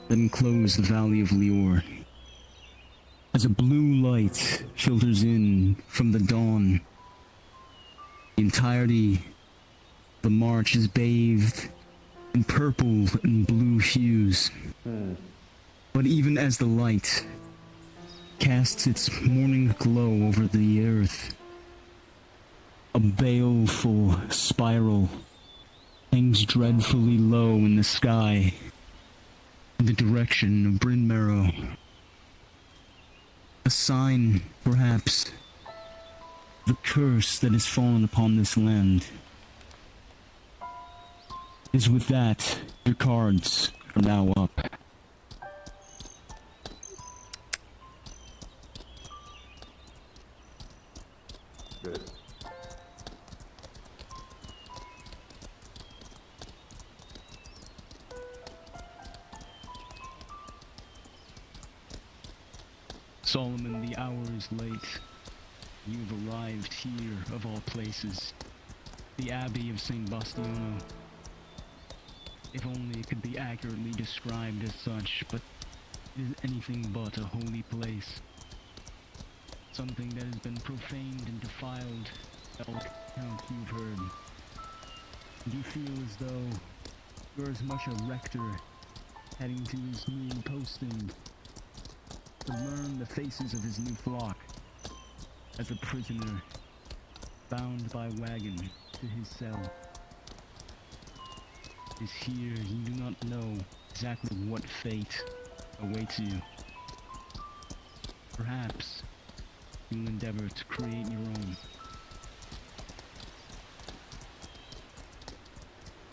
that enclose the valley of Lior. As a blue light filters in from the dawn, the entirety of the march is bathed in purple and blue hues. But even as the light casts its morning glow over the earth, a baleful spiral hangs dreadfully low in the sky in the direction of Bryn Marrow. A sign, perhaps, of the curse that has fallen upon this land. Is with that, your cards are now up. Good. Solomon, the hour is late. You've arrived here, of all places. The Abbey of St. Bastiano. If only it could be accurately described as such, but it is anything but a holy place. Something that has been profaned and defiled, all account you've heard. And you feel as though you're as much a rector heading to his new posting to learn the faces of his new flock, as a prisoner bound by wagon to his cell. It is here you do not know exactly what fate awaits you. Perhaps you'll endeavor to create your own.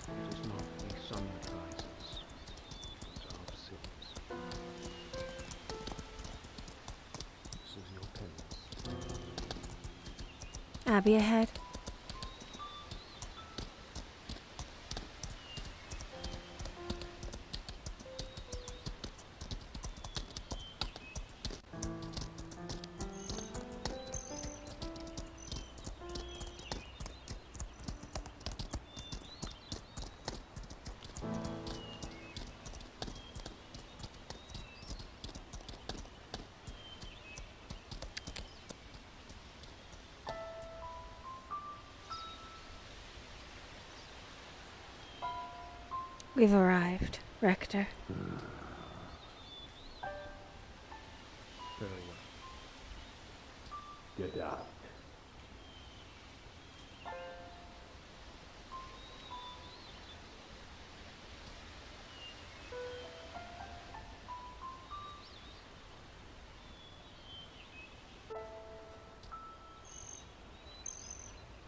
It is not the sun that rises, but our sins. This is your penance. Abbey ahead. We've arrived, Rector. Very well. Get out.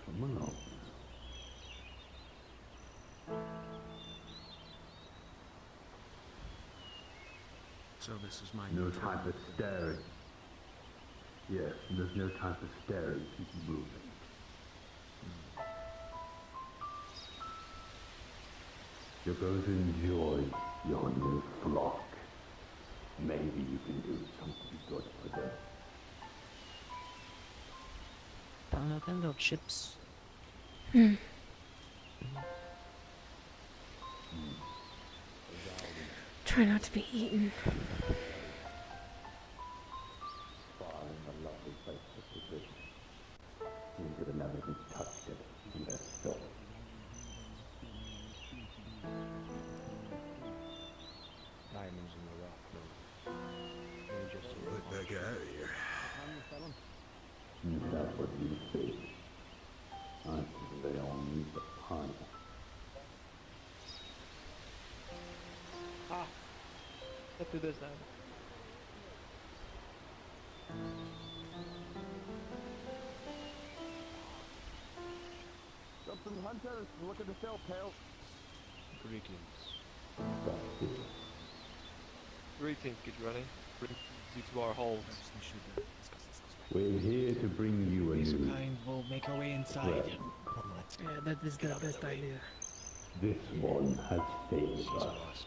Come on. So this is my No new time for staring. Yes, there's no time for staring. Keep moving. You're going to enjoy your new flock. Maybe you can do something good for them. Nintendo chips. Try not to be eaten. Find a lovely place to position. You could have never even touched it in their soul. diamonds in the rough, though. They're just a Get back out of here. That's what you think. I think they all need the pun. Let's do this now. Something hunters, look at the tail, pal. Greetings. Greetings, good running. Brings you to our halls. We're here to bring you a new We'll make our way inside. friend. Yeah, that is the best idea. This one has failed us.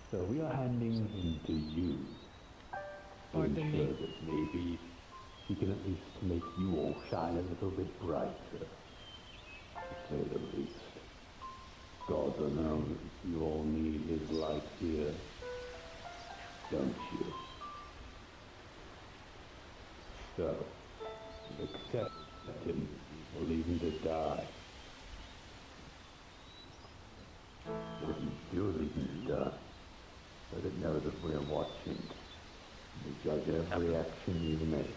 So we are handing him to you. Pardon Ensure me. that maybe he can at least make you all shine a little bit brighter. To say the least. God alone, you all need his light here. don't you? So, accept him or leave him to die. But if you do leave him to die, let it know that we're watching. We judge every action you make.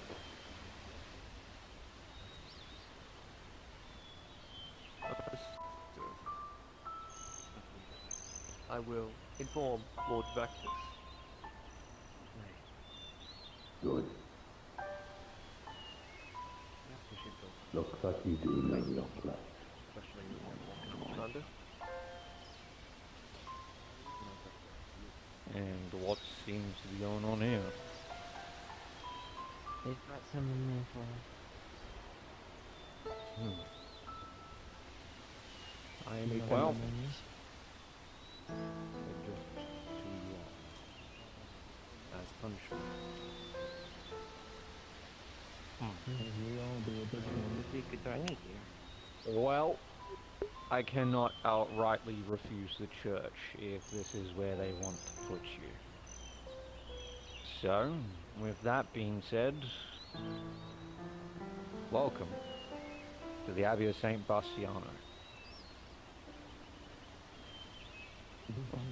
I will inform Lord Vectus. Good. Looks like you do know your place. Commander? And what seems to be going on here? They've got someone there for I You know am what well. that means? They're just too long. As punishment. We all do it this way. We could try me here. Well, I cannot outrightly refuse the church if this is where they want to put you. So, with that being said, welcome to the Abbey of St. Bastiano.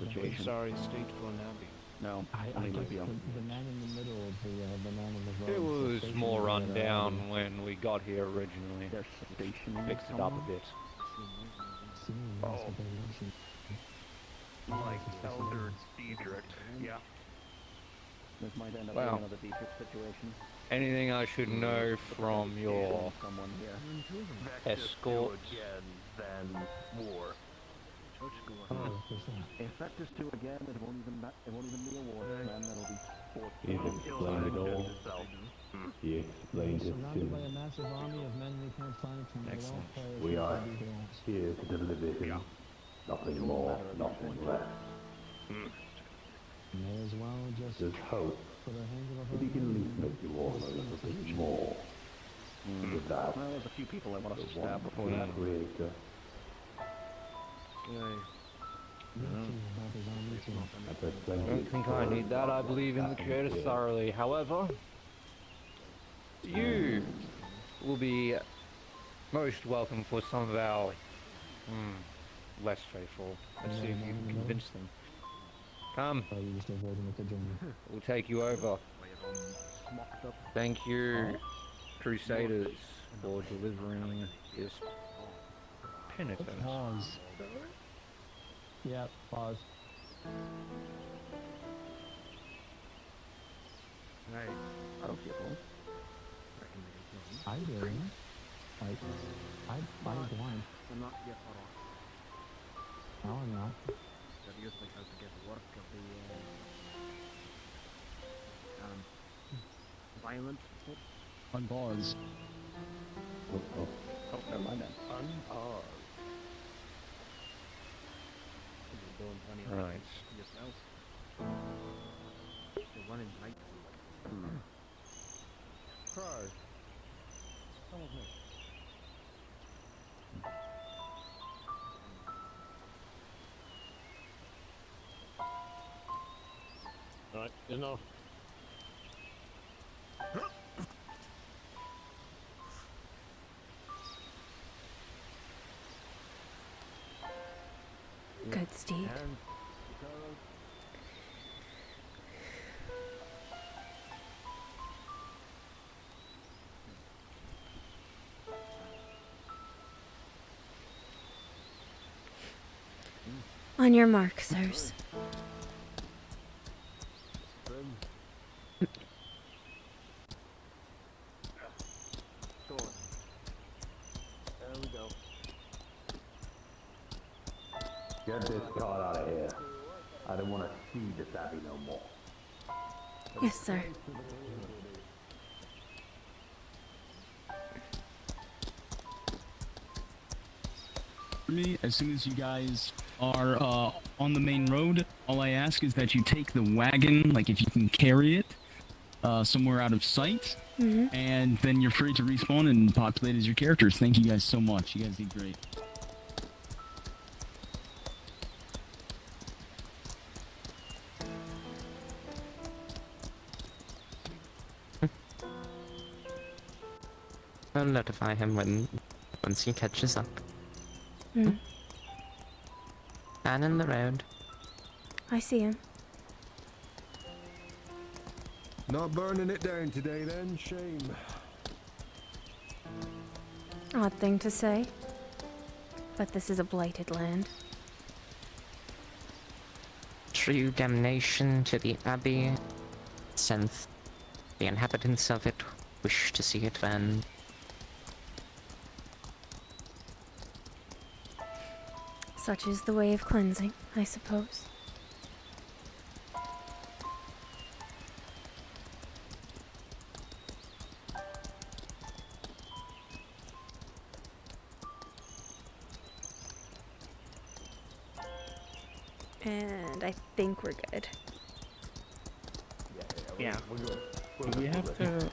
Situation. Sorry, state for an abbey. No, I guess the man in the middle of the man in the road. it was stationed more there run at down Abbey. when we got here originally. They're stationing Fixed it up a bit. Seeing Oh. most of the nation. like Elder Diedrich. Yeah. This might end up Well. being another Dietrich situation. Anything I should know from your Someone here. escort? again, then war. Oh, what's that? If Vectus 2 again, it won't even be a war, man. That'll be forced. He explained it all. He explained it Surrounded by a to massive army of men we can't find from the Excellent. welfare We are of these walls. here to deliver him. Nothing more, nothing less. May as well just There's hope put our hands above that our he can at least heads. make you all a little bit more. Without Well, there's a few people I want the us to one stab before that. creator. Nothing about his army too. I've heard I plenty don't of think I stories need that. about I what believe in the happened creator here. thoroughly. However, you will be most welcome for some of our less faithful. Let's see if you can convince them. Come, I used to avoid him at the gym. we'll take you over. Smocked up. Thank you, Crusaders, for delivering this penitence. Pause. Yeah, pause. Right. I don't see a problem. I do. Like, I'm blind. I'm not yet caught off. No, I'm not. That usually how to get work of the violent. Unpause. Oh, never mind then. Doing plenty of Right. yourself. The one in light. Crow. Come with me. Right, enough. Good steed. And On your mark, sirs. sword. There we go. Get this card out of here. I don't want to see this abbey no more. Yes, sir. For me, as soon as you guys are on the main road, all I ask is that you take the wagon, like if you can carry it, somewhere out of sight, and then you're free to respawn and populate as your characters. Thank you guys so much. You guys did great. I'll notify him once he catches up. Hmm. Man in the road. I see him. Not burning it down today then, shame. Odd thing to say. But this is a blighted land. True damnation to the Abbey. Since the inhabitants of it wish to see it then. Such is the way of cleansing, I suppose. And I think we're good. Yeah. Do we have to... Do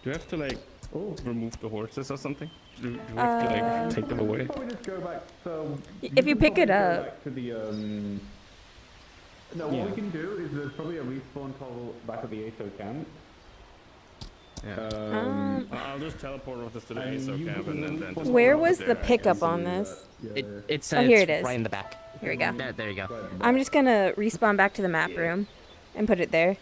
we have to, like, remove the horses or something? Do we have to, like, take them away? Probably just go back. So If you pick it up. back to the No, what we can do is there's probably a respawn total back at the ASO camp. Yeah. I'll just teleport with us to the ASO camp and then just Where put it was there, the I pickup guess. on this? It's Oh, here it's it is. right in the back. Here we go. There you go. I'm just gonna respawn back to the map room and put it there.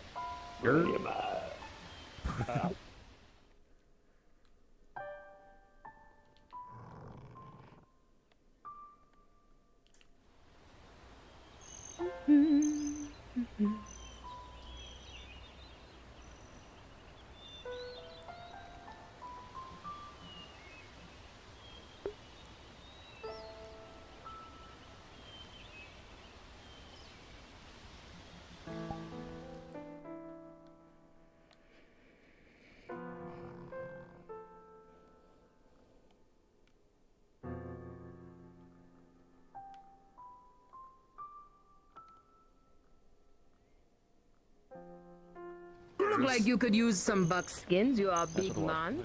Look like you could use some buckskins, you are a big man.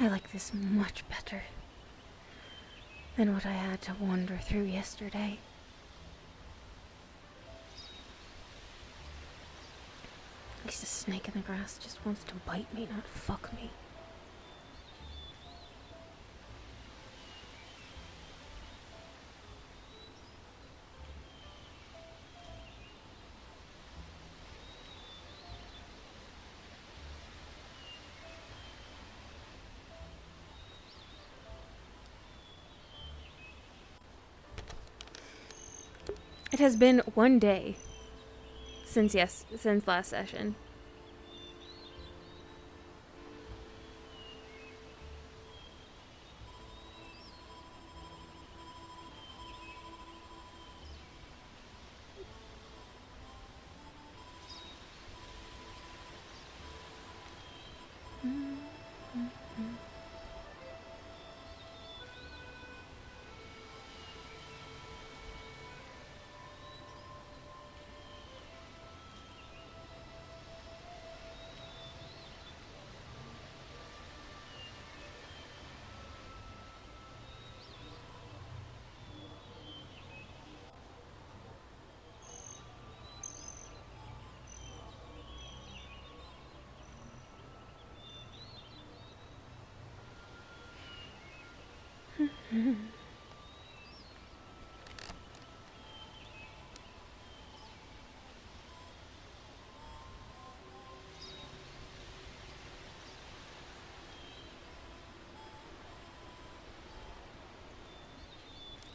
I like this much better than what I had to wander through yesterday. At least a snake in the grass just wants to bite me, not fuck me. It has been 1 day since last session.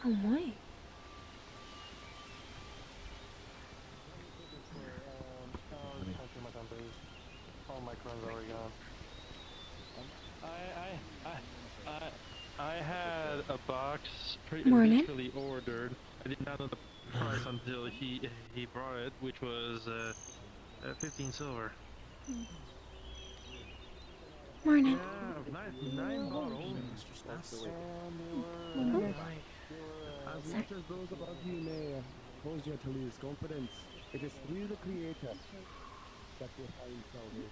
Oh my. I had a box Morning. previously ordered. I did not know the price until he brought it, which was 15 silver. Morning. Yeah, nine bottles. As much as those above you may cause you to lose confidence, it is through the Creator that we find salvation.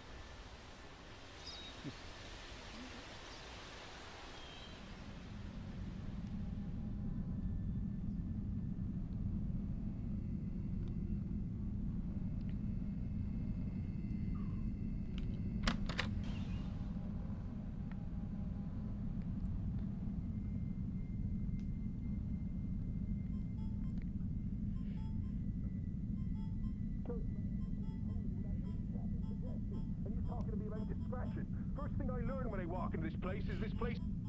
First thing I learn when I walk into this place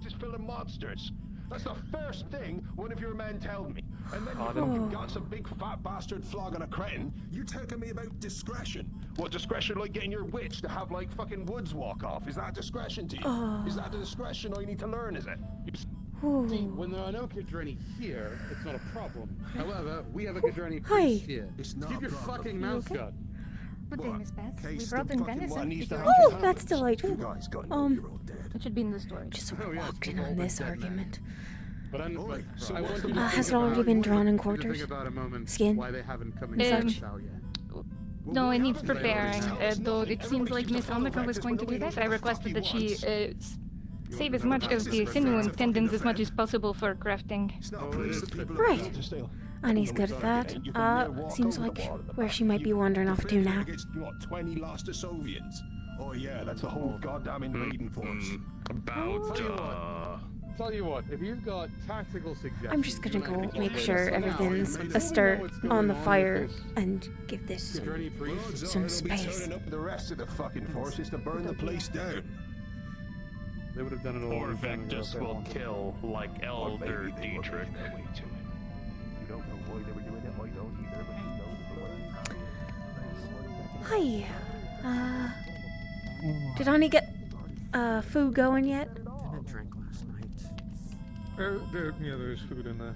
is full of monsters. That's the first thing one of your men told me. And then you fucking got some big fat bastard flogging a cretin. You talking me about discretion. What discretion, like getting your witch to have like fucking woods walk off? Is that discretion to you? Is that the discretion I need to learn, is it? See, when there are no Kidreni here, it's not a problem. However, we have a Kidreni priest here. Keep your fucking mouth shut. We're doing this best. We brought in venison. Oh, that's delightful. It should be in the story. Just walked in on this argument. But I want you to has it already been drawn in quarters? Skin? Why they haven't come Um, such yet. No, it needs preparing. Though it seems like Miss Omega was going to do that. I requested that she save as much of the sinew and tendons as much as possible for crafting. Right. Annie's good at that. Seems like where she might be wandering off to now. What, 20 lost to Soviets? Oh yeah, that's the whole goddamn invading force. Tell you what, if you've got tactical suggestions... I'm just gonna go make sure everything's astir on the fire and give this some space. Up the rest of the fucking forces to burn the place down. They would have done it all. Or Vectus will kill, like Elder Dietrich. You don't know why they were doing it, I don't either, but you know Hi. Did Annie get food going yet? I drank last night. Yeah, there's food in there.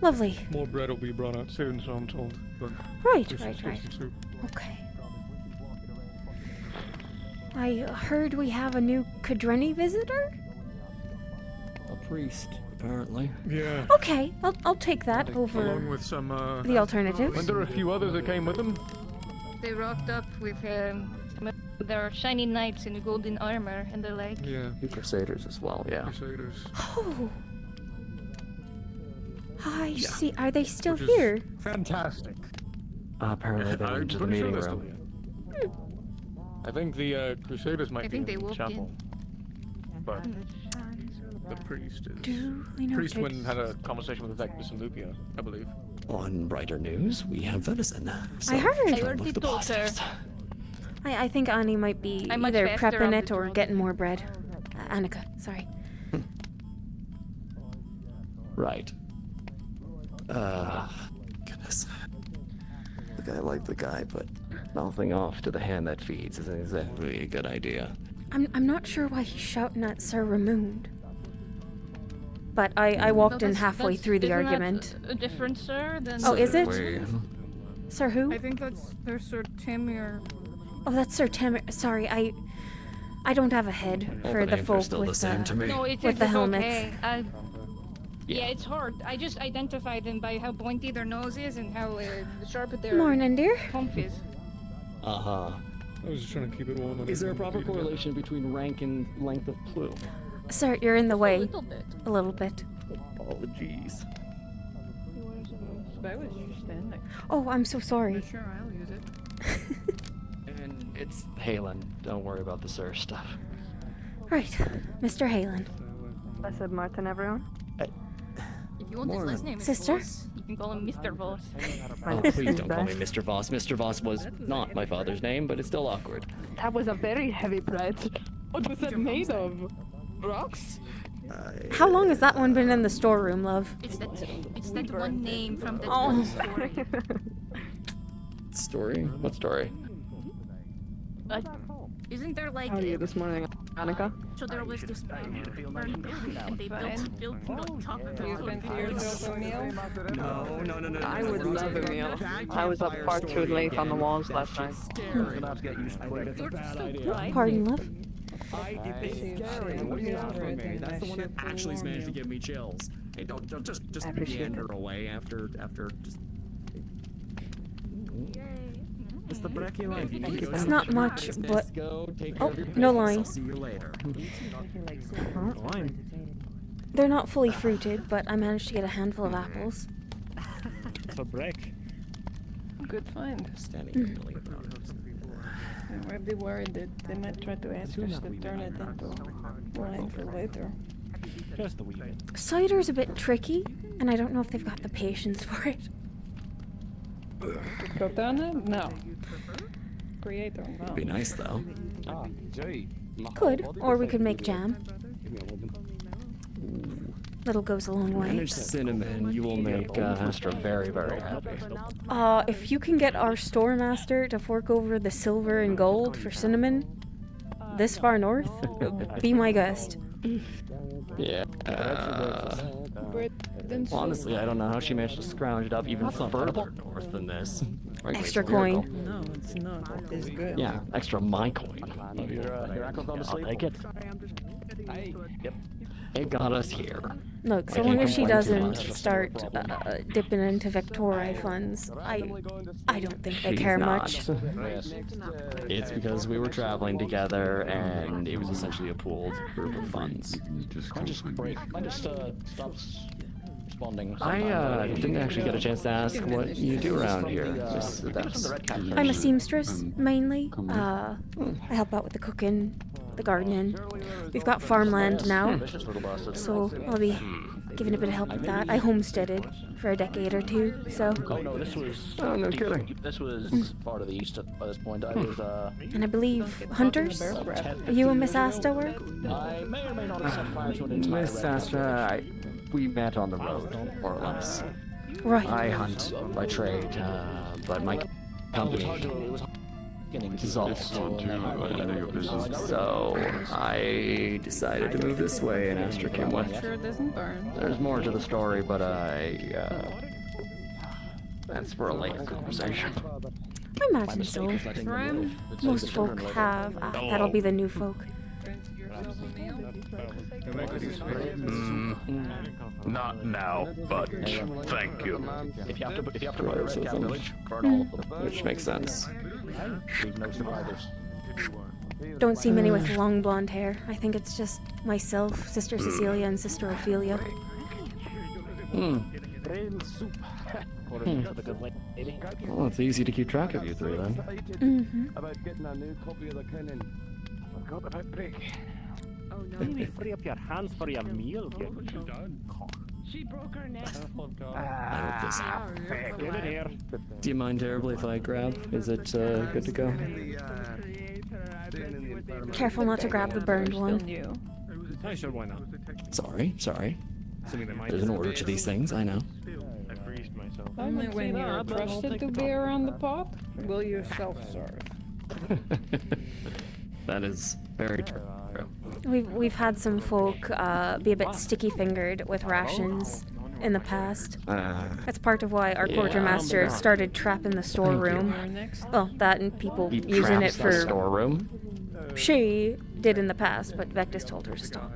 Lovely. More bread will be brought out soon, so I'm told. But Right. soup. Okay. I heard we have a new Kidreni visitor? A priest, apparently. Yeah. Okay, I'll take that over Along with some, the alternatives. Weren't there a few others that came with them? They rocked up with some of their shiny knights in golden armor and the like. Yeah. The Crusaders as well, yeah. Crusaders. Oh. I see. Are they still Which is here? Fantastic. Apparently they went to the meeting room. I think the Crusaders might I think be they in the walked chapel. in. But the priest is... Duly Priest noted. went and had a conversation with Vectus and Lupia, I believe. On brighter news, we have venison. I heard. I already told her. I think Annie might be I'm much either faster prepping on it the or draw. getting more bread. Annika, sorry. Right. Goodness. Look, I like the guy, but mouthing off to the hand that feeds isn't exactly a good idea. I'm not sure why he's shouting at Sir Ramoond. But I walked in halfway through the argument. A different sir than. Oh, is it? Wait. Sir who? I think there's Sir Timur. Oh, that's Sir Timur. Sorry, I don't have a head for the folk still with the same to me. No, with the helmets. Okay. Yeah, it's hard. I just identify them by how pointy their nose is and how sharp their Morning, dear. hump is. Uh-huh. I was just trying to keep it warm. Is there a proper correlation between rank and length of plume? Sir, you're in the way. A little bit. A little bit. Apologies. I was just standing. Oh, I'm so sorry. Sure, I'll use it. And it's Halen. Don't worry about the sir stuff. Right, Mr. Halen. Blessed Martin, everyone. If you want his last name, Sister? Voss, you can call him Mr. Voss. Oh, please don't call me Mr. Voss. Mr. Voss was not my father's name, but it's still awkward. That was a very heavy bread. What was it made of? Rocks? How long has that one been in the storeroom, love? It's that one name from that Oh. one story. Story? What story? Isn't there like? How are you this morning, Annika? So there was this burned building, and they built chocolate. No. I would love a meal. I was up far too late on the walls last night. Pardon, love? It's scary. What do you want from me? That's the one that actually managed to give me chills. Hey, don't just meander away after just. It's the brekkie line. It's not much, but... Oh, no line. See you later. They're not fully fruited, but I managed to get a handful of apples. It's a break. Good find. Standing I'd be worried that they might try to ask us to turn it into wine for later. Just a wee bit. Cider's a bit tricky, and I don't know if they've got the patience for it. Cortana? No. Creator? No. Be nice though. Could, or we could make jam. Little goes a long way. Manage cinnamon, you will make Astra very, very happy. If you can get our store master to fork over the silver and gold for cinnamon this far north, be my guest. Yeah. Honestly, I don't know how she managed to scrounge it up even further north than this. Right, Extra coin. No, it's not. It's good. Yeah, extra my coin. I'll take it. Yep. It got us here. Look, so I long can't as she complain too doesn't much. start dipping into Victoria funds, I don't think they She's care not. much. It's because we were traveling together and it was essentially a pooled group of funds. I just stops responding. I didn't actually get a chance to ask what you do around here. I'm a seamstress, mainly. I help out with the cooking, the gardening. We've got farmland now, so I'll be giving a bit of help with that. I homesteaded for a decade or two, so... Oh no, this was... Oh, no kidding. This was far to the east by this point. I was, And I believe hunters? Are you and Miss Asta were? I may or may not have set fire to an entire Miss Astra, we met on the road, more or less. Right. I hunt by trade, but my company dissolved. So I decided to move this way, and Astra came with. Sure it doesn't burn. There's more to the story, but that's for a later conversation. I imagine so. Most folk have. That'll be the new folk. Not now, but thank you. If you have to burn a red cap village, burn all of them. Which makes sense. Leave no survivors. Don't see many with long blonde hair. I think it's just myself, Sister Cecilia, and Sister Ophelia. Well, it's easy to keep track of you three then. Mm-hmm. About getting a new copy of the canon. I forgot about break. Oh no. Maybe free up your hands for your meal. She broke her neck. Get it here. Do you mind terribly if I grab? Is it good to go? Careful not to grab the burned one. I sure, why not? Sorry. There's an order to these things, I know. Only when you're trusted to be around the pot, will you self-serve. That is very true. We've had some folk be a bit sticky-fingered with rations in the past. That's part of why our quartermaster started trapping the storeroom. Well, that and people using it for storeroom. She did in the past, but Vectis told her to stop.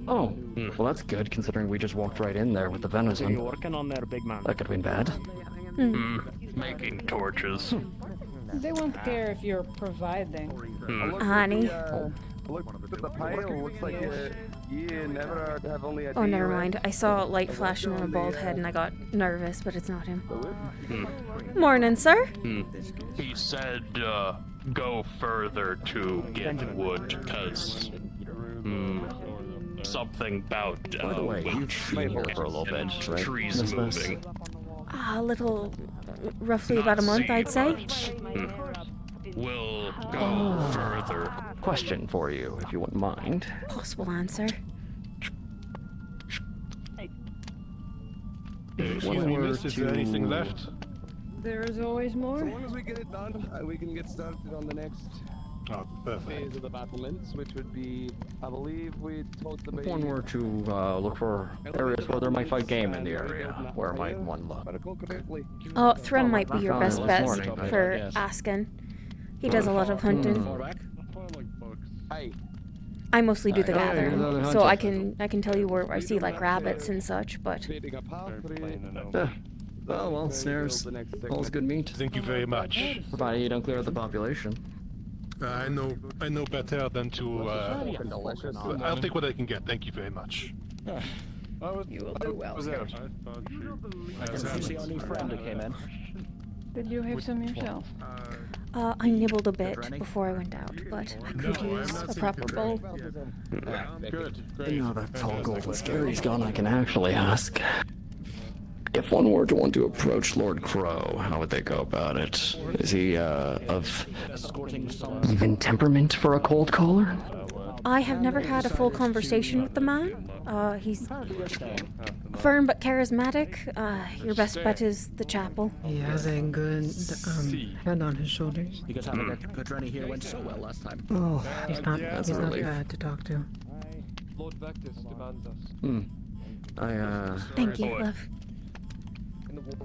Oh, well that's good considering we just walked right in there with the venison. You're working on there, big man. That could have been bad. Making torches. They won't care if you're providing. Honey. Look at the pile. Looks like you never have only a Oh, never mind. I saw a light flashing on a bald head and I got nervous, but it's not him. Morning, sir. He said, go further to get wood, because something about By the way, you've been here for a little bit, right? Trees moving. A little, roughly about a month, I'd say. We'll go further. Question for you, if you wouldn't mind. Possible answer. Is there anything left? There is always more. So long as we get it done, we can get started on the next phase of the battlements, which would be, I believe we told the If one were to look for areas where there might fight game in the area, where might one look? Oh, Threm might be your best bet for asking. He does a lot of hunting. I mostly do the gathering, so I can tell you where I see like rabbits and such, but... Oh, well, snares. All's good meat. Thank you very much. Provided you don't clear out the population. I know better than to, I'll take what I can get, thank you very much. You will do well. I see our new friend who came in. Did you have some yourself? I nibbled a bit before I went out, but I could use a proper bowl. Good, great. Now that tall golden scary's gone, I can actually ask. If one were to want to approach Lord Crow, how would they go about it? Is he, of even temperament for a cold caller? I have never had a full conversation with the man. He's firm but charismatic. Your best bet is the chapel. He has a good head on his shoulders. Because having a Gudrani here went so well last time. Oh, he's not bad to talk to. Lord Vectis demands us. Thank you, love.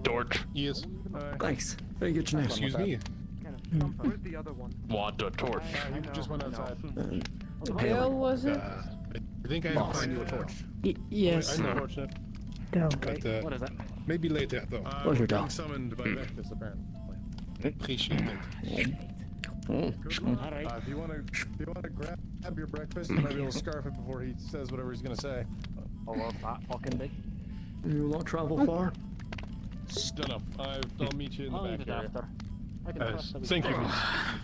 Torch. Yes. Thanks. Very good to know. Excuse me. Where's the other one? Want a torch? You just went outside. Bill, was it? I think I can find you a torch. Yes. I know a torch now. But, what is that? maybe later, though. What's your being dog? summoned by Vectis, apparently. Appreciate it. Alright. If you want to grab your breakfast, you might be able to scarf it before he says whatever he's going to say. I love that fucking big. You won't travel far? Don't know. I'll meet you in the I'll back leave it area. after. I can trust that we Thank you, can miss.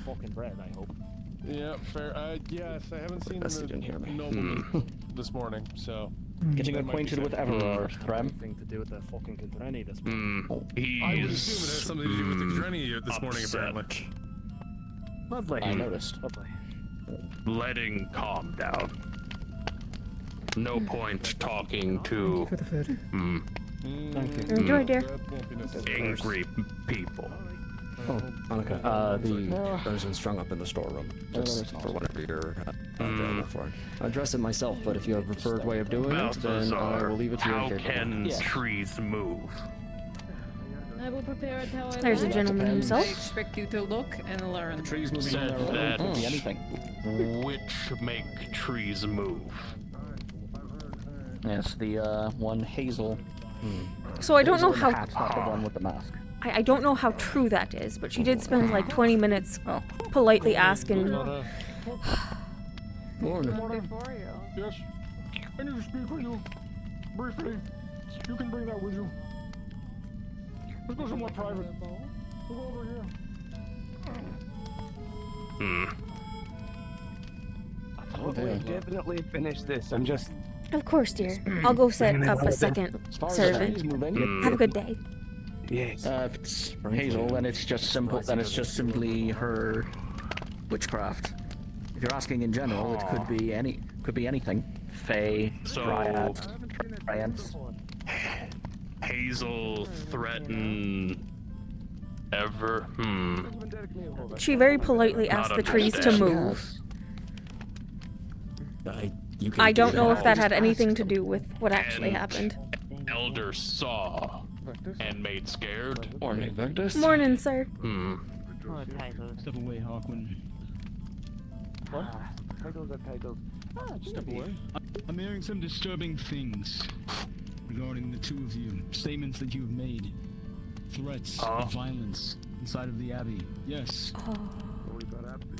fucking bread, I hope. Yeah, fair. Yes, I haven't seen the me. nobleman this morning, so... Getting that might be acquainted with safe. Everard, Threm. Thing to do with the fucking Gudrani this morning. I would assume it has something to do with the Granny this morning, apparently. Lovely. I noticed. Lovely. Letting calm down. No point talking to For the food. Thank you. Enjoy, dear. angry people. Oh, Annika, the venison strung up in the storeroom. Just for whatever you're available for. I dress it myself, but if you have a preferred way of doing it, then I will leave it to you. How can trees move? I will prepare it how I There's a like. gentleman himself. I expect you to look and learn. Trees moving Said on their own. that Could be anything. which make trees move. Yes, the one hazel. So I don't know Hazel in the how... hat's not the one with the mask. I don't know how true that is, but she did spend like 20 minutes politely asking... Morning. Yes. I need to speak with you. Briefly. You can bring that with you. Let's go somewhere private. We'll go over here. We'll definitely finish this. I'm just... Of course, dear. I'll go set up a second servant. Have a good day. Yes. If it's Hazel, then it's just simple. Then it's just simply her witchcraft. If you're asking in general, it could be anything. Fae, So- dryads, giants. Hazel threaten ever? She very politely asked the trees to move. I don't know if that had anything to do with what actually happened. Elder saw and made scared. Morning, Vectus. Morning, sir. Step away, Hawkwind. What? Titles are titles. Step away. I'm hearing some disturbing things regarding the two of you. Statements that you've made. Threats of violence inside of the Abbey. Yes.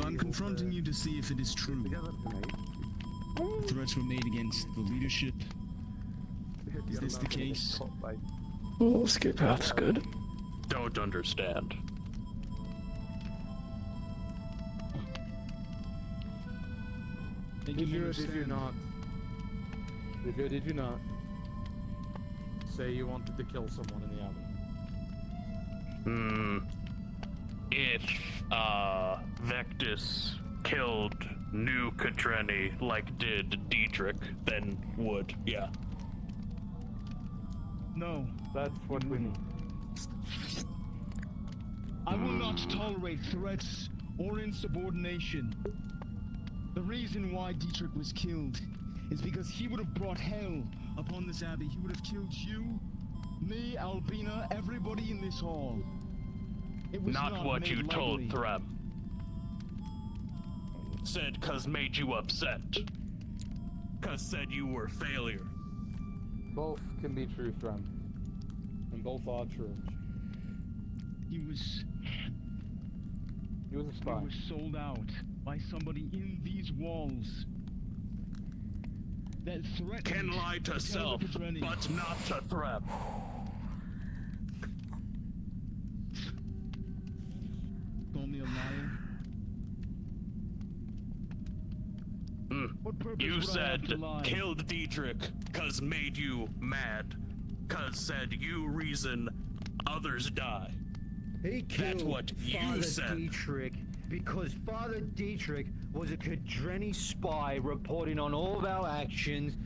I'm confronting you to see if it is true. Threats were made against the leadership. Is this the case? Oh, escape path's good. Don't understand. Did you not say you wanted to kill someone in the Abbey? If Vectus killed New Kadreni like did Dietrich, then would, yeah. No. That's what we need. I will not tolerate threats or insubordination. The reason why Dietrich was killed is because he would have brought hell upon this Abbey. He would have killed you, me, Albina, everybody in this hall. It was not what made you lightly. told Threm. Said 'cause made you upset. 'Cause said you were failure. Both can be true, Threm. And both are true. He was a spy. He was sold out by somebody in these walls. That threat Can lie to self, but not to Threm. Call me a liar. What purpose You would I have to said lie? killed Dietrich 'cause made you mad. 'Cause said you reason others die. He killed That's what you Father said. Dietrich because Father Dietrich was a Kadreni spy reporting on all of our actions,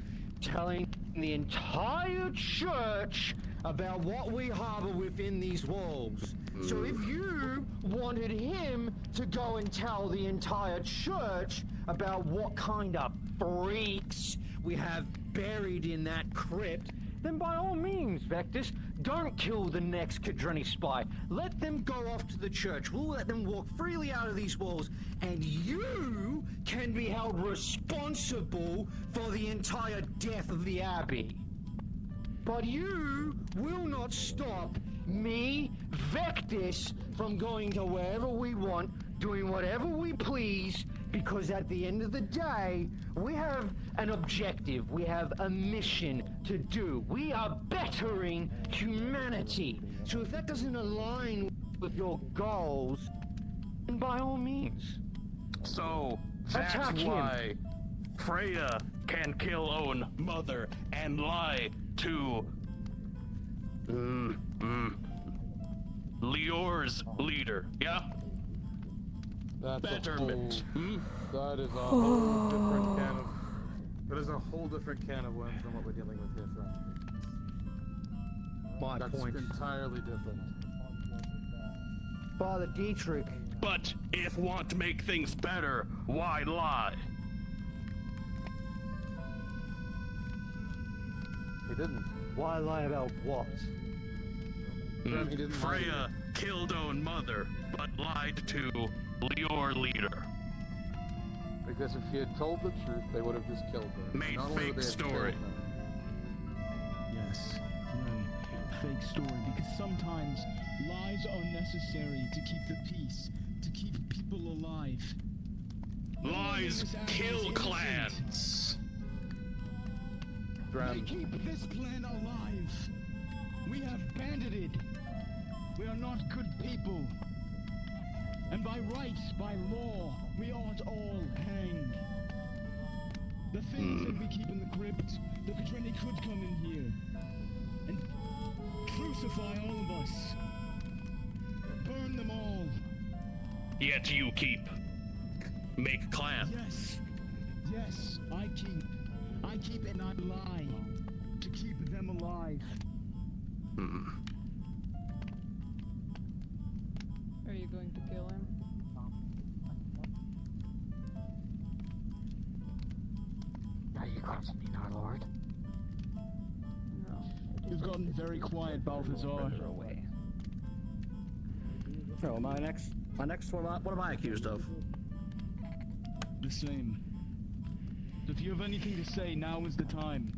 telling the entire church about what we harbor within these walls. So if you wanted him to go and tell the entire church about what kind of freaks we have buried in that crypt, then by all means, Vectus, don't kill the next Kadreni spy. Let them go off to the church. We'll let them walk freely out of these walls, and you can be held responsible for the entire death of the Abbey. But you will not stop me, Vectus, from going to wherever we want, doing whatever we please, because at the end of the day, we have an objective, we have a mission to do. We are bettering humanity. So if that doesn't align with your goals, then by all means. So that's Attack him. why Freya can kill own mother and lie to Lior's leader, yeah? That's Betterment. That is a whole different can of... That is a whole different can of worms than what we're dealing with here, friend. That's entirely different. Father Dietrich. But if want to make things better, why lie? He didn't. Why lie about what? Freya killed own mother, but lied to Lior leader. Because if he had told the truth, they would have just killed her. Made Not only would fake they have story. killed her, Yes, right. Fake story, because sometimes lies are necessary to keep the peace, to keep people alive. Lies kill clans. They keep this clan alive. We have bandited. We are not good people. And by rights, by law, we ought all hang. The things that we keep in the crypt, the Kadreni could come in here and crucify all of us. Burn them all. Yet you keep. Make clan. Yes, I keep and I lie to keep them alive. Are you going to kill him? Are you questioning our lord? No. You've gotten very quiet, Balthazar. Oh, my next what am I accused of? The same. If you have anything to say, now is the time.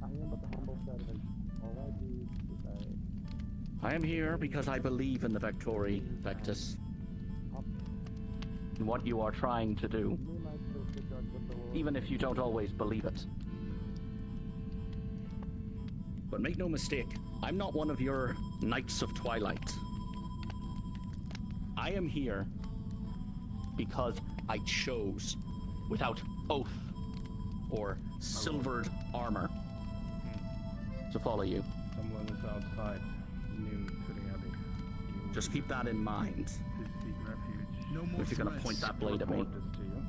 I am but the humble servant. All I do is I am here because I believe in the Vectori, Vectus. And what you are trying to do. Even if you don't always believe it. But make no mistake, I'm not one of your Knights of Twilight. I am here because I chose, without oath or silvered armor, to follow you. Someone was outside, new to the abbey. Just keep that in mind. Seek refuge. No more If you're gonna point that blade at me. Report this to you.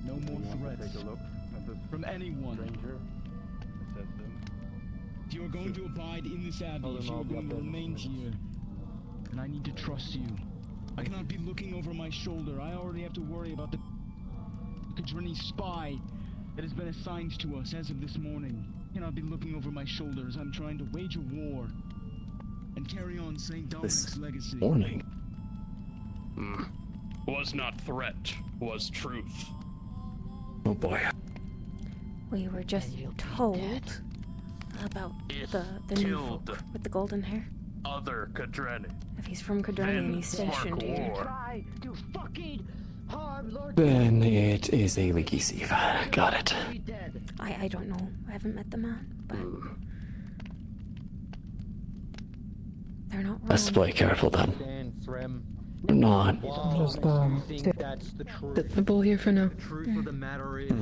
No more threats. Take a look at this From anyone. stranger. Assess them. If you are going to abide in this abbey, Tell if them you I'll are be going up to there in remain 2 minutes. here, then I need to trust you. I cannot be looking over my shoulder. I already have to worry about the Kadrini spy that has been assigned to us as of this morning. I cannot be looking over my shoulder as I'm trying to wage a war and carry on St. Dominic's legacy. Warning. Was not threat, was truth. Oh boy. We were just told about the new folk with the golden hair. Other Kadreni. If he's from Kadroni and he's stationed here. Try to fucking harm Lord. Then it is a leaky sieve. Got it. I don't know. I haven't met the man, but they're not wrong. Best play careful then. Stand, Threm. Or not. Just You think that's the truth? sit the bull here for now. The truth of the matter is,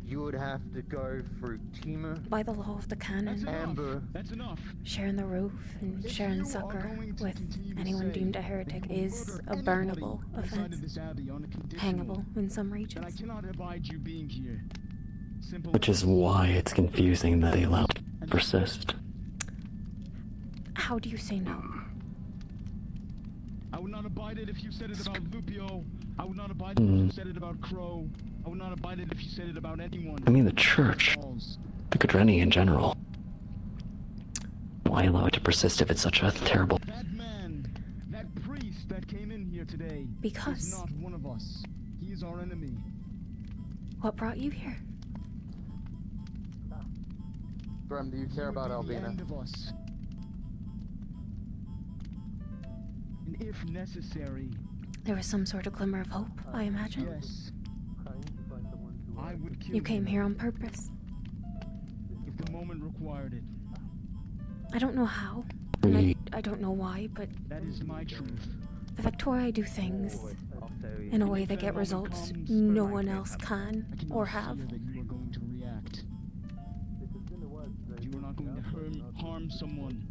you would have to go through Timu, By the law of the canon, Amber. That's enough. sharing the roof and sharing succor with anyone deemed a heretic is a burnable offense, hangable in some And I regions. cannot abide you being here. Simple. Which is why it's confusing that they allow it to persist. How do you say no? I would not abide it if you said it about Lupio. I would not abide it if you said it about Crow. I would not abide it if you said it about anyone. I mean the church. The Kadreni in general. Why allow it to persist if it's such a terrible... That man, that priest that came in here today, Because- is not one of us. He is our enemy. What brought you here? Graham, do you care about The Albina? end of us. And if necessary, There was some sort of glimmer of hope, I imagine. yes, I would kill You came here on purpose. if the moment required it. I don't know how, and I don't know why, but That is my truth. the Vectori do things in a way that get results no one else can I cannot or have. fear that you are going to react. You are not going to harm someone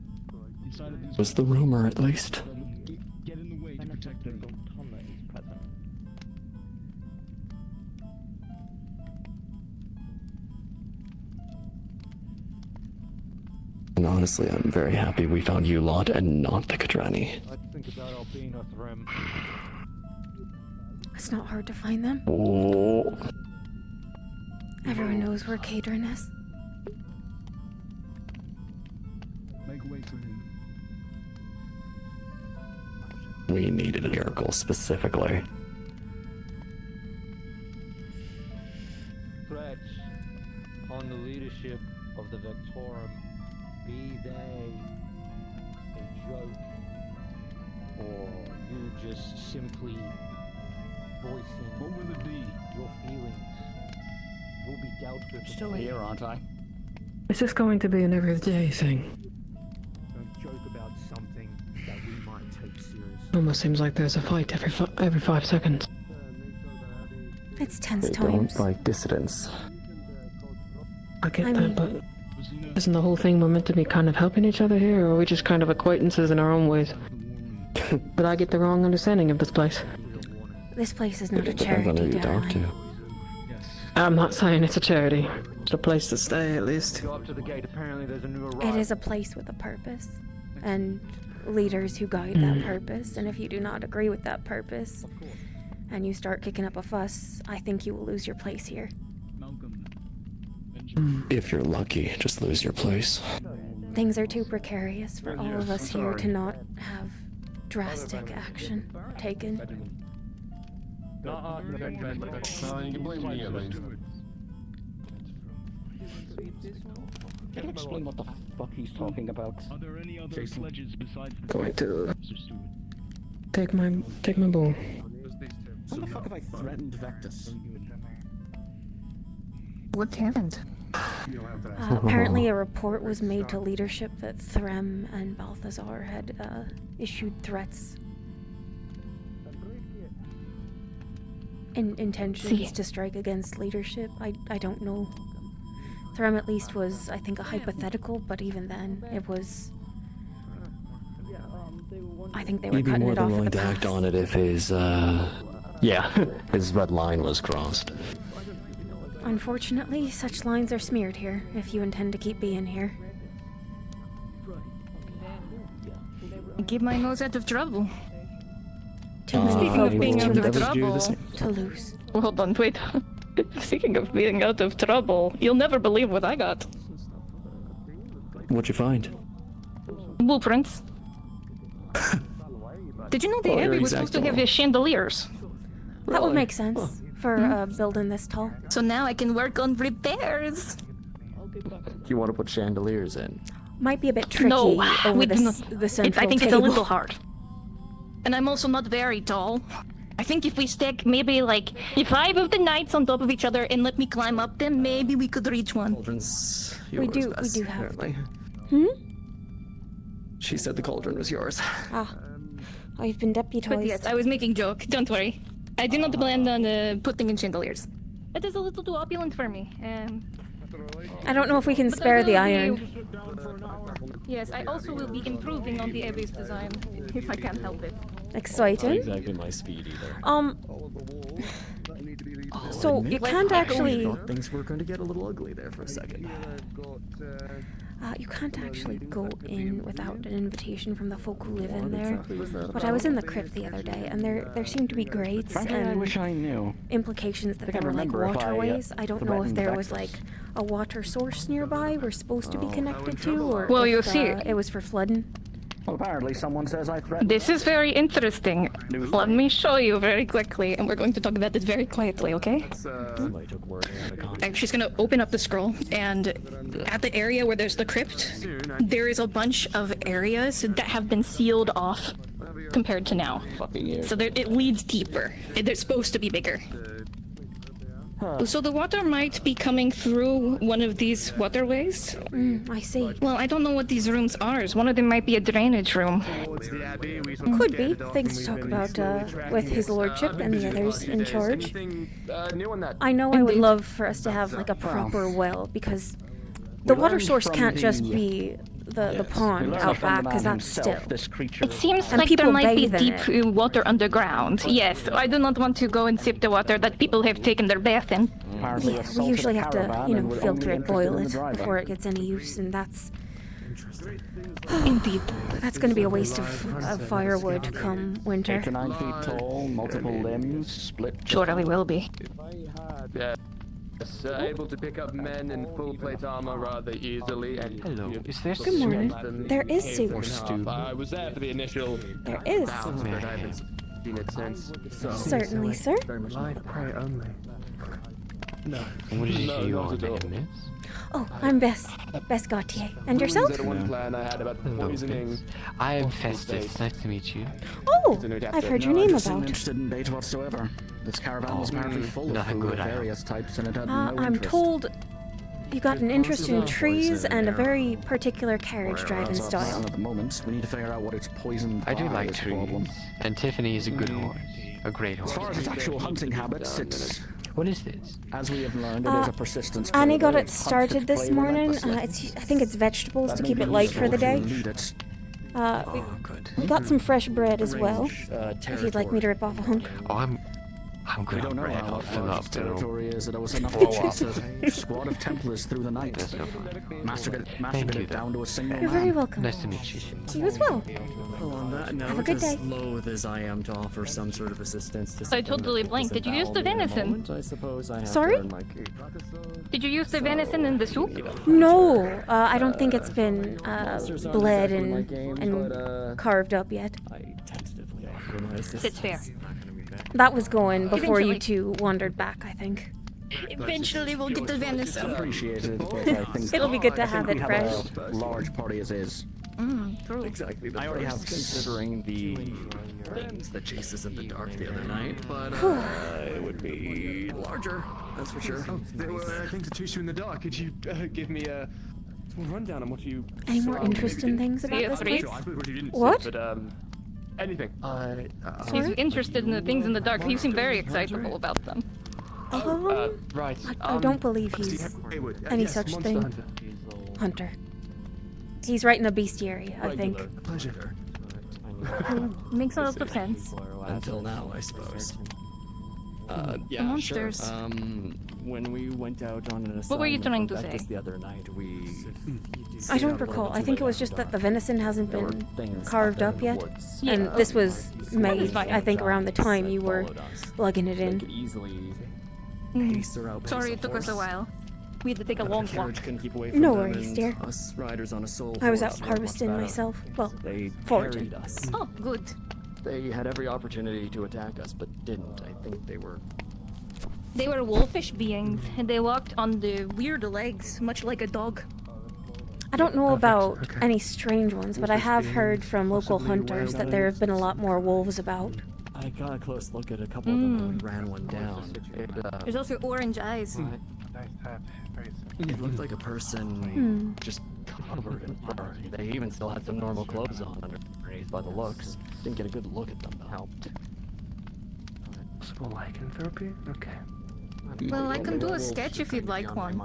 inside of this. Was the rumor at least? Get in the way to protect me. And honestly, I'm very happy we found you lot and not the Kadreni. Let's think about Albina, Threm. It's not hard to find them. Oh. Everyone knows where Kadrin is. Make way for him. We needed a miracle specifically. Threats on the leadership of the Vectorum, be they a joke or you just simply voicing What will it be? your feelings, will be dealt with. Still here, aren't I? Is this going to be an everyday thing? Don't joke about something that we might take seriously. Almost seems like there's a fight every 5 seconds. It's tense They times. don't like dissidents. I get I mean- that, but isn't the whole thing we're meant to be kind of helping each other here, or are we just kind of acquaintances in our own ways? Did I get the wrong understanding of this place? This place is not a Depends on who charity, you talk to. darling. I'm not saying it's a charity. It's a place to stay, at least. Go up to the gate. Apparently, there's a new It arrival. is a place with a purpose, and leaders who guide that purpose. And if you do not agree with that purpose, and you start kicking up a fuss, I think you will lose your place here. If you're lucky, just lose your place. Things are too precarious for all of us here to not have drastic action taken. You can blame me, at least. Can you explain what the fuck he's talking about? Are there any other sledges besides the Going to take my bow. When the fuck have I threatened Vectus? What happened? Apparently a report was made to leadership that Threm and Balthazar had issued threats. Intentions to strike against leadership. I don't know. Threm at least was, I think, a hypothetical, but even then, it was... I think they were He'd be cutting more it than off at willing the to act pass. on it if his, his red line was crossed. Unfortunately, such lines are smeared here, if you intend to keep being here. Keep my nose out of trouble. Too many Speaking folk of being with out too of much trouble, to lose. Hold on, wait. Speaking of being out of trouble, you'll never believe what I got. What'd you find? Blueprints. Did you know the Oh, Abbey you're was supposed to exacting. have chandeliers? That would make sense for a building this tall. So now I can work on repairs. You want to put chandeliers in? Might be a bit tricky No, over we the, do not. the central I think table. it's a little hard. And I'm also not very tall. I think if we stack maybe like 5 of the knights on top of each other and let me climb up them, maybe we could reach one. Cauldron's We yours, do Bess, have. apparently. She said the cauldron was yours. Ah, I've been deputized. But yes, I was making joke. Don't worry. I do not plan on putting in chandeliers. It is a little too opulent for me. I don't know if we can But I spare will the be- iron. Yes, I also will be improving on the Abbey's design, if I can help it. Not Exciting. exactly my speed either. So you can't actually. Thought things were going to get a little ugly there for a second. You can't actually go in without an invitation from the folk who live in there. exactly was that But I was in the crypt the other day, and there seemed to be grates Frankly, I and wish I knew. implications that I think there I were like remember if I, waterways. I don't know if threatened there was Vectus. like a water source nearby we're supposed to be connected to, or Well, if, you see- it was for flooding. Well, apparently someone says I threatened. This is very interesting. Let me show you very quickly, and we're going to talk about it very quietly, okay? Somebody took wording out of context. I'm just gonna open up the scroll, and at the area where there's the crypt, there is a bunch of areas that have been sealed off compared to now. Fucking years. So it leads deeper. They're supposed to be bigger. So the water might be coming through one of these waterways. I see. Well, I don't know what these rooms are. One of them might be a drainage room. Could be. Things to talk about with his lordship and the others in charge. I know I would Indeed. love for us to have like a proper well, because the water learned source from can't just the- be the pond We learned out from back, the because man that's himself, still. this creature. It seems And like there people might be bathe in deep water underground. Yes, I do not want to go and sip the water that people have taken their bath in. Apparently Yeah, we assaulted usually a have to, caravan and were filter only it, boil interested in it the driving. before it gets any use, and that's Indeed. that's going to be a waste of firewood come winter. 8 to 9 feet tall, multiple limbs, split. Surely will be. Yes, able to pick up men in full plate armor rather easily and... Hello, is there Good morning. soup? There is soup. I was there for the initial... There is. bout, but I haven't seen it since. So. Certainly, sir. I pray only. No. What is No, you not on at all. there, miss? Oh, I'm Bess Gautier. And yourself? That one plan I had about Hello, poisoning... miss. I am multiple Festus. states. Nice to meet you. Oh, I've heard your name I wasn't about. interested in bait whatsoever. This caravan was apparently full of not a food good of idea. various types, and it had no I'm interest. told you got an interest in trees and a very particular carriage driving That's our plan style. at the moment. We need to figure out what it's poisoned I do by, like is the trees. problem. And Tiffany is a good horse. A great As horse. far as its actual hunting habits, it's... What is this? As we have learned, it is a persistent Annie got predator. it started this Hunts its prey morning. relentlessly. I think it's vegetables That to may keep be it light for the useful if day. you lead it. We got some fresh bread as well, Arrange, if you'd like me to rip off a hunk. Oh, I'm We don't know bread, how I'll fill large up, this territory is. It was enough to Blow chase up. a squad of Templars through the night. Master got it down to a single You're man. very welcome. Nice to meet you. You as well. Well, on that note, Have a good day. as loath as I am to offer some sort of assistance to I something totally that blanked. Did you use the disemboweled me in a venison? moment, I suppose I have Sorry? to earn my keep. Did you use the venison in the soup? No, I don't think it's been monsters aren't bled exactly my and game, but, carved up yet. I tentatively offer my assistance. It's fair. That was going before you Eventually. two wandered back, I think. Eventually we'll get the venison. Appreciated, but I think It'll be good to I think have we it have fresh. a large party as is. True. Exactly. I already have considering the things that chased us in the dark the other night, but it would be larger. That's for sure. Oh, there were things that chased you in the dark. Could you give me a rundown on what you? Any more saw? interesting things about this place? I suppose what you didn't What? see, but anything. He's interested in the things in the dark. You seem very excitable about them. Right. I don't believe he's any yes, such Monster thing. Hunter. Hunter. He's right in a bestiary, I think. Pleasure. Makes a lot of sense. Until now, I suppose. The Yeah, monsters. sure. When we went out on an assignment What were you trying to from say? Becca's the other night, we... I don't recall. I think it was just that the venison hasn't There were been things carved out up there in yet. the woods. And Yeah. this was made, fine. I think, around the time you were lugging it They in. could easily Mm. pace or outpace Sorry, a it took us a horse. while. We had to take a But long the carriage walk. couldn't keep away from No them, worries, and dear. Us riders on a soul I was horse out were harvesting much better. myself. Well, They foraging. harried us. Oh, good. They had every opportunity to attack us, but didn't. I think they were... They were wolfish beings, and they walked on the weird legs, much like a dog. I don't know about any strange ones, but I have heard from local hunters that there have been a lot more wolves about. I got a close look at a couple of them when we ran one down. There's also orange eyes. It looked like a person just covered in fur. They even still had some normal clothes on underneath by the looks. Didn't get a good look at them though. Helped. Possible lycanthropy? Okay. Well, I can do a sketch if you'd like one.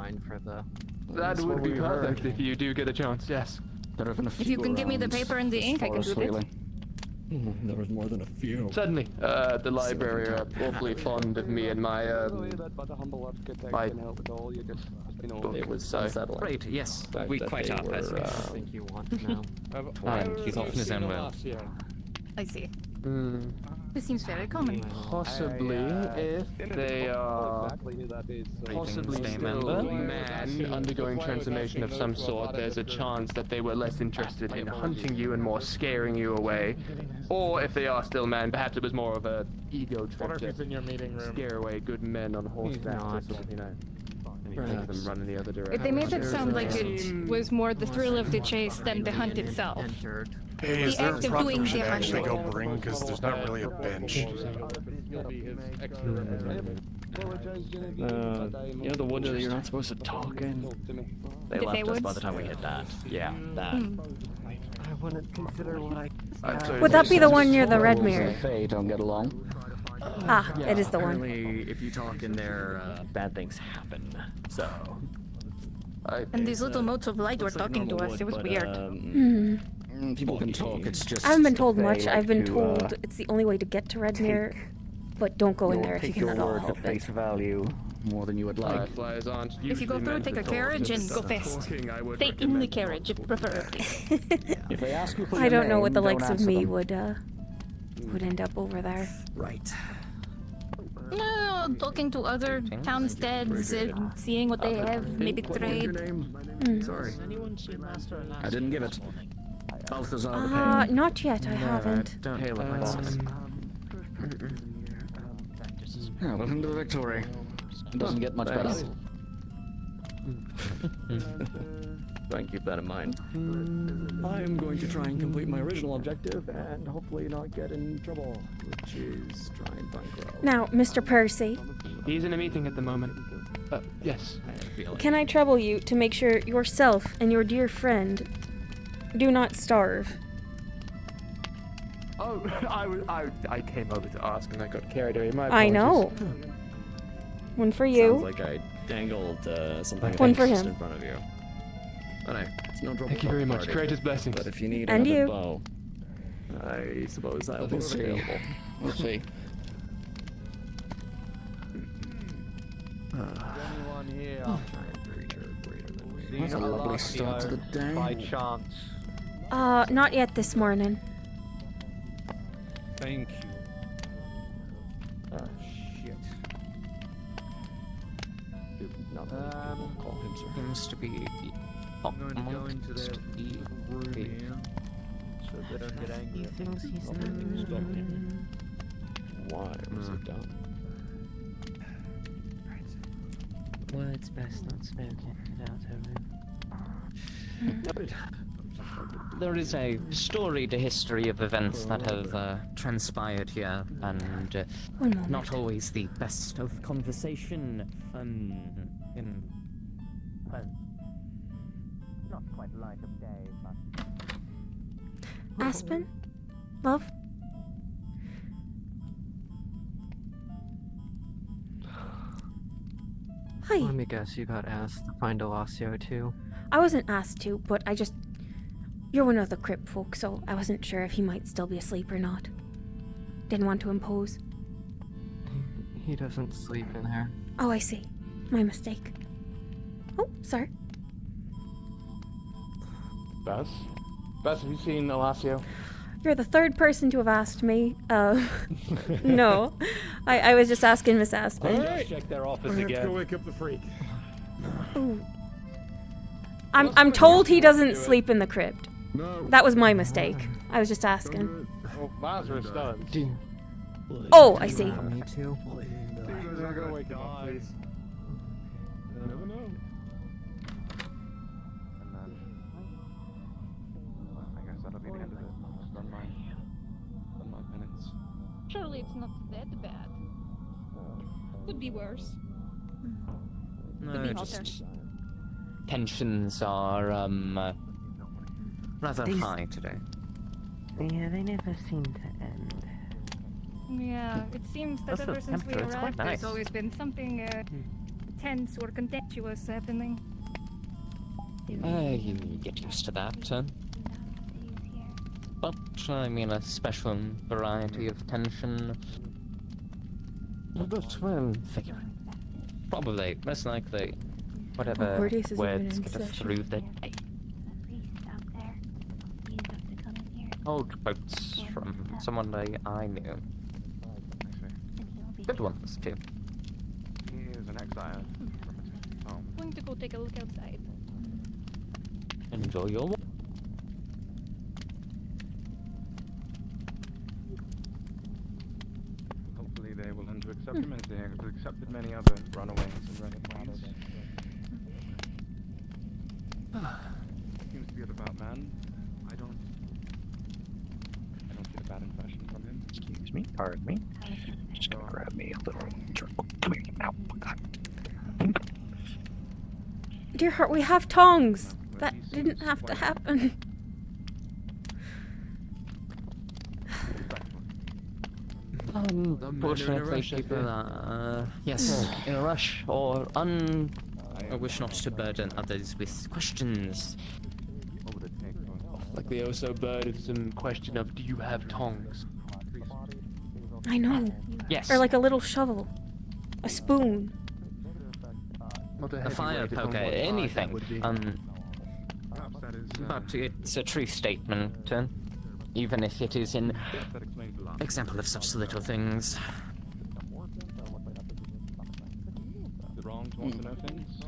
That would be perfect if you do get a chance, yes. If you can give me the paper and the ink, I can do that. There was more than a few. Certainly. The library are awfully fond of me and my It was unsettling. Right, yes. Fact We that quite they are, as were, I think you want to know. And he's off in his own will. I see. This seems very common. Possibly, if they are possibly still man undergoing transformation of some sort, there's a chance that they were less interested in hunting you and more scaring you away. Or if they are still man, perhaps it was more of a ego trip to scare away good men on horseback or something, you know. Make them run in the other direction. They made it sound like it was more the thrill of the chase than the hunt itself. Hey, is The there a act of prop doing we should the actually go hunt. bring? Because there's not really a bench. You know the woods that you're not supposed to talk in? They The left us by Faywoods? the time we hit that. Yeah, that. I wouldn't consider what I... Would that be the one near the red Wolves mirror? and Fae don't get along. Ah, it is the one. Apparently, if you talk in there, bad things happen. So. And these little motes of light were looks like talking to normal us. It was wood, but, weird. People can talk, it's just... I haven't been told Fae much. like I've been to, told it's the only way to get to Redmere, but don't go in there if you take can your at all word help at face it. value more than you would like. Fireflies aren't If you go through, take a carriage and go fast. Stay in the carriage, preferably. If they ask you for I your don't know what the name, likes don't of answer me them. would end up over there. Right. No, talking to other townsteads, seeing what they have, maybe trade. Sorry. I didn't give it. Balthazar the Pain. Not yet, I haven't. Don't Hail it, my boss. Welcome to the Victory. It doesn't get much better. Try and keep that in mind. I am going to try and complete my original objective and hopefully not get in trouble, which is try and find Crow. Now, Mr. Percy, He's in a meeting at the moment. Yes. can I trouble you to make sure yourself and your dear friend do not starve? Oh, I came over to ask and I got carried away. My I know. apologies. One for Sounds you. like I dangled something One for just him. in front of you. But hey, it's no trouble. Thank you very much. party. Greatest blessings. But if you need And another you. bow, I suppose I'll be We'll see. available. We'll see. Anyone here? That's a lovely start to the day. By chance. Not yet this morning. Thank you. Oh shit. Not many people call him sir. Seems to be I'm going to go into the room here. So they don't get angry. He thinks he's Stop him. Why was it done? Words best not spoken without a room. Noted. There is a storied history of events that have transpired here, and not always the best of conversation. In well, not quite light of day, but Aspen? Love? Hi. Let me guess, you got asked to find Alacio too? I wasn't asked to, but you're one of the crypt folk, so I wasn't sure if he might still be asleep or not. Didn't want to impose. He doesn't sleep in there. Oh, I see. My mistake. Oh, sorry. Bess? Bess, have you seen Alacio? You're the third person to have asked me. No. I was just asking Miss Aspen. Let's check their office I have again. to go wake up the freak. Ooh. I'm told he doesn't sleep in the crypt. No. That was my mistake. I was just asking. Oh, Lazarus does. Oh, I see. Me too. I'm not gonna wake him up, please. You never know. And then, I guess that'll be the end of it. Just done my penance. Surely it's not that bad. Could be worse. Could be hotter. just tensions are rather high today. Yeah, they never seem to end. Yeah, it seems that That's ever the since we temperature, it's arrived, quite nice. there's always been something tense or contentious happening. You get used to that. But, I mean, a special variety of tension. But, well, figuring. Probably, most likely, whatever Gordius has been words in get us session. through the day. Old quotes from someone I knew. Good ones, too. He is an exile from his home. Going to go take a look outside. Enjoy your walk. Hopefully they will learn to accept him as they have accepted many other runaways and refugees. Seems to be a devout man. I don't get a bad impression from him. Excuse me, pardon me. Just gonna grab me a little charcoal. Come here now. Dear heart, we have tongs. That didn't have to happen. Unfortunately, people are, yes, in a rush or I wish not to burden others with questions. Like the also burdensome question of, do you have tongs? I know. Yes. Or like a little shovel. A spoon. A fire poker, anything. But it's a true statement, even if it is an example of such little things.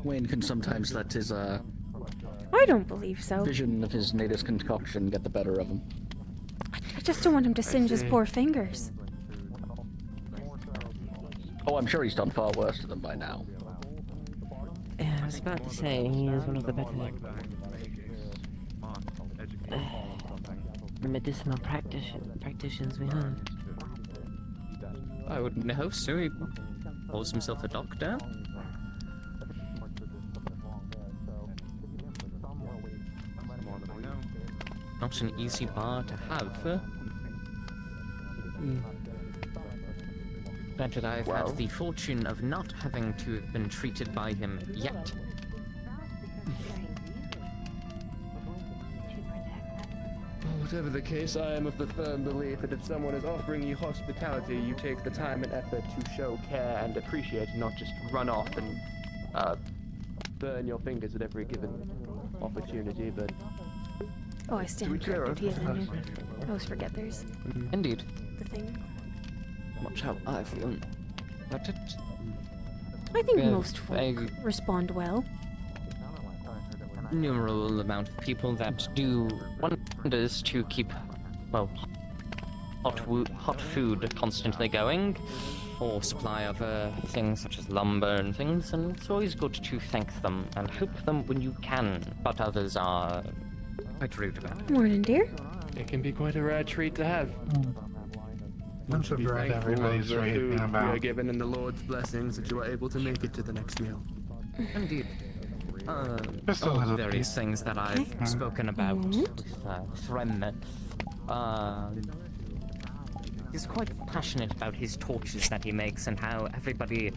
Wayne can sometimes let his I don't believe so. vision of his native concoction get the better of him. I just don't want him to singe his poor fingers. Oh, I'm sure he's done far worse to them by now. Yeah, I was about to say, he is one of the better medicinal practitioners we have. I wouldn't know, so he calls himself a doctor. Not an easy bar to have. Granted, I've had the fortune of not having to have been treated by him yet. Whatever the case, I am of the firm belief that if someone is offering you hospitality, you take the time and effort to show care and appreciate, not just run off and burn your fingers at every given opportunity, but... Oh, I stand corrected. He is in here. I always forget there's... Indeed. The thing. Much how I've learned. But it... I think most folk respond well. Numerable amount of people that do wonders to keep, well, hot food constantly going, or supply other things such as lumber and things, and it's always good to thank them and help them when you can, but others are quite rude about it. Morning, dear. It can be quite a rare treat to have. I'm so glad everybody's right You about. are given in the Lord's blessings that you are able to make it to the next meal. Indeed. Just a little various things that I've spoken about with Threm. He's quite passionate about his torches that he makes and how everybody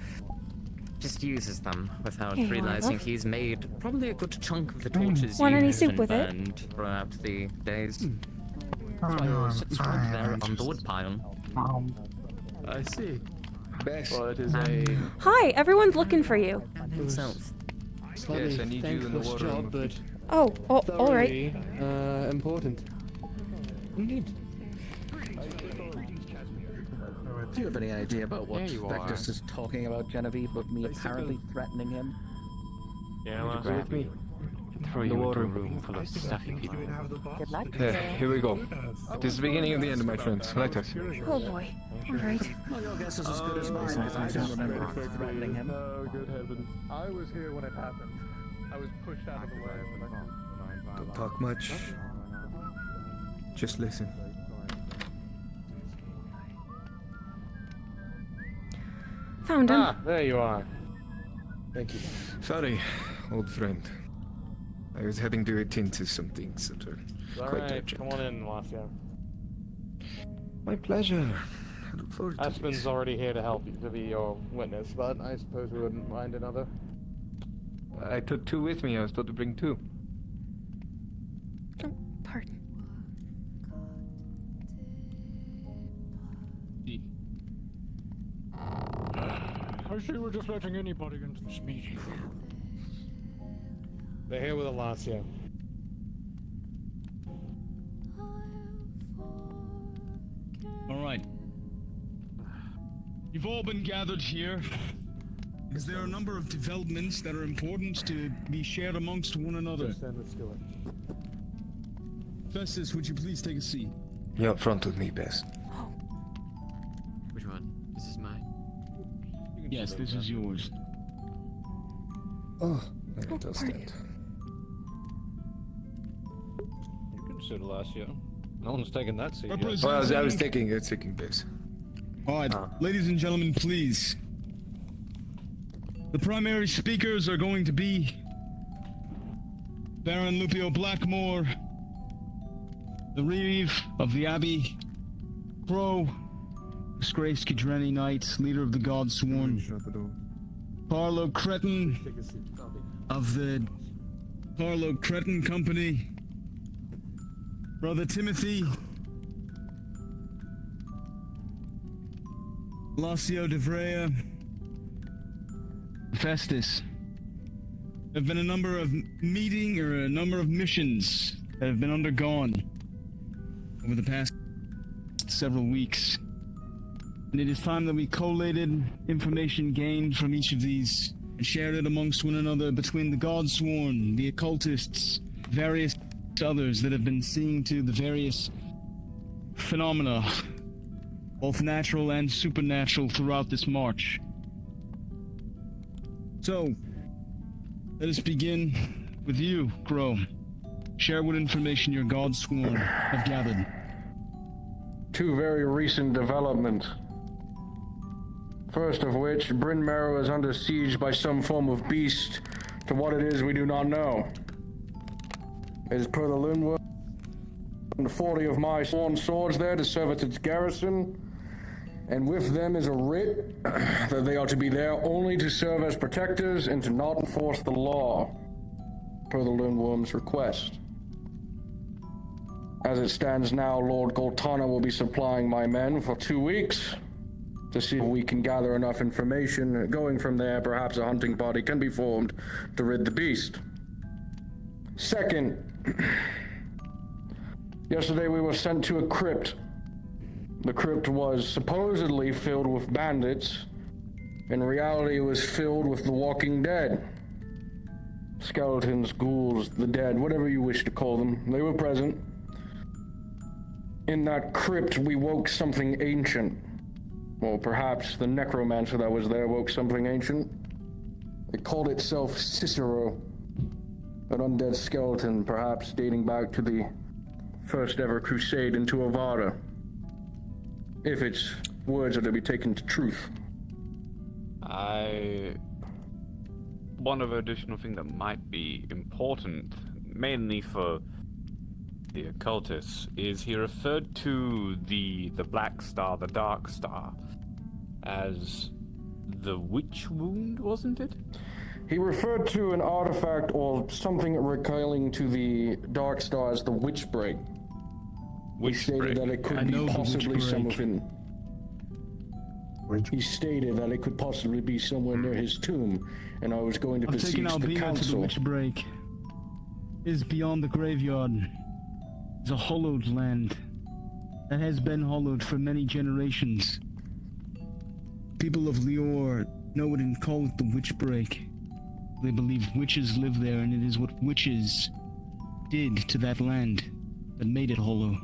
just uses them without Hey, realizing love. he's made probably a good chunk of the torches Want any used soup and with it? burned throughout the days. That's why it sits right there on the wood pile. I see. BESS. Well, it is a Hi, everyone's looking for you. Himself. slightly Yes, I need you in the thankless water job, room. but Oh, all right. thoroughly, important. Indeed. Do you have any idea about what There you Vectus are. is talking about, Genevieve, with me apparently threatening him? Yeah, well, with me. Throw you into a room full of stuffy people. Good luck. Here we go. This is the beginning of the end, my friends. Let us. Oh boy. All right. Well, your guess is as good as mine. I don't remember threatening him. Oh, good heavens. I was here when it happened. I was pushed out of the way. Don't talk much. Just listen. Found him. Ah, there you are. Thank you. Sorry, old friend. I was having to attend to some things that are quite urgent. Come on in, Marcia. My pleasure. I look forward to Aspen's this. already here to help you, to be your witness, but I suppose we wouldn't mind another. I took two with me. I was told to bring two. Oh, pardon. I see we're just letting anybody into this meeting. They're here with Alasia. All right. You've all been gathered here because there are a number of developments that are important to be shared amongst one another. Festus, would you please take a seat? You're up front with me, Bess. Which one? This is mine. Yes, this is yours. Oh, I does that. You can sit, Alasia. No one's taking that seat yet. Well, I was taking Bess. All right, ladies and gentlemen, please. The primary speakers are going to be Baron Lupio Blackmore, the Reeve of the Abbey, Crow, disgraced Kidreni Knight, leader of the Gods Sworn, Parlo Cretin of the Parlo Cretin Company, Brother Timothy, Lacio de Vrea, Festus. There have been a number of missions that have been undergone over the past several weeks. And it is time that we collated information gained from each of these and shared it amongst one another between the Godsworn, the occultists, various others that have been seeing to the various phenomena, both natural and supernatural, throughout this march. So, let us begin with you, Crow. Share what information your Godsworn have gathered. Two very recent developments. First of which, Bryn Mawr is under siege by some form of beast. To what it is, we do not know. It is per the Lindworm, 40 of my sworn swords there to serve as its garrison, and with them is a writ that they are to be there only to serve as protectors and to not enforce the law, per the Lindworm's request. As it stands now, Lord Goltana will be supplying my men for 2 weeks to see if we can gather enough information. Going from there, perhaps a hunting party can be formed to rid the beast. Second, yesterday we were sent to a crypt. The crypt was supposedly filled with bandits. In reality, it was filled with the walking dead. Skeletons, ghouls, the dead, whatever you wish to call them. They were present. In that crypt, we woke something ancient. Or perhaps the necromancer that was there woke something ancient. It called itself Cicero. An undead skeleton, perhaps dating back to the first ever crusade into EVARDA. If its words are to be taken to truth. One of additional thing that might be important, mainly for the occultists, is he referred to the Black Star, the Dark Star, as the Witch Wound, wasn't it? He referred to an artifact or something recalling to the Dark Star as the Witch Break. He stated that it could be possibly something. He stated that it could possibly be somewhere near his tomb, and I was going to beseech the Albina council. to the Witch Break. It is beyond the graveyard. It's a hollowed land that has been hollowed for many generations. People of Lior know it and call it the Witch Break. They believe witches live there, and it is what witches did to that land that made it hollow.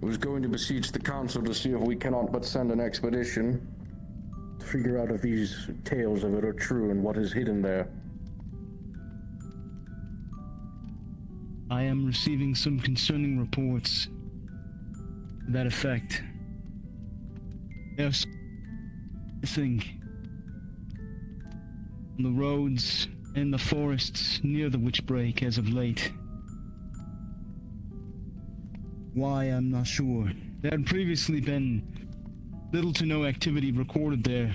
I was going to beseech the council to see if we cannot but send an expedition to figure out if these tales of it are true and what is hidden there. I am receiving some concerning reports to that effect. There's missing on the roads and the forests near the Witch Break as of late. Why, I'm not sure. There had previously been little to no activity recorded there.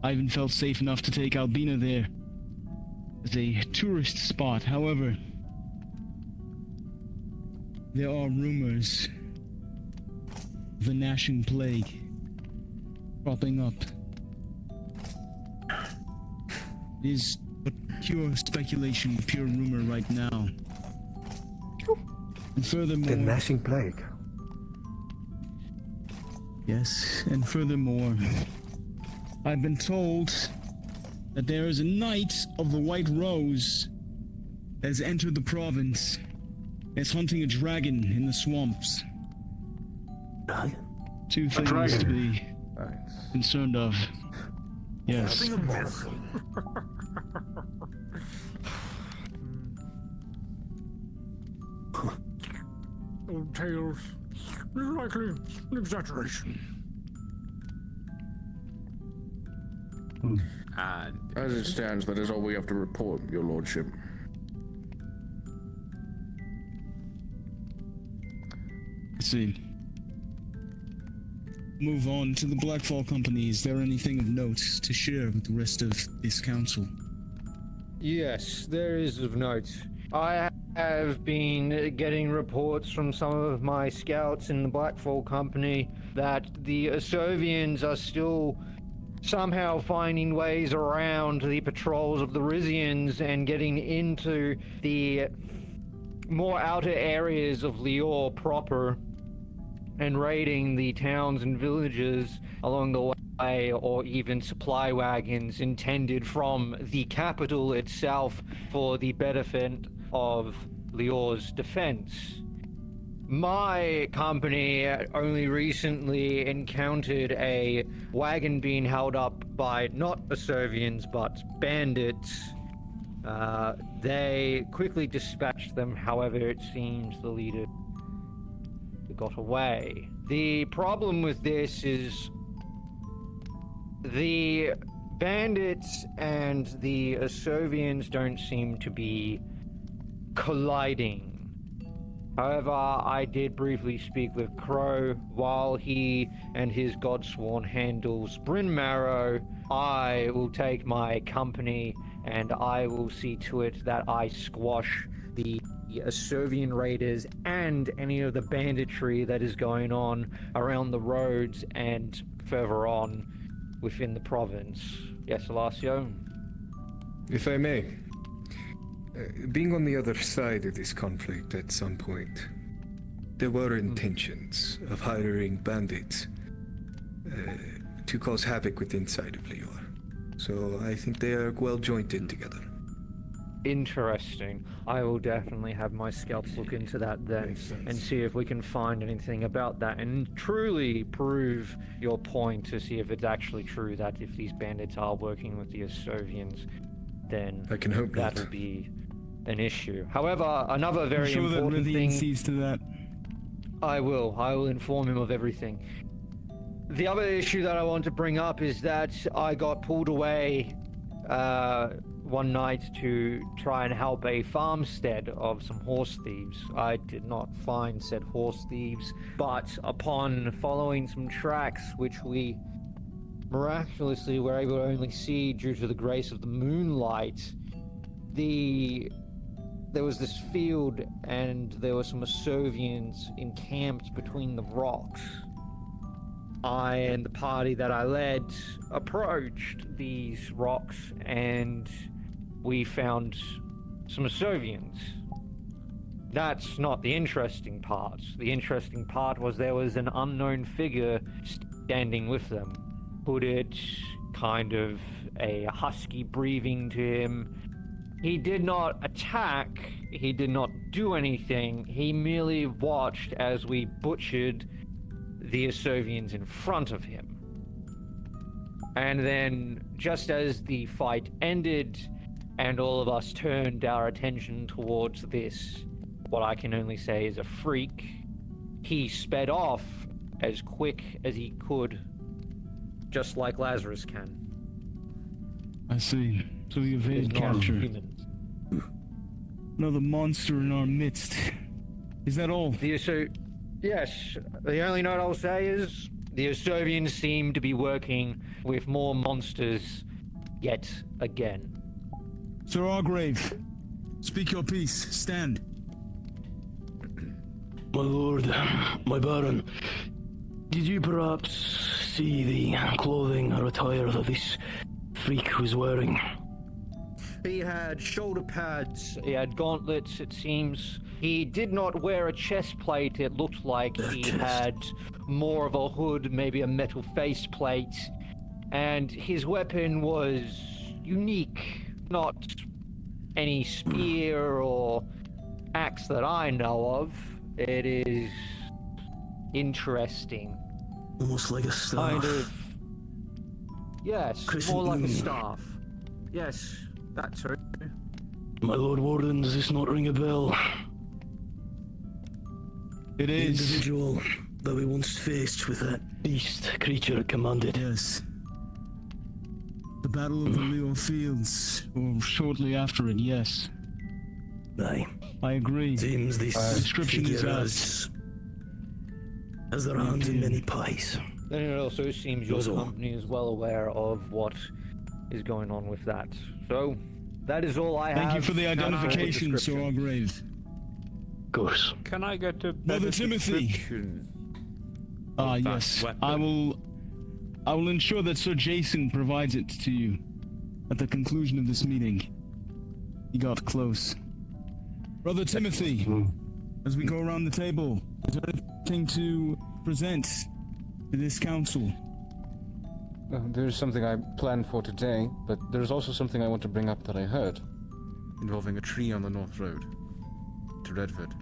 I even felt safe enough to take Albina there as a tourist spot. However, there are rumors of the gnashing plague cropping up. It is but pure speculation, pure rumor right now. And furthermore... The gnashing plague. Yes, and furthermore, I've been told that there is a knight of the White Rose that has entered the province. It's hunting a dragon in the swamps. Two things to be concerned of. Yes. Old tales. Likely an exaggeration. As it stands, that is all we have to report, your lordship. Let's see. Move on to the Blackfall Company. Is there anything of note to share with the rest of this council? Yes, there is of note. I have been getting reports from some of my scouts in the Blackfall Company that the Osovians are still somehow finding ways around the patrols of the Rizians and getting into the more outer areas of Lior proper and raiding the towns and villages along the way, or even supply wagons intended from the capital itself for the benefit of Lior's defense. My company only recently encountered a wagon being held up by not Osovians but bandits. They quickly dispatched them, however it seems the leader got away. The problem with this is the bandits and the Osovians don't seem to be colliding. However, I did briefly speak with Crow. While he and his godsworn handles Bryn Marrow, I will take my company and I will see to it that I squash the Servian raiders and any of the banditry that is going on around the roads and further on within the province. Yes, Alacio? If I may, being on the other side of this conflict at some point, there were intentions of hiring bandits to cause havoc with inside of Lior. So I think they are well jointed together. Interesting. I will definitely have my scouts look into that then and see if we can find anything about that and truly prove your point to see if it's actually true that if these bandits are working with the Osovians, then I can hope that'll not. be an issue. However, another very I'm sure important that thing... sees to that. I will inform him of everything. The other issue that I want to bring up is that I got pulled away one night to try and help a farmstead of some horse thieves. I did not find said horse thieves, but upon following some tracks, which we miraculously were able to only see due to the grace of the moonlight, there was this field and there were some Osovians encamped between the rocks. I and the party that I led approached these rocks and we found some Osovians. That's not the interesting part. The interesting part was there was an unknown figure standing with them. Put it kind of a husky breathing to him. He did not attack, he did not do anything, he merely watched as we butchered the Osovians in front of him. And then, just as the fight ended, and all of us turned our attention towards this, what I can only say is a freak, he sped off as quick as he could, just like Lazarus can. I see. So you evade He's not capture. human. Another monster in our midst. Is that all? Yes. The only note I'll say is the Osovians seem to be working with more monsters yet again. Sir Argrave, speak your piece. Stand. My lord, my baron, did you perhaps see the clothing or attire that this freak was wearing? He had shoulder pads, he had gauntlets, it seems. He did not wear a chest plate, it looked like he had more of a hood, maybe a metal faceplate. And his weapon was unique, not any spear or axe that I know of. It is interesting. Almost like a staff. Kind of. Yes, Crescent more like a moon. staff. Yes, that's true. My lord Warden, does this not ring a bell? It The is. individual that we once faced with that beast creature commanded. Yes. The Battle of the Leo Fields, or shortly after it, yes. Aye. I agree. Seems this description is figure us. has their hands in many pies. Then it also seems your company is well aware of what is going on with that. So, that is all I have. Thank you for the identification, Sir description. Argrave. Of course. Can I get a Brother better Timothy. description? Yes. I will ensure that Sir Jason provides it to you at the conclusion of this meeting. He got close. Brother Timothy, as we go around the table, is there anything to present to this council? There's something I planned for today, but there's also something I want to bring up that I heard, involving a tree on the North Road to Redford.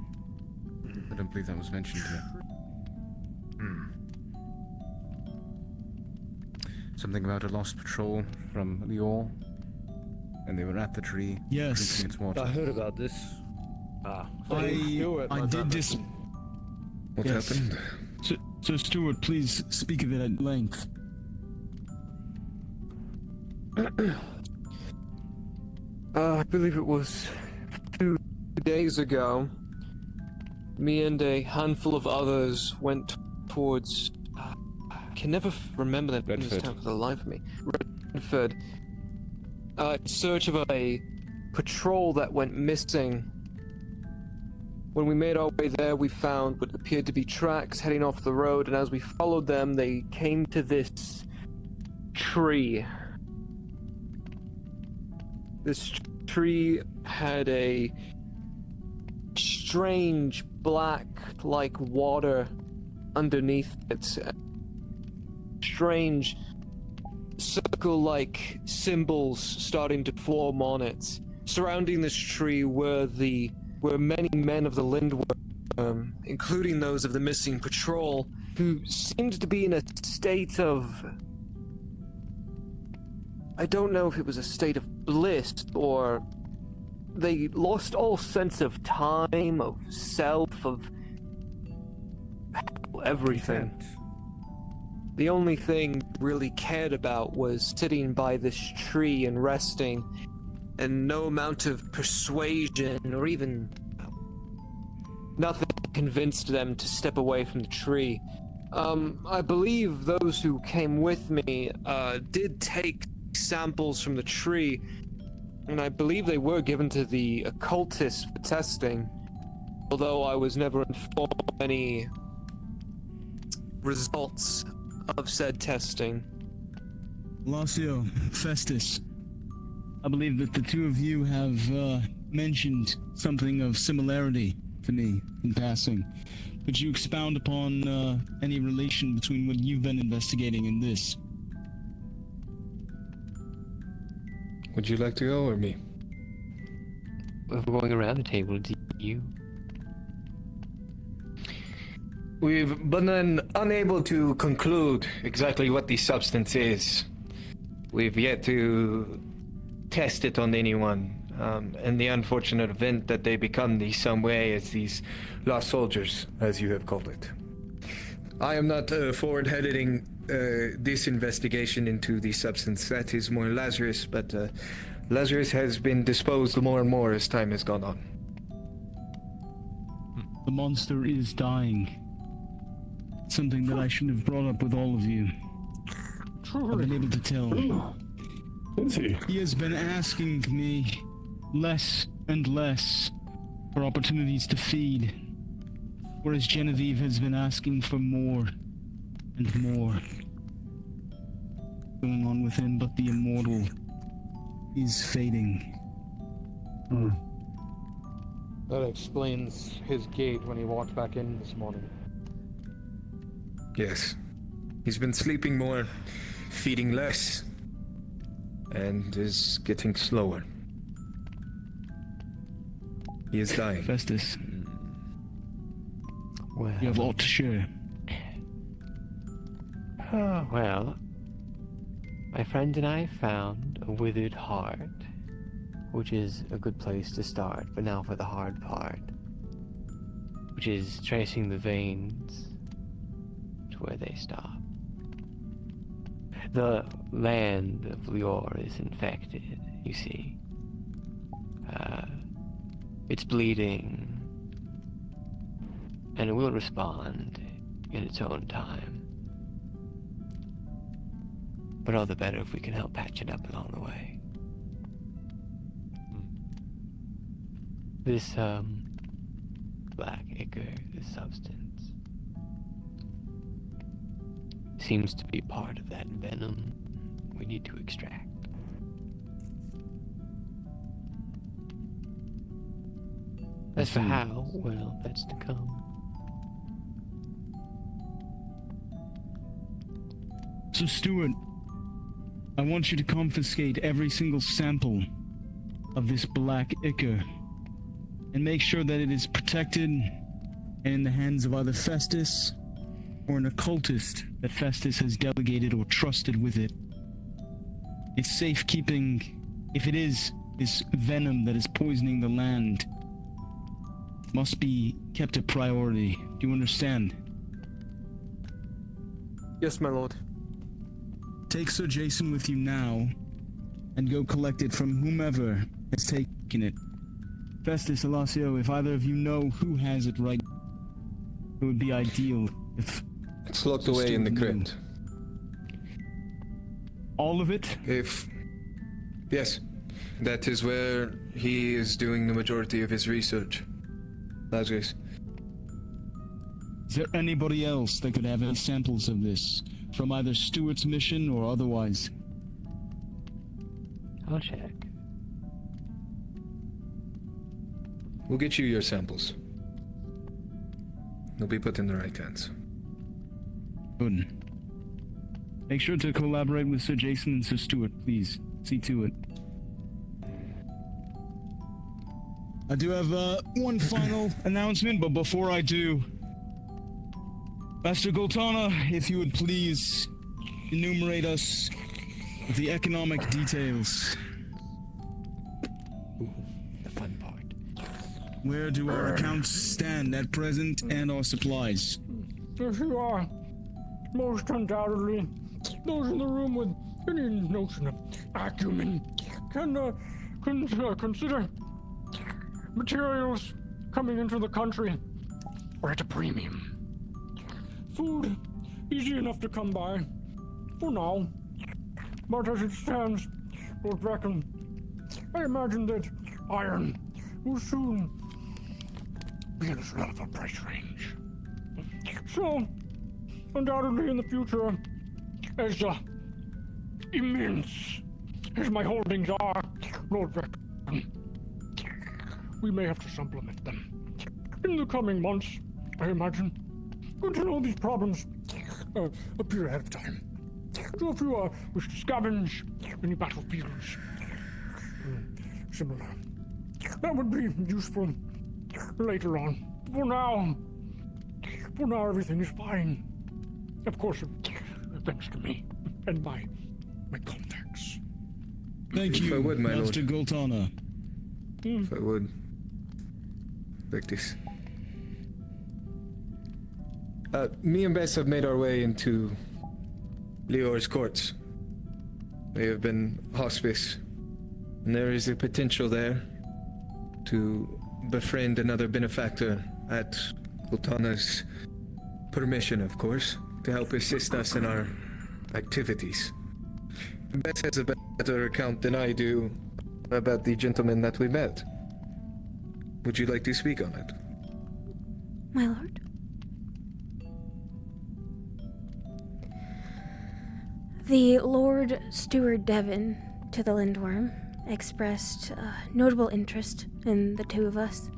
I don't believe that was mentioned yet. Something about a lost patrol from Lior, and they were at the tree. Yes. Drinking its water. I heard about this. I did dis... What happened? Sir Stewart, please speak of it at length. I believe it was 2 days ago. Me and a handful of others went towards... I can never remember that name of this town for the life of me. Redford. in search of a patrol that went missing. When we made our way there, we found what appeared to be tracks heading off the road, and as we followed them, they came to this tree. This tree had a strange black-like water underneath it. Strange circle-like symbols starting to form on it. Surrounding this tree were many men of the Lindworm, including those of the missing patrol, who seemed to be in a state of... I don't know if it was a state of bliss, or they lost all sense of time, of self, of everything. The only thing really cared about was sitting by this tree and resting, and no amount of persuasion or even nothing convinced them to step away from the tree. I believe those who came with me did take samples from the tree, and I believe they were given to the occultists for testing, although I was never informed of any results of said testing. Lacio, Festus, I believe that the two of you have mentioned something of similarity to me in passing. Could you expound upon any relation between what you've been investigating and this? Would you like to go or me? If we're going around the table, do you? We've been unable to conclude exactly what the substance is. We've yet to test it on anyone. In the unfortunate event that they become some way as these lost soldiers, as you have called it. I am not forward-heading this investigation into the substance. That is more Lazarus, but Lazarus has been disposed more and more as time has gone on. The monster is dying. Something that I should have brought up with all of you. I've been able to tell. He has been asking me less and less for opportunities to feed, whereas Genevieve has been asking for more and more going on with him, but the immortal is fading. That explains his gait when he walked back in this morning. Yes. He's been sleeping more, feeding less, and is getting slower. He is dying. Festus, Well, you have aught to share. Well, my friend and I found a withered heart, which is a good place to start, but now for the hard part, which is tracing the veins to where they stop. The land of Lior is infected, you see. It's bleeding, and it will respond in its own time. But all the better if we can help patch it up along the way. This, black ichor, this substance, seems to be part of that venom we need to extract. As for how, well, that's to come. So, Stuart, I want you to confiscate every single sample of this black ichor and make sure that it is protected and in the hands of either Festus or an occultist that Festus has delegated or trusted with it. It's safekeeping. If it is this venom that is poisoning the land, must be kept a priority. Do you understand? Yes, my lord. Take Sir Jason with you now, and go collect it from whomever has taken it. Festus, Alacio, if either of you know who has it right, it would be ideal if... It's locked away in the crypt. All of it? If Yes, that is where he is doing the majority of his research. Lazarus. Is there anybody else that could have any samples of this, from either Stewart's mission or otherwise? I'll check. We'll get you your samples. They'll be put in the right hands. Good. Make sure to collaborate with Sir Jason and Sir Stewart, please. See to it. I do have one final announcement, but before I do, Master Goltana, if you would please enumerate us the economic details. Ooh, the fun part. Where do our accounts stand at present and our supplies? Yes, you are. Most undoubtedly, those in the room with any notion of acumen can consider materials coming into the country are at a premium. Food, easy enough to come by, for now. But as it stands, Lord Bracken, I imagine that iron will soon be in a relevant price range. So, undoubtedly in the future, as immense as my holdings are, Lord Bracken, we may have to supplement them. In the coming months, I imagine. Good to know these problems appear ahead of time. So if you wish to scavenge any battlefields, similar, that would be useful later on. For now, everything is fine. Of course, thanks to me and my contacts. Thank you, If I would, my Master lord. Goltana. If I would. Like this. Me and Bess have made our way into Lior's courts. They have been hospice, and there is a potential there to befriend another benefactor at Goltana's permission, of course, to help assist us in our activities. Bess has a better account than I do about the gentleman that we met. Would you like to speak on it? My lord? The Lord Steward Devon to the Lindworm expressed notable interest in the two of us.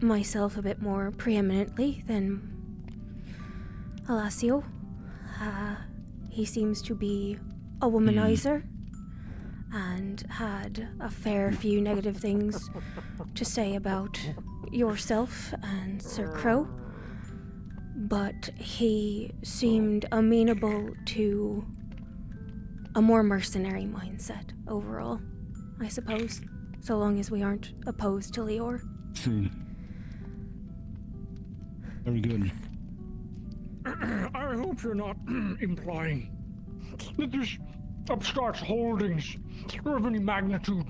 Myself a bit more preeminently than Alacio. He seems to be a womanizer and had a fair few negative things to say about yourself and Sir Crow. But he seemed amenable to a more mercenary mindset overall, I suppose, so long as we aren't opposed to Lior. Very good. I hope you're not implying that this upstart's holdings are of any magnitude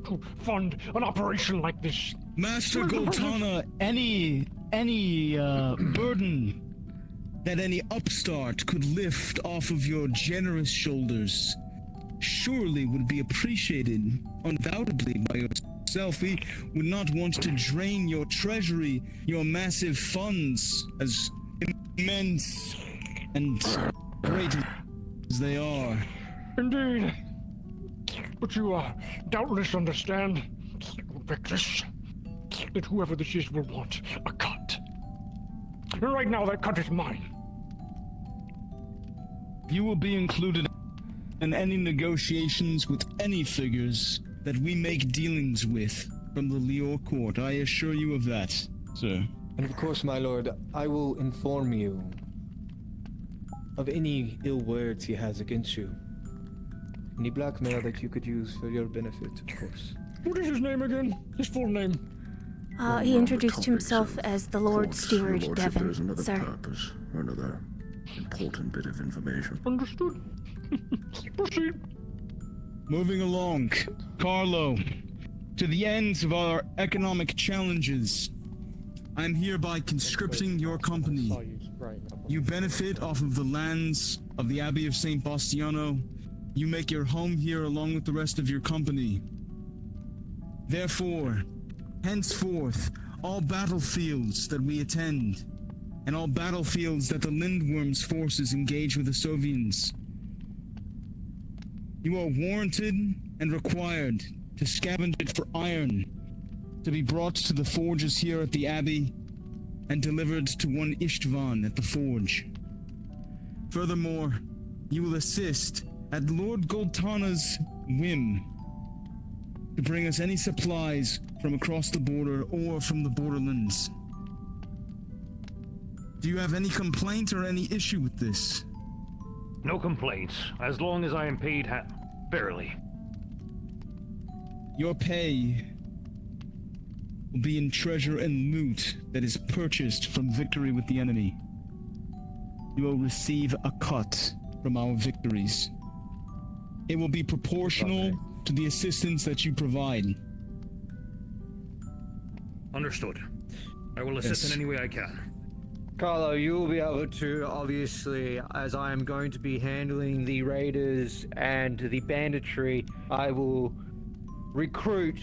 to fund an operation like this. Master Goltana, any burden that any upstart could lift off of your generous shoulders surely would be appreciated undoubtedly by yourself. We would not want to drain your treasury, your massive funds, as immense and great as they are. Indeed. But you doubtless understand, Victus, that whoever this is will want a cut. And right now, that cut is mine. You will be included in any negotiations with any figures that we make dealings with from the Lior court. I assure you of that, sir. And of course, my lord, I will inform you of any ill words he has against you. Any blackmail that you could use for your benefit, of course. What is his name again? His full name? He introduced himself as the Lord Steward There's Devon, another sir. purpose, or another important bit of information. Understood. Proceed. Moving along, Carlo, to the ends of our economic challenges, I'm hereby conscripting your company. You benefit off of the lands of the Abbey of St. Bastiano. you make your home here along with the rest of your company. Therefore, henceforth, all battlefields that we attend, and all battlefields that the Lindworm's forces engage with the Sovians, you are warranted and required to scavenge it for iron, to be brought to the forges here at the Abbey, and delivered to one Ishtvan at the forge. Furthermore, you will assist, at Lord Goltana's whim, to bring us any supplies from across the border or from the borderlands. Do you have any complaint or any issue with this? No complaints, as long as I am paid fairly. Your pay will be in treasure and loot that is purchased from victory with the enemy. You will receive a cut from our victories. It will be proportional to the assistance that you provide. Understood. I will assist in any way I can. Carlo, you will be able to, obviously, as I am going to be handling the raiders and the banditry, I will recruit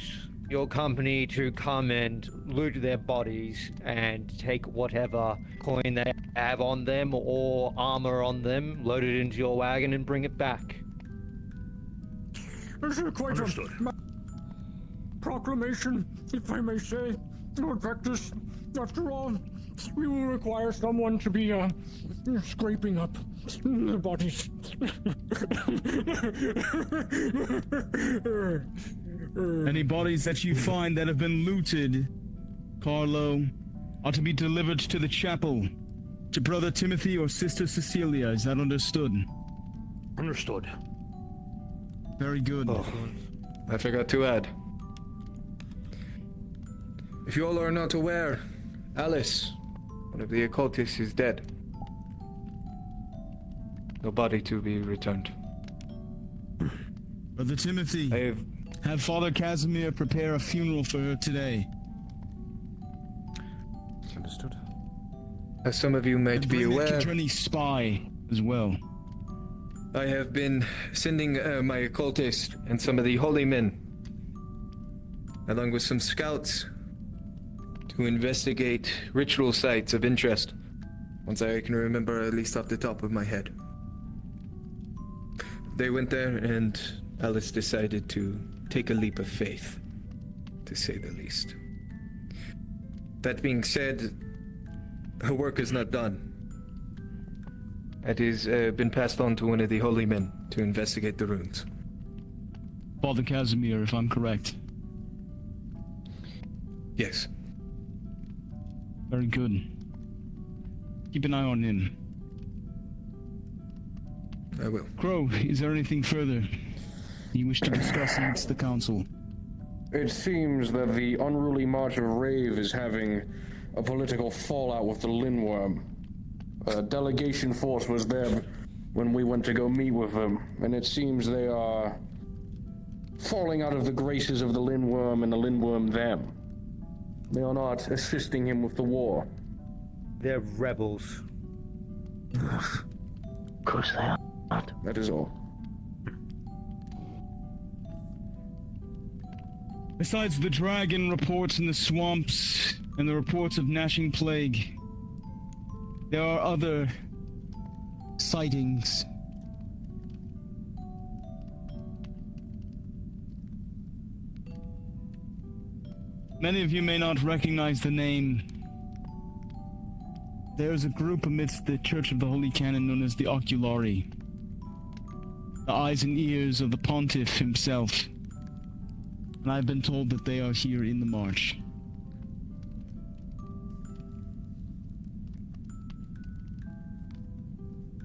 your company to come and loot their bodies and take whatever coin they have on them or armor on them, load it into your wagon and bring it back. This is quite Understood. a proclamation, if I may say. Lord Vectus, after all, we will require someone to be, scraping up the bodies. Any bodies that you find that have been looted, Carlo, are to be delivered to the chapel, to Brother Timothy or Sister Cecilia. Is that understood? Understood. Very good. Oh, I forgot to add. If you all are not aware, Alice, one of the occultists, is dead. No body to be returned. Brother Timothy, have Father Casimir prepare a funeral for her today. Understood. As some of you might be aware, the Kadreni spy as well. I have been sending my occultist and some of the holy men, along with some scouts, to investigate ritual sites of interest, ones I can remember at least off the top of my head. They went there and Alice decided to take a leap of faith, to say the least. That being said, her work is not done. It has been passed on to one of the holy men to investigate the runes. Father Casimir, if I'm correct. Yes. Very good. Keep an eye on him. I will. Crow, is there anything further you wish to discuss amongst the council? It seems that the unruly March of Rave is having a political fallout with the Lindworm. A delegation force was there when we went to go meet with them, and it seems they are falling out of the graces of the Lindworm and the Lindworm them. They are not assisting him with the war. They're rebels. Of course they are. That is all. Besides the dragon reports in the swamps and the reports of gnashing plague, there are other sightings. Many of you may not recognize the name. There is a group amidst the Church of the Holy Canon known as the Oculari, the eyes and ears of the Pontiff himself. And I've been told that they are here in the march.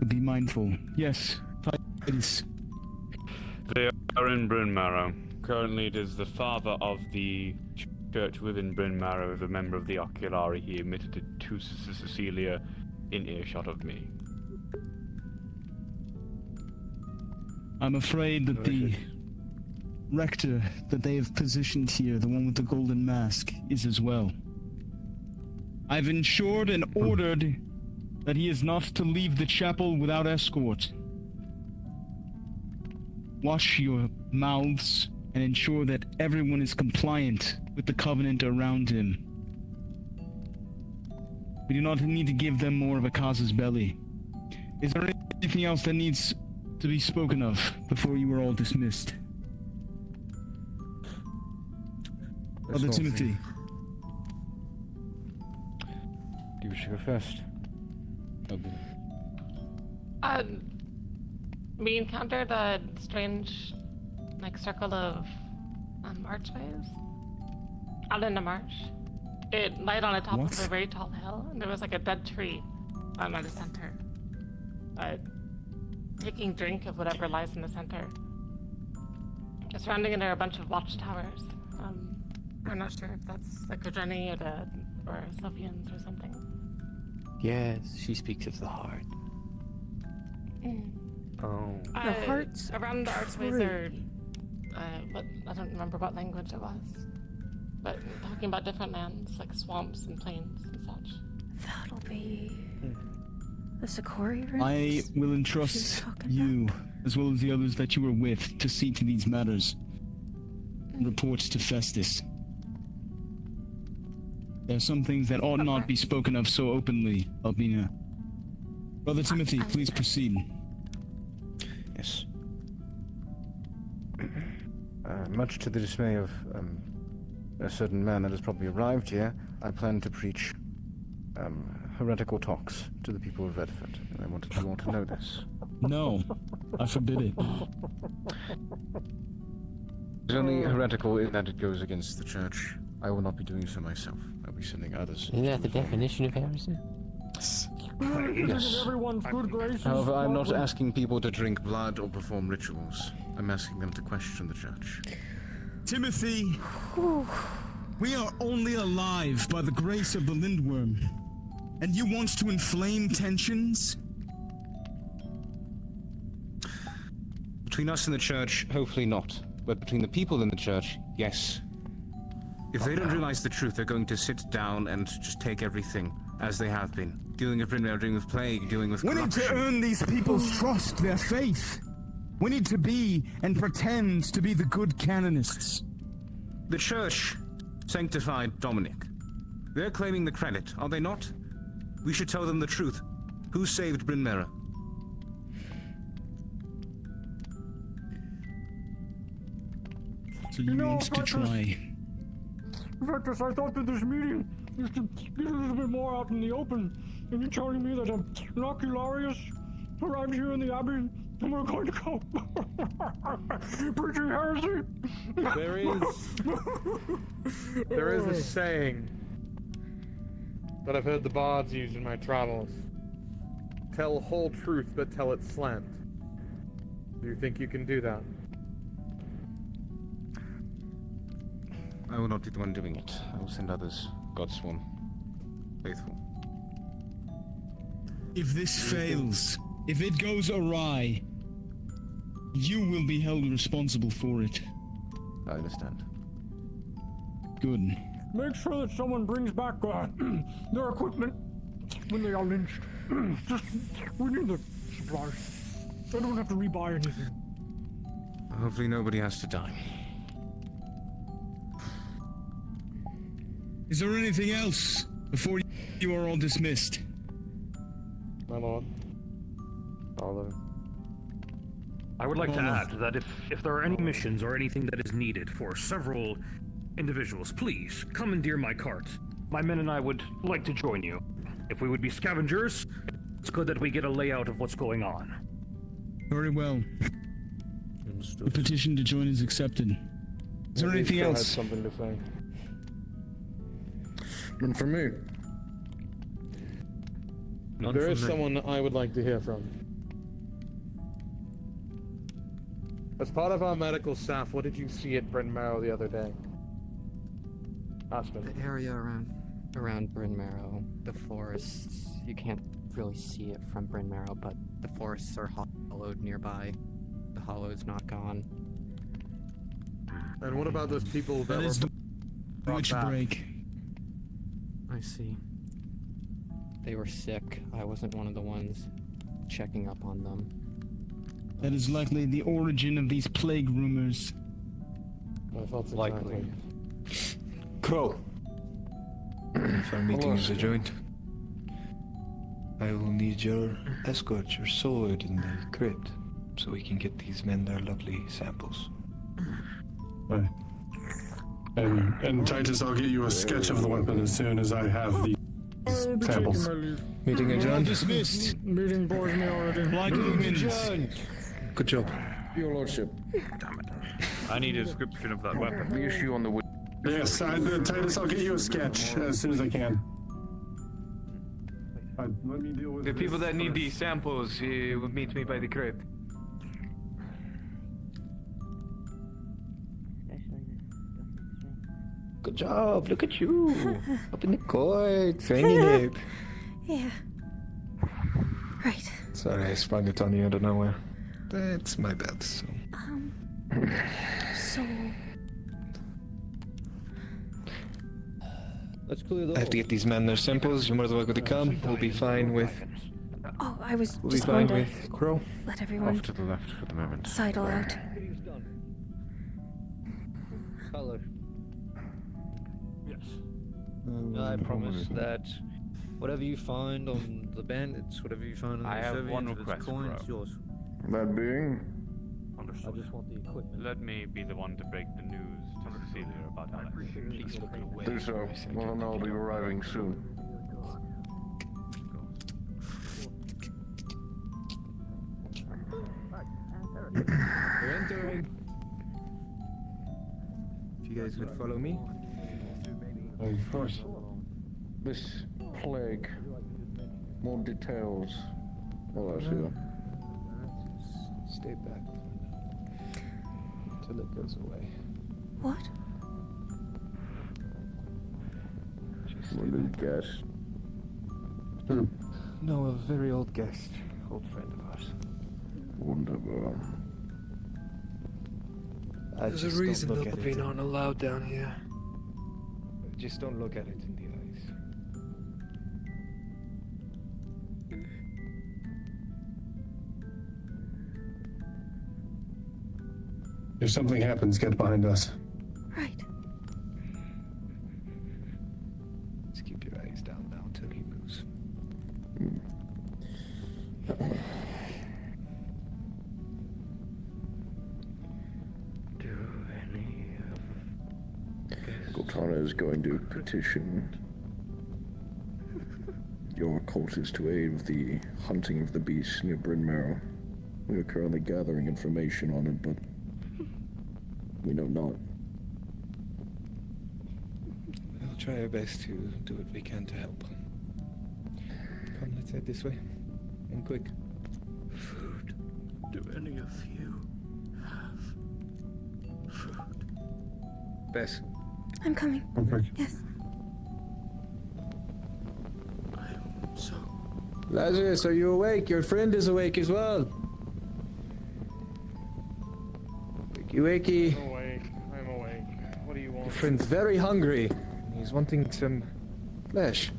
Be mindful. Yes, Titus. They are in Bryn Marrow. Currently it is the father of the church within Bryn Marrow, as a member of the Oculari. He admitted it to Sister Cecilia in earshot of me. I'm afraid that the rector that they have positioned here, the one with the golden mask, is as well. I've ensured and ordered that he is not to leave the chapel without escort. Wash your mouths and ensure that everyone is compliant with the covenant around him. We do not need to give them more of a casus belli. Is there anything else that needs to be spoken of before you are all dismissed? Brother Timothy. Do you wish to go first? We encountered a strange, circle of archways out in the marsh. It lied on the top of a very tall hill, and there was a dead tree at the center. Taking drink of whatever lies in the center. Surrounding it are a bunch of watchtowers. I'm not sure if that's a Kodreni or Sylvians or something. Yes, she speaks of the heart. The hearts around the archways are I don't remember what language it was, but talking about different lands like swamps and plains and such. That'll be the Sakori roots? I will entrust you, as well as the others that you were with, to see to these matters. Reports to Festus. There are some things that ought not be spoken of so openly, Albina. Brother Timothy, please proceed. Yes. Much to the dismay of a certain man that has probably arrived here, I plan to preach heretical talks to the people of Redford, and I wanted you all to know this. No, I forbid it. It's only heretical in that it goes against the church. I will not be doing so myself. I'll be sending others. Isn't that the definition of heresy? Yes. Everyone's good graces. However, I'm not asking people to drink blood or perform rituals. I'm asking them to question the church. Timothy, we are only alive by the grace of the Lindworm. And you want to inflame tensions? Between us and the church, hopefully not. But between the people in the church, yes. If they don't realize the truth, they're going to sit down and just take everything, as they have been. Dealing with Brynmare, dealing with plague, dealing with corruption. We need to earn these people's trust, their faith. We need to be and pretend to be the good canonists. The church sanctified Dominic. They're claiming the credit, are they not? We should tell them the truth. Who saved Brynmare? So you want to try? Vectus, I thought that this meeting is to get a little bit more out in the open, and you're telling me that Nocularius arrived here in the Abbey, and we're going to go preaching heresy? There is a saying that I've heard the bards use in my travels. Tell whole truth, but tell it slant. Do you think you can do that? I will not be the one doing it. I will send others, Godsworn, faithful. If this fails, if it goes awry, you will be held responsible for it. I understand. Good. Make sure that someone brings back their equipment when they are lynched. We need the supplies. I don't have to rebuy anything. Hopefully nobody has to die. Is there anything else before you are all dismissed? My lord. Father. I would like to add that if there are any missions or anything that is needed for several individuals, please commandeer my cart. My men and I would like to join you. If we would be scavengers, it's good that we get a layout of what's going on. Very well. The petition to join is accepted. Is there anything else? Something to say. None for me. There is someone I would like to hear from. As part of our medical staff, what did you see at Bryn Mawr the other day? Aspen. The area around Bryn Mawr, the forests, you can't really see it from Bryn Mawr, but the forests are hollowed nearby. The hollow's not gone. And what about those people that is were the witch break? I see. They were sick. I wasn't one of the ones checking up on them. That is likely the origin of these plague rumors. I felt Likely. Crow. If our meeting is adjourned, I will need your escort, your sword in the crypt, so we can get these men their lovely samples. Right. And Titus, I'll get you a sketch of the weapon as soon as I have the samples. Meeting adjourned. Dismissed. Meeting bores me already. Like humans. Good job. Your lordship. I need a description of that weapon. The issue on the... Yes, Titus, I'll get you a sketch as soon as I can. Let me deal with The people this that need first. these samples will meet me by the crypt. Good job. Look at you. Up in the court, singing it. Yeah. Right. Sorry, I sprung it on you out of nowhere. That's my bad, so... So... Let's clear the I have to get these men their samples. You're more than welcome to come. We'll be fine with... Oh, I was We'll be just going fine to with Crow. let everyone Off to the left for the moment. sidle out. color. Yes. I promise that whatever you find on the bandits, whatever you find on the I have Soviets, one if it's request, coin, bro. it's yours. That being? I just want the equipment. Let me be the one to break the news to Cecilia about Alex. Please look away. Do so. Well, I'll be arriving soon. We're entering. If you guys would follow me. Of course. This plague. More details. Well, I see. Stay back for now. Until it goes away. What? What did you guess? No, a very old guest. Old friend of ours. Wonderful. There's a reason Milkopene aren't allowed down here. Just don't look at it in the eyes. If something happens, get behind us. Right. Just keep your eyes down now until he moves. Cortana is going to petition your cultists to aid with the hunting of the beast near Bryn Mawr. We are currently gathering information on it, but we know not. We'll try our best to do what we can to help. Come, let's head this way. And quick. Food. Do any of you have food? Bess. I'm coming. Okay. Yes. I'm so... Lazarus, are you awake? Your friend is awake as well. Wakey wakey. I'm awake. I'm awake. What do you want? Your friend's very hungry. He's wanting some flesh.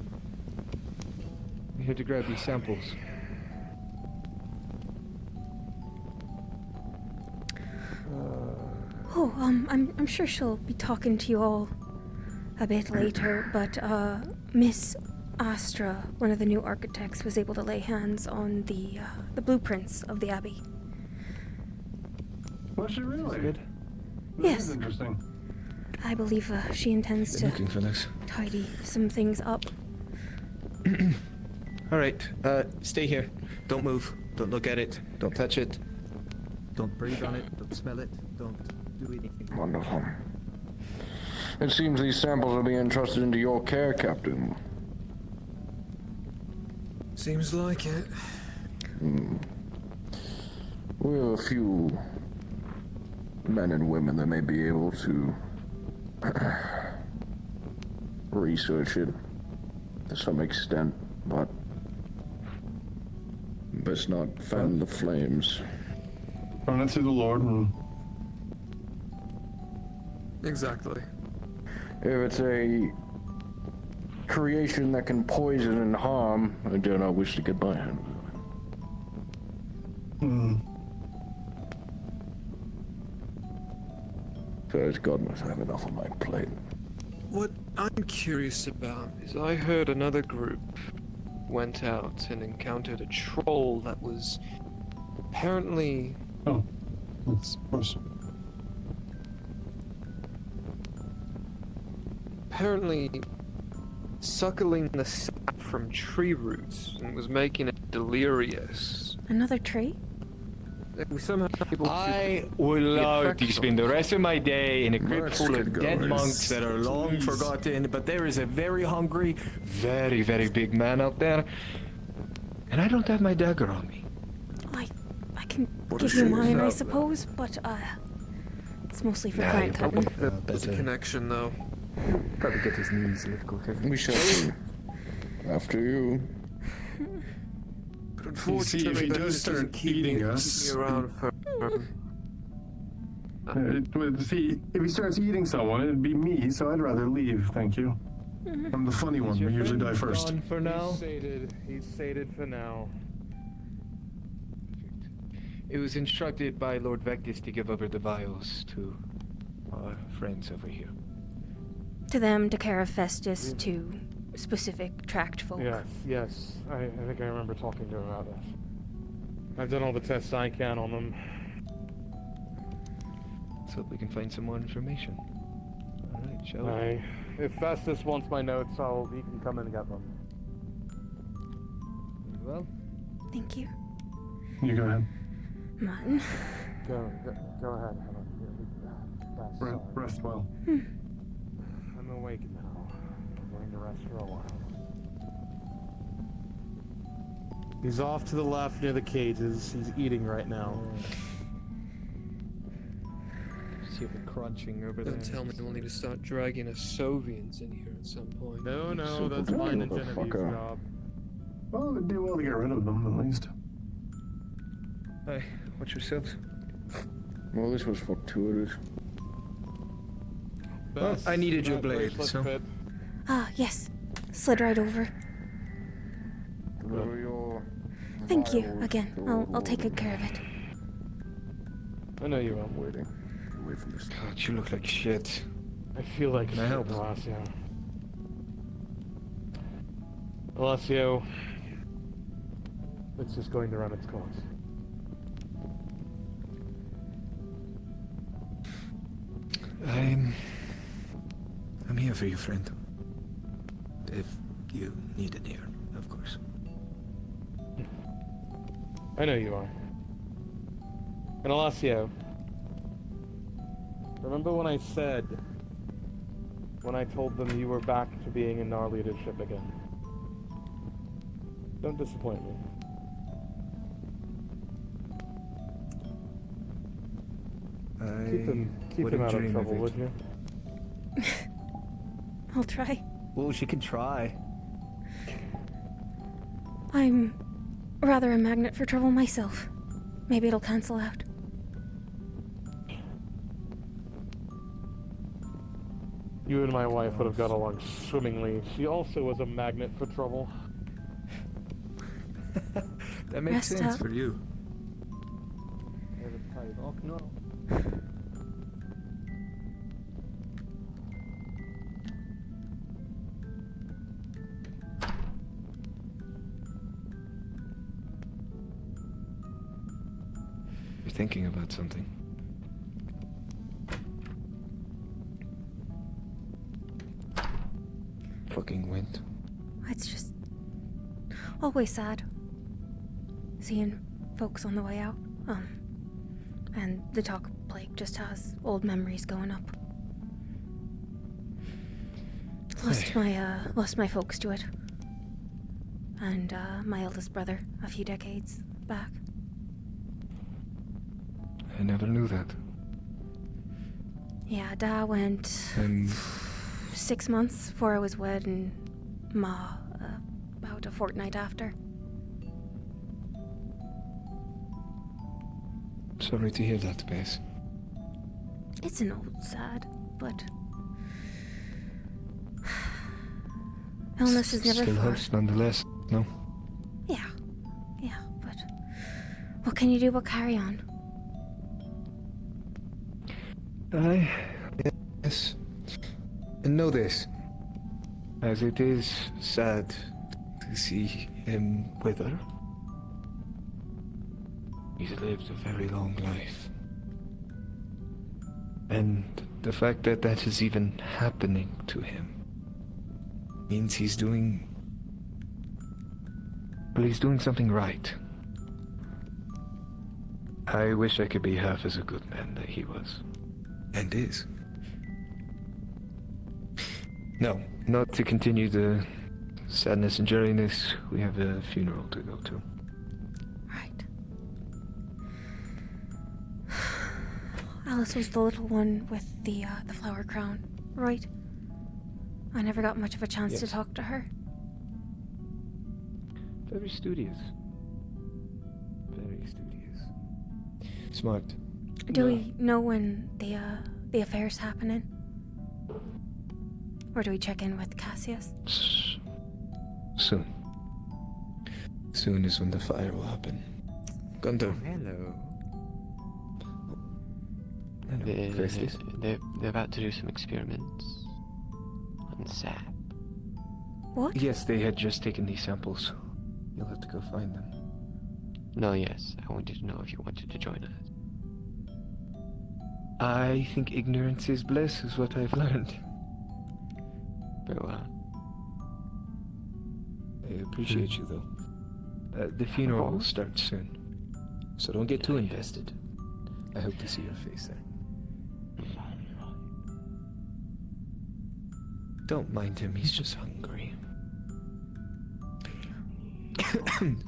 We're here to grab these samples. Oh, I'm sure she'll be talking to you all a bit later, but, Miss Astra, one of the new architects, was able to lay hands on the blueprints of the Abbey. Was she really? Good. Yes. Is interesting. I believe, she intends Been to looking for this. tidy some things up. Alright, stay here. Don't move. Don't look at it. Don't touch it. Don't breathe on it. Don't smell it. Don't do anything. Wonderful. It seems these samples are being entrusted into your care, Captain. Seems like it. We have a few men and women that may be able to research it to some extent, but best not fan the flames. Run it through the Lord and... Exactly. If it's a creation that can poison and harm, I do not wish to get my hand with it. So God must have enough on my plate. What I'm curious about is I heard another group went out and encountered a troll that was apparently... Oh, that's worse. Apparently suckling the sap from tree roots and was making it delirious. Another tree? We somehow able to I would love to spend the rest of my day in a crypt full of dead monks that are long forgotten, but there is a very hungry, very, very big man out there, and I don't have my dagger on me. I can give you mine, I suppose, but it's mostly for client hunting. There's a connection, though. Probably get his knees a little quicker. We shall see. After you. But You unfortunately, see, if he that does just start doesn't keep eating me us, around for... see, if he starts eating someone, it'd be me, so I'd rather leave, thank you. I'm the funny one, we usually die first. Gone for now. He's sated for now. It was instructed by Lord Vectis to give over the vials to our friends over here. To them, to Cara Festus, to specific tract folk. Yes. I think I remember talking to him about this. I've done all the tests I can on them. Let's hope we can find some more information. Alright, shall we? If Festus wants my notes, he can come in and get them. Well, Thank you. You go ahead. Martin. Go ahead, Helen. Rest well. I'm awake now. I'm going to rest for a while. He's off to the left near the cages. He's eating right now. See if we're crunching over there. Don't tell me we'll need to start dragging us Sovians in here at some point. No, that's mine and Genevieve's job. Well, it'd be well to get rid of them, at least. Hey, watch yourselves. Well, this was fortuitous. Well, I needed your blade, so... Ah, yes. Slid right over. Thank you, again. I'll take good care of it. I know you will. Waiting. Away from this. God, you look like shit. I feel like Can I help? Alessio. It's just going to run its course. I'm here for you, friend. If you need an ear, of course. I know you are. And Alessio, remember when I told them you were back to being in our leadership again? Don't disappoint me. Keep him out of trouble, would you? I'll try. Well, she can try. I'm rather a magnet for trouble myself. Maybe it'll cancel out. You and my wife would have got along swimmingly. She also was a magnet for trouble. That makes sense for you. You're thinking about something. Fucking wind. It's just always sad seeing folks on the way out. And the talk plague just has old memories going up. Lost my folks to it. And my eldest brother a few decades back. I never knew that. Yeah, Da went 6 months before I was wed, and Ma about a fortnight after. Sorry to hear that, Bess. It's an old sad, but illness is never Still far. hurts nonetheless, no? Yeah, but what can you do but carry on? Aye, And know this, as it is sad to see him wither, he's lived a very long life. And the fact that that is even happening to him means he's doing something right. I wish I could be half as a good man that he was. And is. No, not to continue the sadness and dreariness. We have a funeral to go to. Right. Alice was the little one with the flower crown, right? I never got much of a chance to talk to her. Very studious. Very studious. Smart. Do we know when the affair's happening? Or do we check in with Cassius? Soon. Soon is when the fire will happen. Gunther. Hello. Hello. They're about to do some experiments on sap. What? Yes, they had just taken these samples. You'll have to go find them. No, yes. I wanted to know if you wanted to join us. I think ignorance is bliss, is what I've learned. Very well. I appreciate you, though. The funeral will start soon, so don't get too invested. I hope to see your face there. Don't mind him, he's just hungry.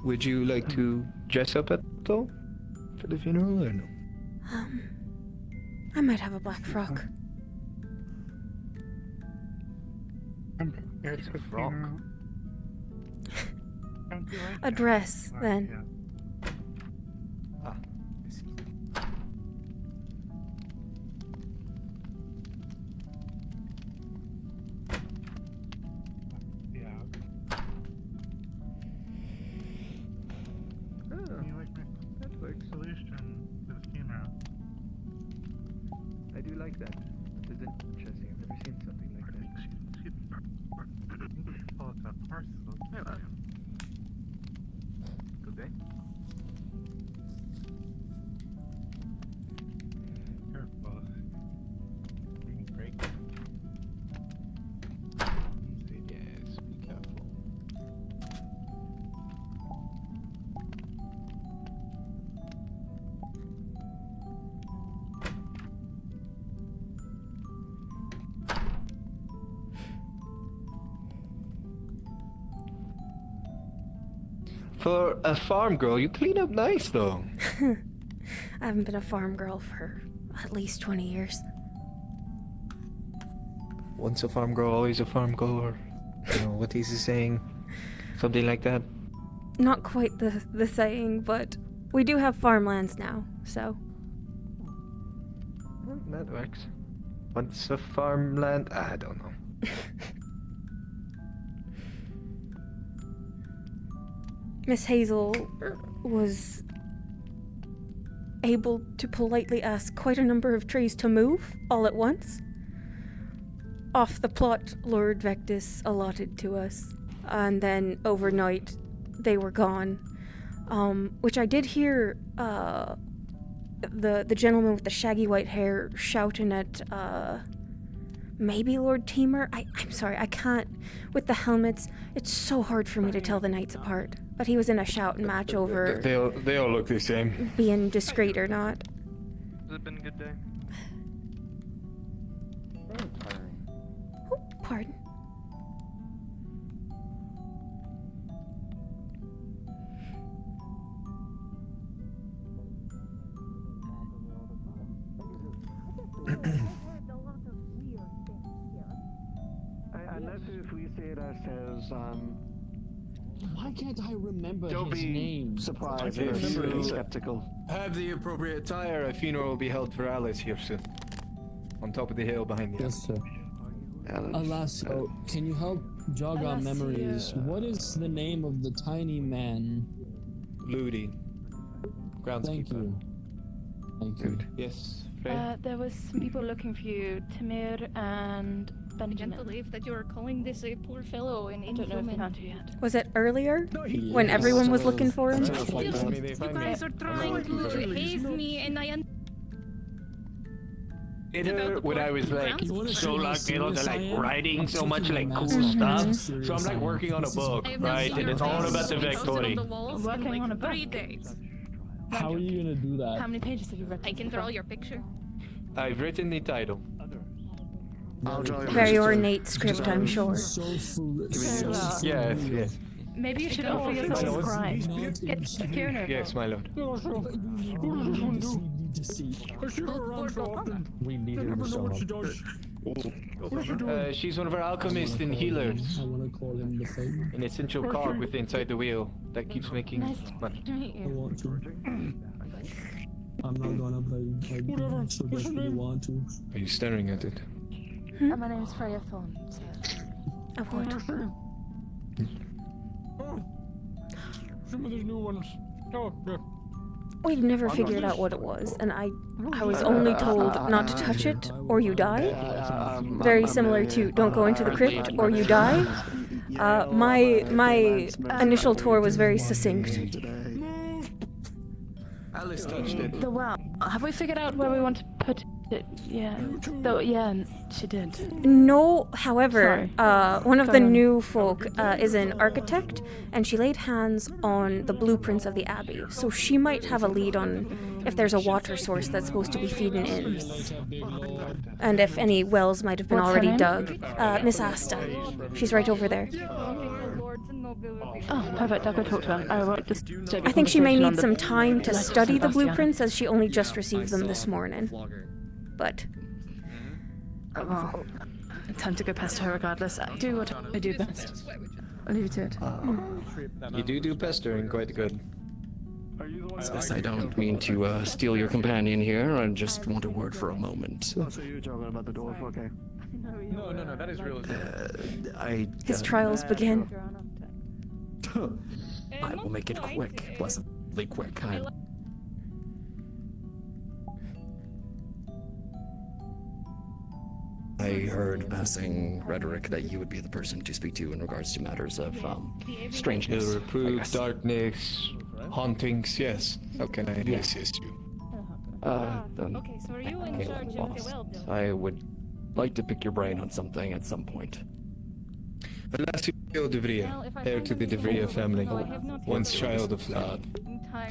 Would you like to dress up at all for the funeral or no? I might have a black frock. It's a frock. A dress, then. Ah, I see. Yeah. You like my solution to the funeral? I do like that. That is interesting. I've never seen something like that. Oh, it's a parcel. Hello. Good day. Careful. You can break. Yes, be careful. For a farm girl, you clean up nice, though. I haven't been a farm girl for at least 20 years. Once a farm girl, always a farm girl, or, you know, what is he saying? Something like that? Not quite the saying, but we do have farmlands now, so. Well, that works. Once a farmland, I don't know. Miss Hazel was able to politely ask quite a number of trees to move all at once off the plot Lord Vectis allotted to us, and then overnight they were gone. Which I did hear the gentleman with the shaggy white hair shouting at maybe Lord Teemer? I'm sorry, I can't. With the helmets, it's so hard for me to tell the knights apart. But he was in a shouting match over They all look the same. being discreet or not. Has it been a good day? Oh, pardon. Unless if we say it ourselves, Why can't I remember don't his be name? surprised Okay, or remember, skeptical. Have the appropriate attire. A funeral will be held for Alice here soon. On top of the hill behind you. Yes, sir. Alasio, can you help jog our memories? What is the name of the tiny man? Ludi. Groundskeeper. Thank you. Thank you. Yes, Frey? There was some people looking for you, Tamir and I can't believe that you are calling this a poor fellow an I don't know if they inhuman. found you yet. Was it earlier when everyone was looking for him? You guys are trying to haze me, and I Later, when I was like so locked in onto like writing so much like cool Mm-hmm. stuff, so I'm like working on a book, right? And it's all about the Vectori. working on a 3 days. How are you gonna do that? How many pages have you read? I can draw your picture. I've written the title. Very ornate script, I'm sure. Yes, yes. Maybe you should offer yourself a scribe. Get Kieran. Yes, my lord. We need her to show up. She's one of our alchemists and healers. I wanna call him the thing. An essential cog with inside the wheel that keeps making money. I want to. I'm not gonna, but I so desperately want to. Are you staring at it? My name is Freya Thorne. A what? Some of these new ones. Oh, yeah. We've never figured out what it was, and I was only told not to touch it or you die. Very similar to don't go into the crypt or you die. My initial tour was very succinct. Alice touched it. The well. Have we figured out where we want to put it? Yeah. Though, yeah, she did. No, however, one of the new folk is an architect, and she laid hands on the blueprints of the abbey, so she might have a lead on if there's a water source that's supposed to be feeding in, and if any wells might have been What's her already name? dug. Miss Asta. She's right over there. Oh, perfect. I'll go talk to her. I won't just. I think she may need some time to study the blueprints, as she only just received them this morning. But Oh, well, time to go past her regardless. I do what I do best. I'll leave you to it. You do pestering quite good. Yes, I don't mean to steal your companion here. I just want a word for a moment. So you're talking about the dwarf, okay? No, that is real. his trials begin. I will make it quick, pleasantly quick. I heard passing rhetoric that you would be the person to speak to in regards to matters of strangeness. Ill repute, darkness, hauntings, yes. How can I assist you? Okay, so are you in charge of the well building? I would like to pick your brain on something at some point. Horacio de Vria, heir to the De Vria family, once child of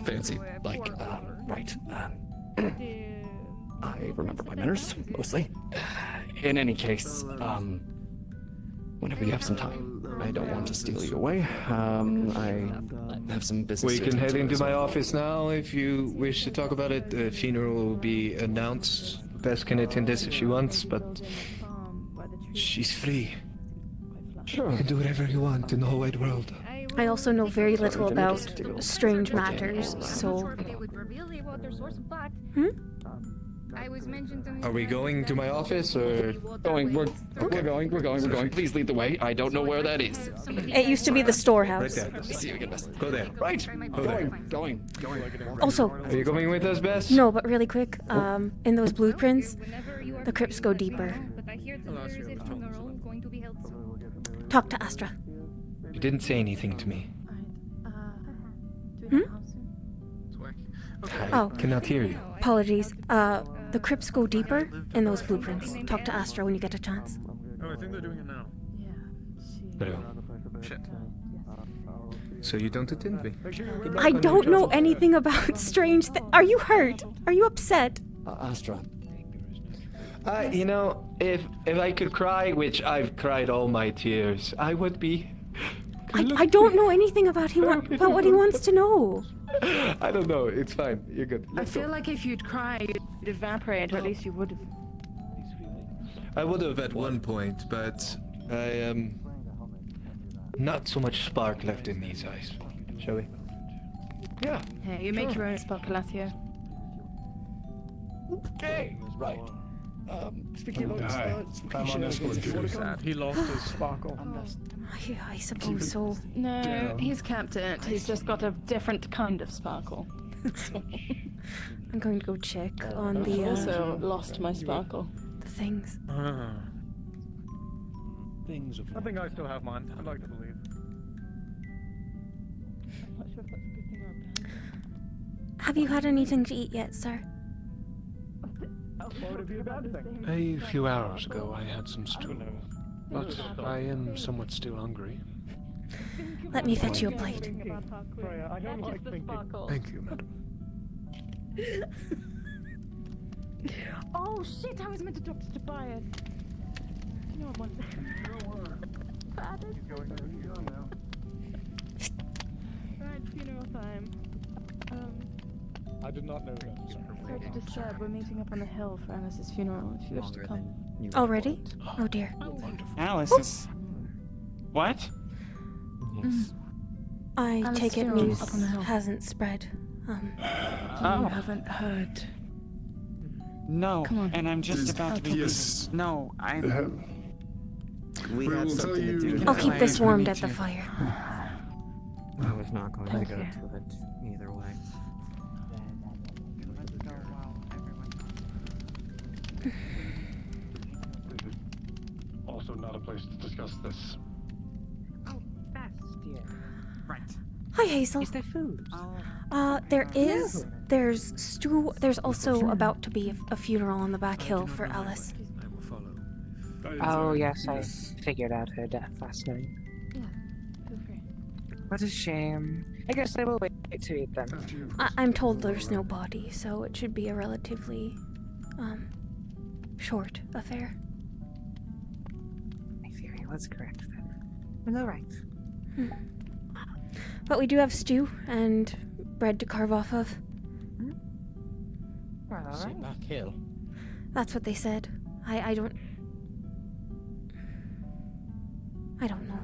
Fancy, like, right. I remember my manners, mostly. In any case, whenever you have some time, I don't want to steal you away. I have some business. We can head into my office now if you wish to talk about it. The funeral will be announced. Bess can attend this if she wants, but she's free. Sure. You can do whatever you want in the whole wide world. I also know very little about strange matters, so... I was mentioned to Are we going to my office or We're going. Please lead the way. I don't know where that is. It used to be the storehouse. Right there. See you again, Bess. Go there. Right. Go there. Going. Also... Are you coming with us, Bess? No, but really quick, in those blueprints, the crypts go deeper. Talk to Astra. You didn't say anything to me. I cannot hear you. Apologies. The crypts go deeper in those blueprints. Talk to Astra when you get a chance. Oh, I think they're doing it now. Hello. Shit. So you don't attend me? I don't know anything about strange Are you hurt? Are you upset? Astra. You know, if I could cry, which I've cried all my tears, I would be. I don't know anything about what he wants to know. I don't know. It's fine. You're good. I feel like if you'd cry, you'd evaporate, or at least you would have. I would have at one point, but I not so much spark left in these eyes. Shall we? Yeah. Hey, you make your own spell, Calathia. Okay. Right. Speaking of He lost his sparkle. I suppose so. No, he's kept it. He's just got a different kind of sparkle. I'm going to go check on the... also lost my sparkle. The things. things of I think I still have mine. I'd like to believe. I'm not sure if that's a good thing or a bad thing. Have you had anything to eat yet, sir? Why would it be a bad thing? A few hours ago, I had some stew, but I am somewhat still hungry. Let me fetch you a plate. Freya, I don't like thinking. Thank you, madam. Oh shit, I was meant to talk to Tobias. No, I wasn't. Pardon? Right, funeral time. I did not know that. Sorry to disturb, we're meeting up on the hill for Alice's funeral if you wish to come. Already? Oh dear. Alice is... What? Yes. I Alice's take it funeral news up on the hill. hasn't spread. You haven't heard. No, Come on. and I'm just about to be... Yes. No, I... We will have tell something to you- do. I'll keep this We warmed need at the to- fire. I was not going Thank to go you. to it either way. Also not a place to discuss this. Oh, Bess, dear. Right. Hi, Hazel. Is there food? There is. There's stew. There's also about to be a funeral on the back hill for Alice. I will follow. Oh, yes, I figured out her death last night. Yeah, feel free. What a shame. I guess I will wait to eat them. I'm told there's no body, so it should be a relatively, short affair. My theory was correct then. I'm alright. But we do have stew and bread to carve off of. Well, alright. Back hill. That's what they said. I don't know.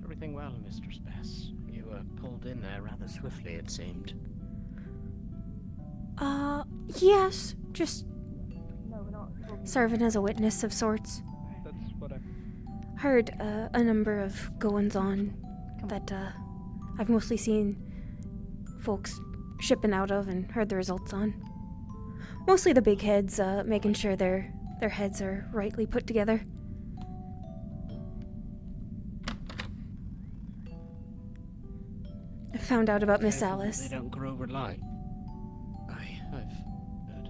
Everything well, Mistress Bess? You were pulled in there rather swiftly, it seemed. Yes, just No, we're not. serving as a witness of sorts. That's what I. Heard a number of goings on that I've mostly seen folks shipping out of and heard the results on. Mostly the big heads, making sure their heads are rightly put together. I found out about Miss Careful that Alice. They don't grow over lie. I've heard.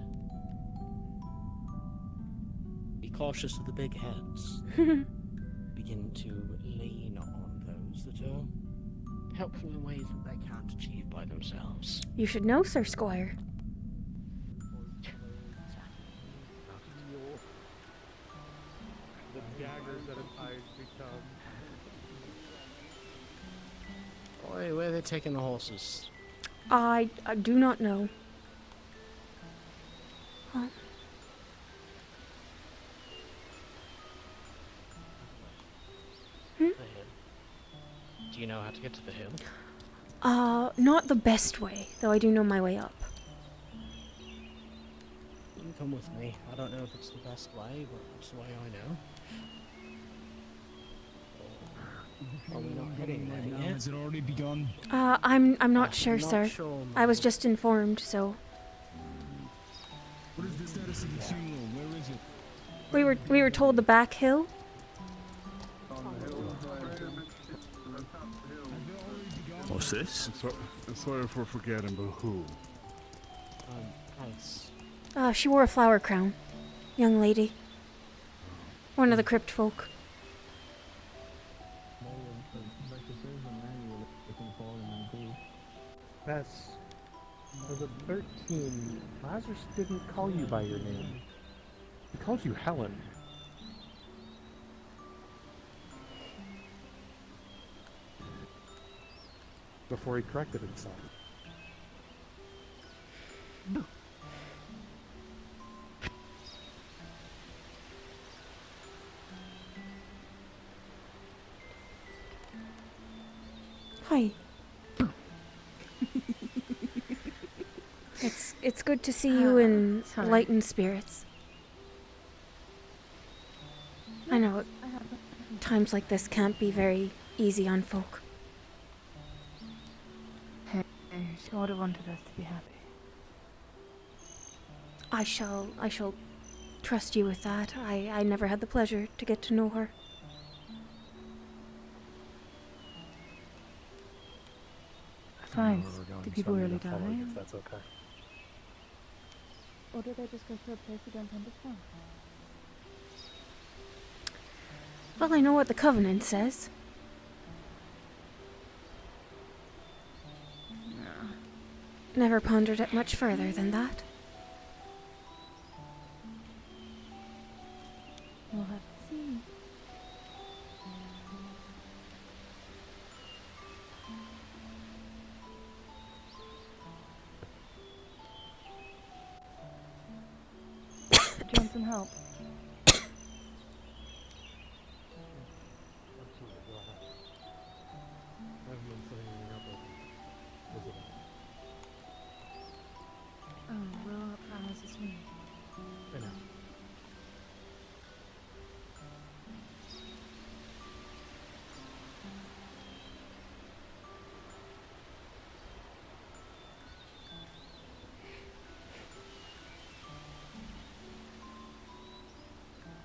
Be cautious of the big heads. Begin to lean on those that are helpful in ways that they can't achieve by themselves. You should know, Sir Squire. The daggers that have eyes become. Boy, where are they taking the horses? I do not know. Huh? The hill. Do you know how to get to the hill? Not the best way, though I do know my way up. You can come with me. I don't know if it's the best way, but it's the way I know. Are we not heading there yet? Has it already begun? I'm not sure, not sir. sure, I was just informed, so What is the status of the funeral? Where is it? we were told the back hill. What's this? Sorry for forgetting, but who? Alice. She wore a flower crown. Young lady. One of the crypt folk. Bess, as a 13, Lazarus didn't call you by your name. He called you Helen. Before he corrected himself. Hi. It's good to see you in sorry. lightened spirits. I know times like this can't be very easy on folk. She would have wanted us to be happy. I shall trust you with that. I never had the pleasure to get to know her. Besides, do people really die? If that's okay. Or do they just go to a place we don't understand? Well, I know what the Covenant says. Never pondered it much further than that. We'll have to see. Do you want some help? Oh, well, I was assuming. I know.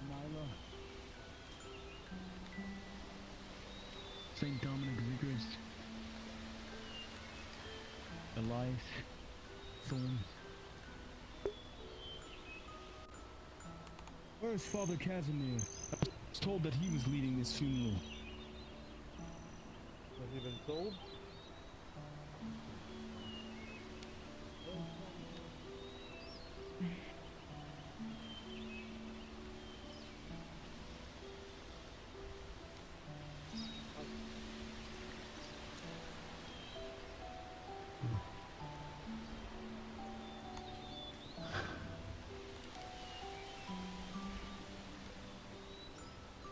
Nyla. St. Dominic Vigorous. Elias. Thorn. Where's Father Casimir? I was told that he was leading this funeral. Have you been told?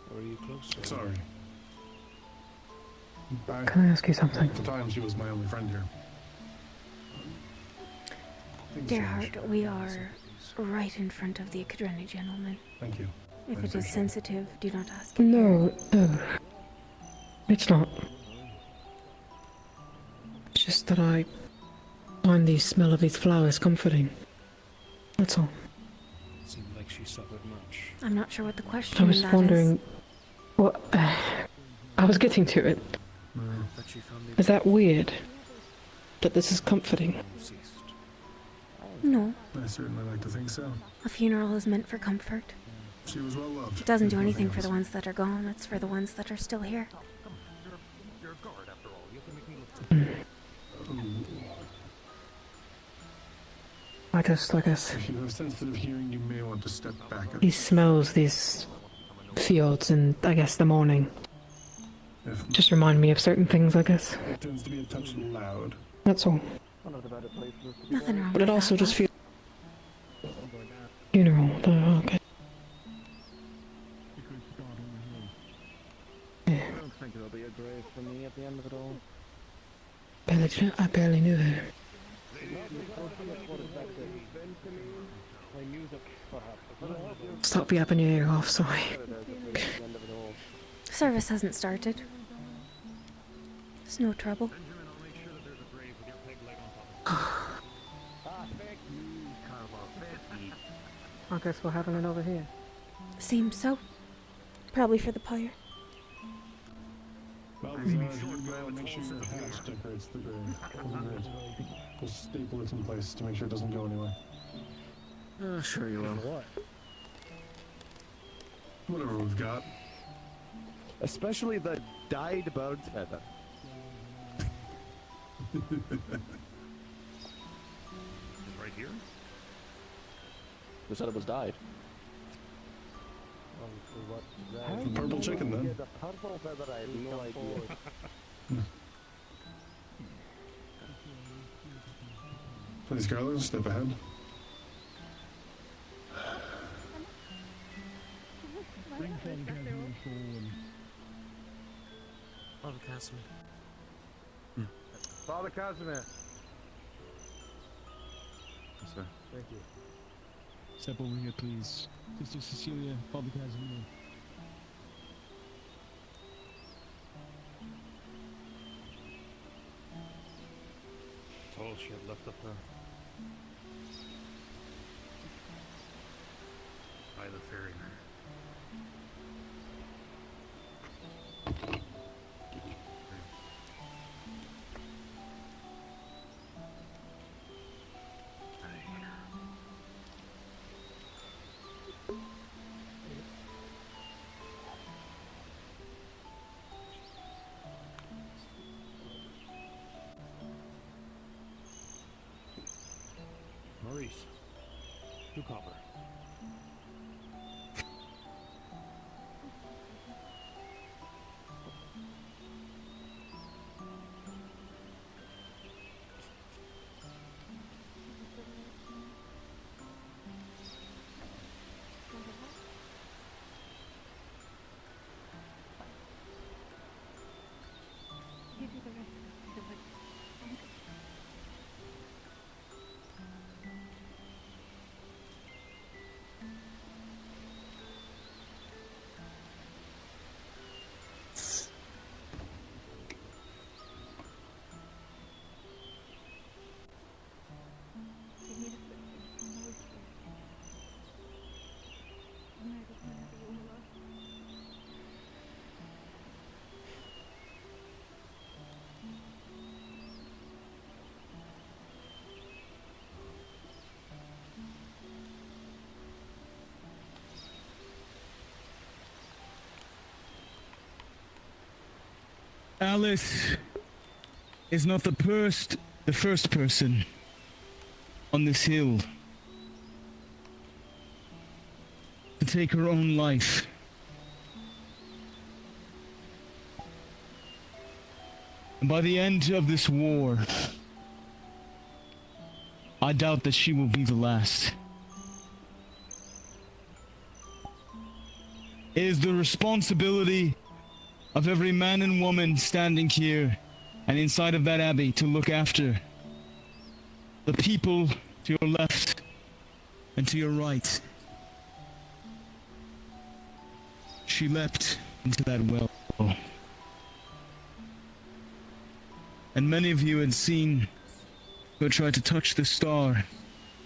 Or are you close? Sorry. Can I ask you something? At the time, she was my only friend here. Dear heart, we are right in front of the Ikadreni gentleman. Thank you. If it is sensitive, do not ask. No, no. It's not. It's just that I find the smell of these flowers comforting. That's all. Seemed like she suffered much. I'm not sure what the question I in was that wondering. What? I was getting to it. But she found Is that weird? That this is comforting? No. I certainly like to think so. A funeral is meant for comfort. She was well loved. It doesn't do Nothing anything for else. the ones that are gone, it's for the ones that are still here. You're a guard after all. You have to make me look. I guess. If you have sensitive hearing, you may want to step back. These smells, these fields, and I guess the morning. Just remind me of certain things, I guess. It tends to be a touch loud. That's all. Nothing wrong But with it also that, just love. feels. Funeral. Okay. I don't think there'll be a grave for me at the end of it all. I barely knew her. Stop yapping your ear off, sorry. Service hasn't started. It's no trouble. I guess we're having it over here. Seems so. Probably for the pyre. Well, you go make sure your hatch decorates the grave. That'll be great. We'll staple it in place to make sure it doesn't go anywhere. Sure you will. What? Whatever we've got. Especially the dyed bird feather. Right here? Who said it was dyed? Purple chicken, then. The purple feather, I have no idea. Please, Carlos, step ahead. Bring Father Casimir forward. Father Casimir. Father Casimir. Yes, sir. Thank you. Step over here, please. Sister Cecilia, Father Casimir. Told else she had left up there. By the ferryman. Maurice, 2 copper. Give you the rest of the wood. Give me the food from the whiskey. I'm ready whenever you are. Alice is not the first person on this hill to take her own life. And by the end of this war, I doubt that she will be the last. It is the responsibility of every man and woman standing here and inside of that abbey to look after the people to your left and to your right. She leapt into that well. And many of you had seen her try to touch the star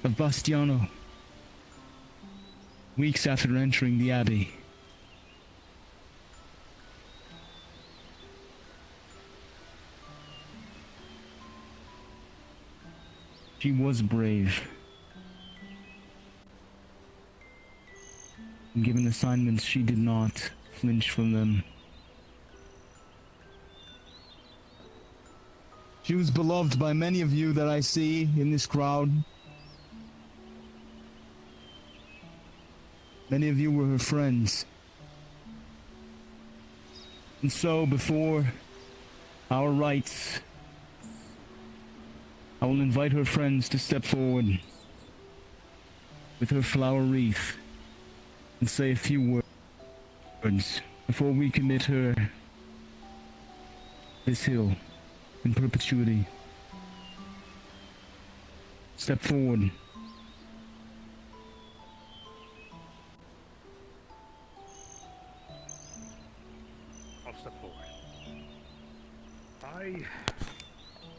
of Bastiano weeks after entering the abbey. She was brave. And given assignments, she did not flinch from them. She was beloved by many of you that I see in this crowd. Many of you were her friends. And so, before our rites, I will invite her friends to step forward with her flower wreath and say a few words before we commit her this hill in perpetuity. Step forward. I'll step forward. I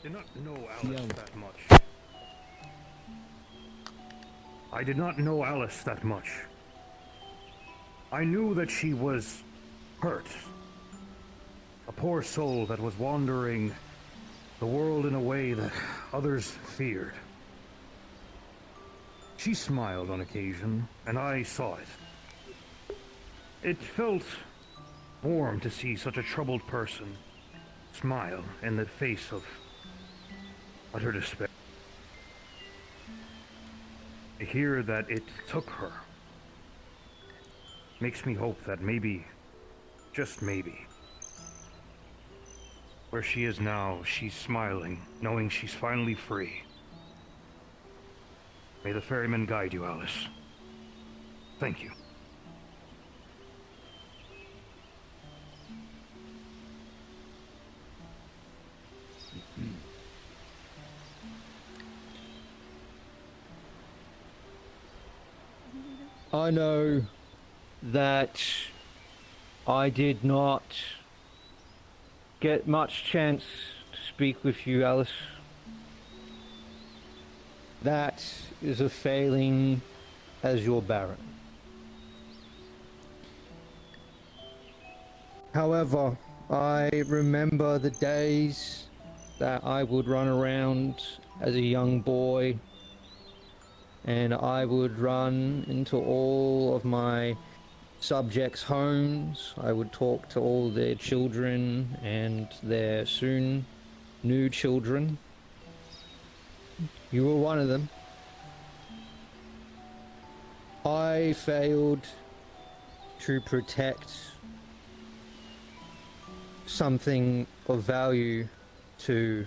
did not know Alice that much. I did not know Alice that much. I knew that she was hurt. A poor soul that was wandering the world in a way that others feared. She smiled on occasion, and I saw it. It felt warm to see such a troubled person smile in the face of utter despair. To hear that it took her makes me hope that maybe, just maybe, where she is now, she's smiling, knowing she's finally free. May the ferryman guide you, Alice. Thank you. I know that I did not get much chance to speak with you, Alice. that is a failing as your Baron. However, I remember the days that I would run around as a young boy, and I would run into all of my subjects' homes. I would talk to all their children and their soon new children. You were one of them. I failed to protect something of value to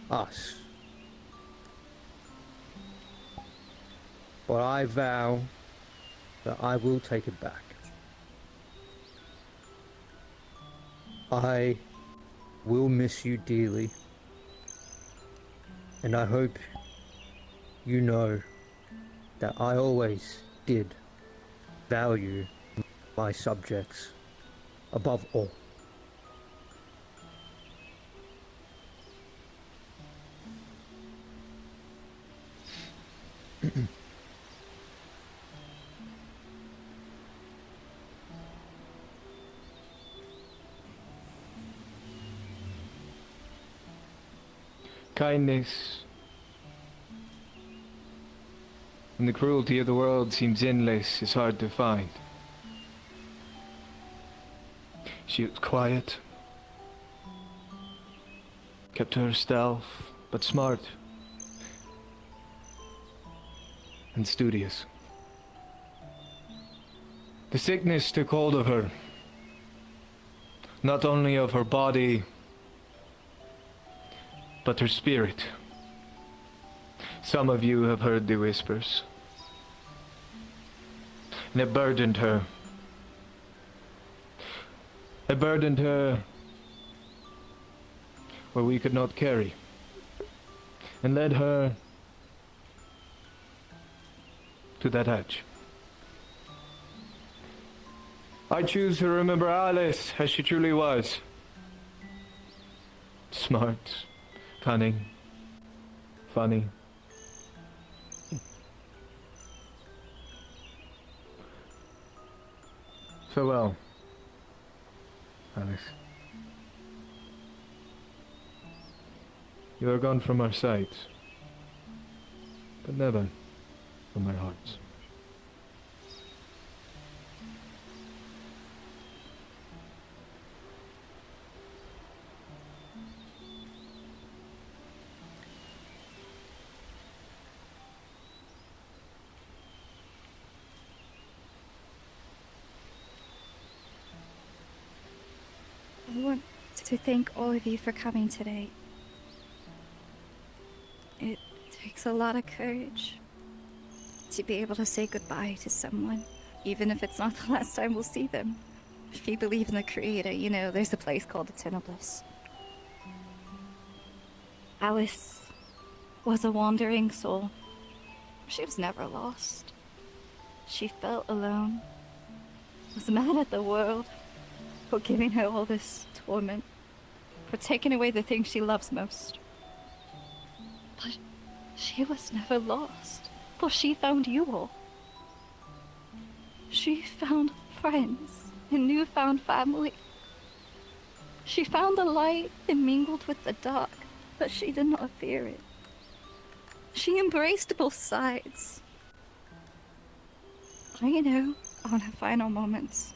us. But I vow that I will take it back. I will miss you dearly, and I hope you know that I always did value my subjects above all. Kindness and the cruelty of the world seems endless is hard to find. She was quiet, kept to herself, but smart and studious. The sickness took hold of her, not only of her body, but her spirit. Some of you have heard the whispers, and it burdened her. It burdened her where we could not carry, and led her to that edge. I choose to remember Alice as she truly was. Smart, cunning, funny. Farewell, Alice. You are gone from our sight, but never from our hearts. I want to thank all of you for coming today. It takes a lot of courage to be able to say goodbye to someone, even if it's not the last time we'll see them. If you believe in the Creator, you know there's a place called Eternal Bliss. Alice was a wandering soul. She was never lost. She felt alone, was mad at the world for giving her all this torment, for taking away the thing she loves most. But she was never lost, for she found you all. She found friends and newfound family. She found the light that mingled with the dark, but she did not fear it. She embraced both sides. I know, on her final moments,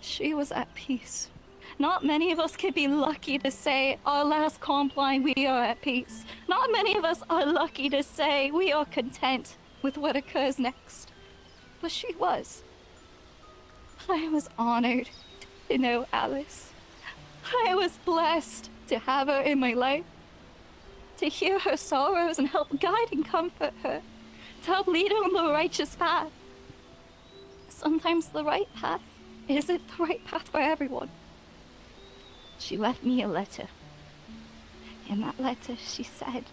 she was at peace. Not many of us could be lucky to say our last comp line, we are at peace. Not many of us are lucky to say we are content with what occurs next. But she was. I was honored to know Alice. I was blessed to have her in my life, to hear her sorrows and help guide and comfort her, to help lead her on the righteous path. Sometimes the right path isn't the right path for everyone. She left me a letter. In that letter, she said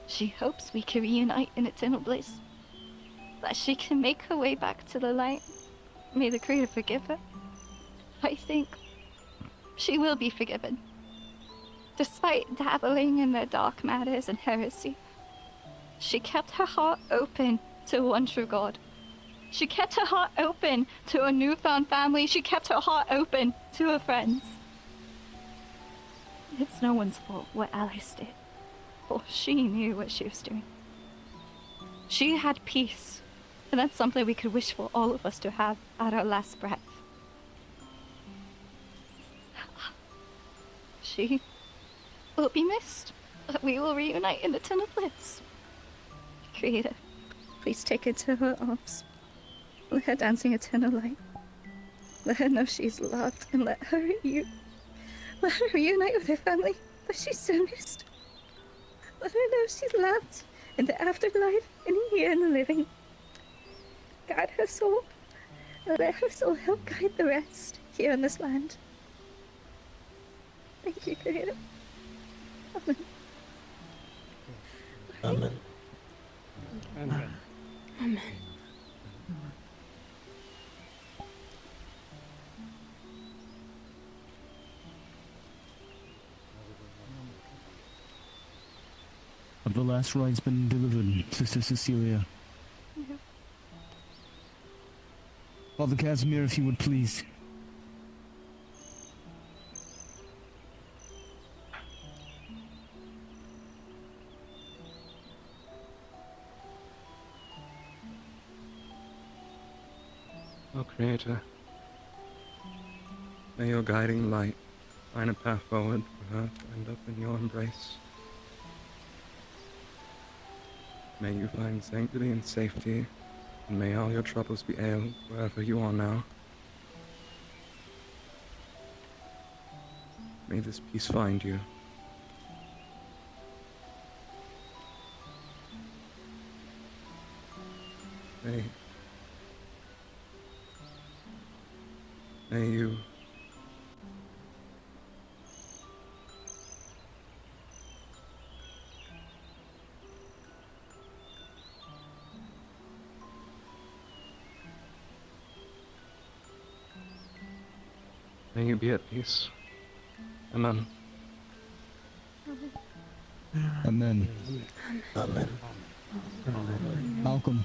she hopes we can reunite in eternal bliss, that she can make her way back to the light. May the Creator forgive her. I think she will be forgiven. Despite dabbling in the dark matters and heresy, She kept her heart open to one true God. She kept her heart open to a newfound family. She kept her heart open to her friends. It's no one's fault what Alice did, for she knew what she was doing. She had peace, and that's something we could wish for all of us to have at our last breath. She will be missed, but we will reunite in eternal bliss. Creator, please take her to her arms. Let her dance in eternal light. Let her know she's loved, and let her reunite with her family that she's so missed. Let her know she's loved in the afterlife and here in the living. Guide her soul, and let her soul help guide the rest here in this land. Thank you, Creator. Amen. Amen. Amen. Amen. Have the last rites been delivered, Sister Cecilia? Yeah. Father Casimir, if you would please. Oh, Creator, may your guiding light find a path forward for her to end up in your embrace. May you find sanctity and safety, and may all your troubles be allayed wherever you are now. May this peace find you. May you be at peace. Amen. Amen. Amen. Malcolm.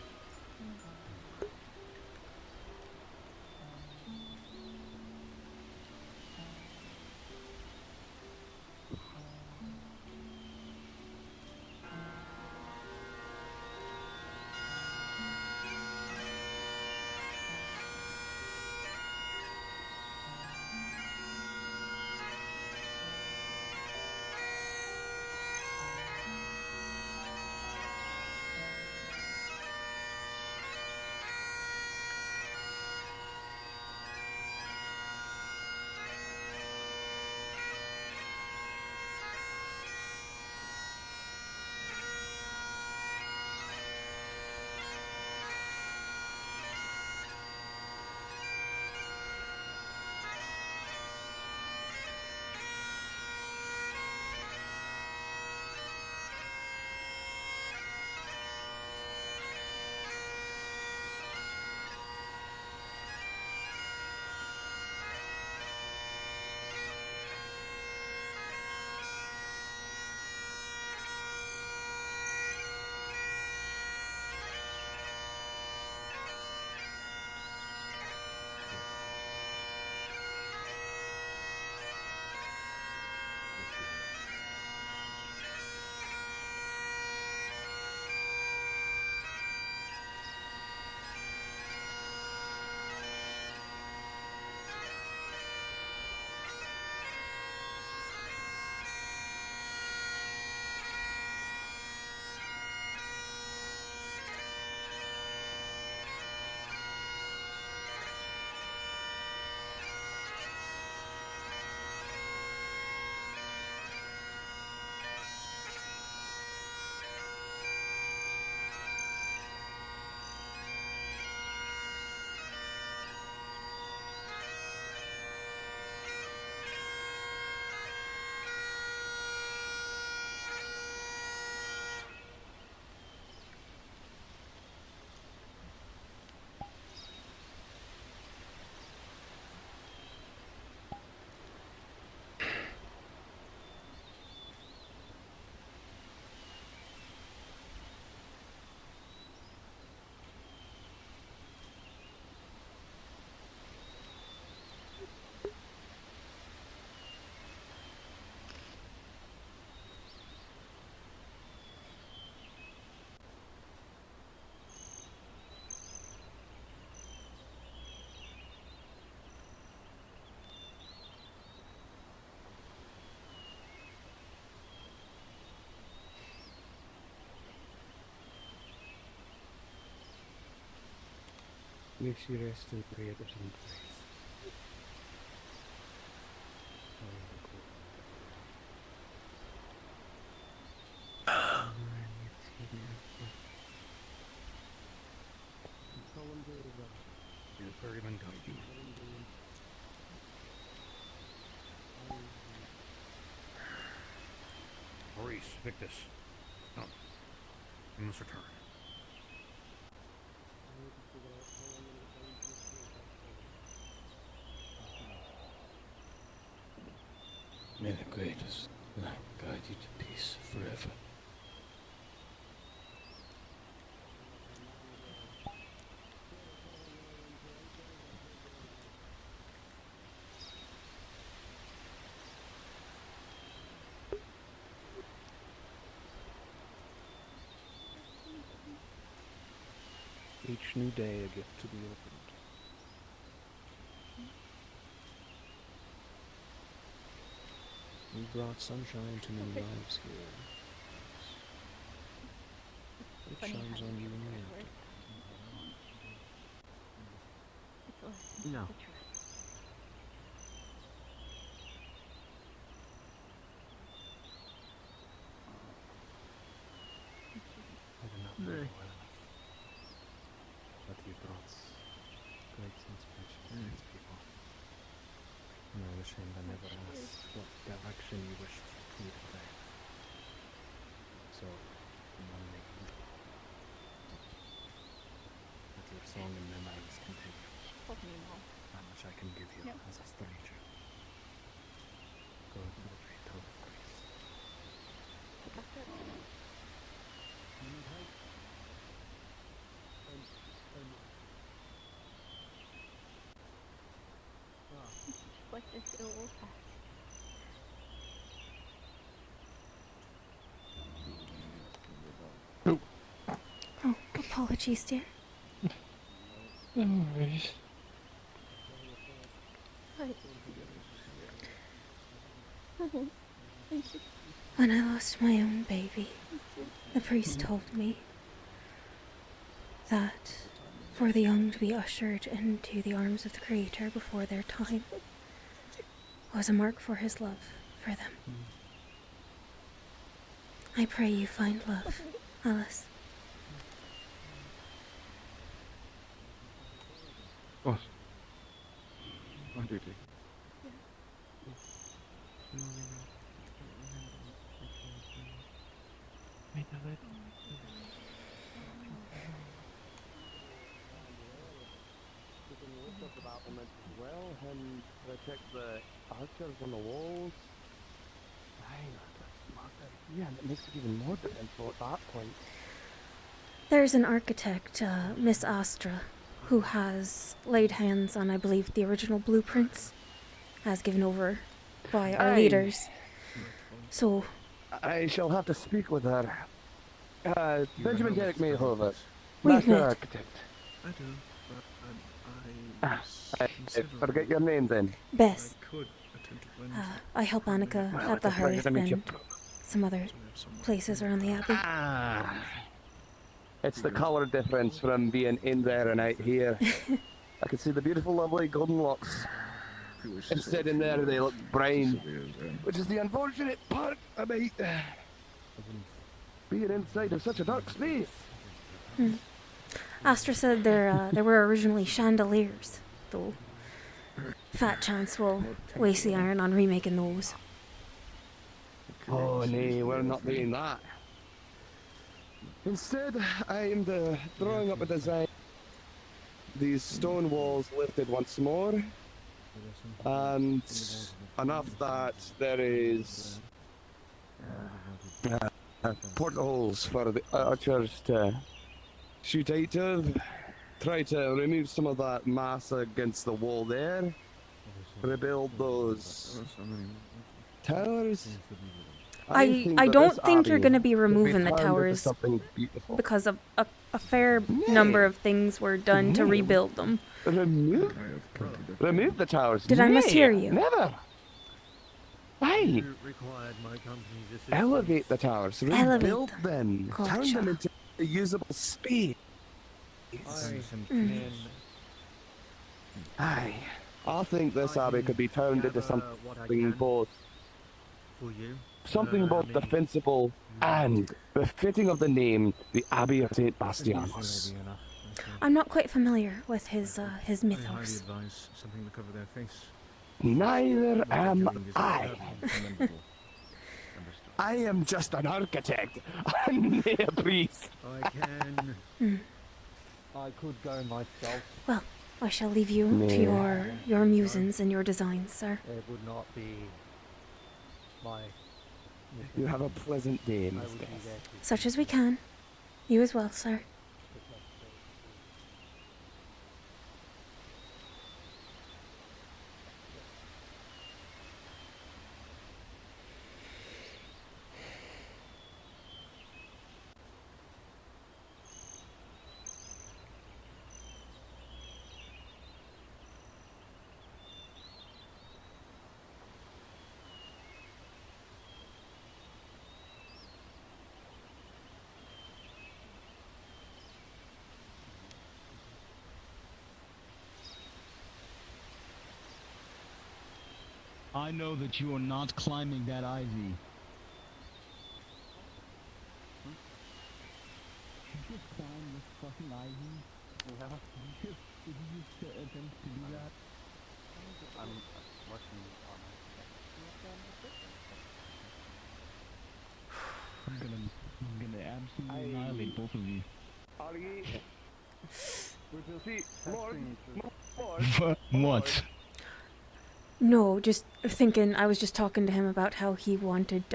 May she rest in prayers and praise. Ferryman guide you. Maurice, Victus. No. You must return. May the greatest light guide you to peace forever. Each new day a gift to be opened. You brought sunshine to many lives here. It shines on you in the end. No. I do not know well enough. But you brought great inspiration to these people. And I was ashamed I never asked what direction you wished me to play. So, one may let your song and memories continue. That much I can give you as a stranger. Go to the great throne of grace. Like this ill Oh, apologies, dear. No worries. Thank you. When I lost my own baby, the priest told me that for the young to be ushered into the arms of the Creator before their time was a mark for his love for them. I pray you find love, Alice. What? My duty. About them as well, and I checked the archers on the walls. Aye, that's a smart idea, and it makes it even more defensible at that point. There's an architect, Miss Astra, who has laid hands on, I believe, the original blueprints, as given over by our leaders. So I shall have to speak with her. Benjamin Derek Mayhover, We've Master met. Architect. I do, but I forget your name then. Bess. I could attend to Wednesday. I help Annika Well, at it's the a pleasure hearth to meet you. and some other places around the abbey. It's the colour difference from being in there and out here. I can see the beautiful, lovely golden locks. Instead in there they look brown, which is the unfortunate part about being inside of such a dark space. Astra said there were originally chandeliers, though fat chance will waste the iron on remaking those. Oh, nay, we're not doing that. Instead, I am drawing up a design. These stone walls lifted once more, and enough that there is portholes for the archers to shoot out of. Try to remove some of that mass against the wall there. Rebuild those towers. I don't think you're going to be removing the towers because a fair number of things were done to rebuild them. Remove the towers? Did I mishear you? Never. Why? Elevate the towers. Rebuild them. Turn them into a usable space. Aye. I think this abbey could be turned into something both For you. something both defensible and befitting of the name, the Abbey of St. Bastianus. I'm not quite familiar with his I highly mythos. advise something to cover their face. Neither am doing is I. commendable. I am just an architect, and a priest. I can. I could go myself. Well, I shall leave you to your musings and your designs, sir. It would not be my. You have a pleasant day, Miss would be Beth. there Such as we can. You as well, sir. I know that you are not climbing that ivy. Did you climb this fucking ivy? Yeah. Did you just attempt to do that? I'm working on I'm gonna absolutely annihilate both of you. What? No, just thinking. I was just talking to him about how he wanted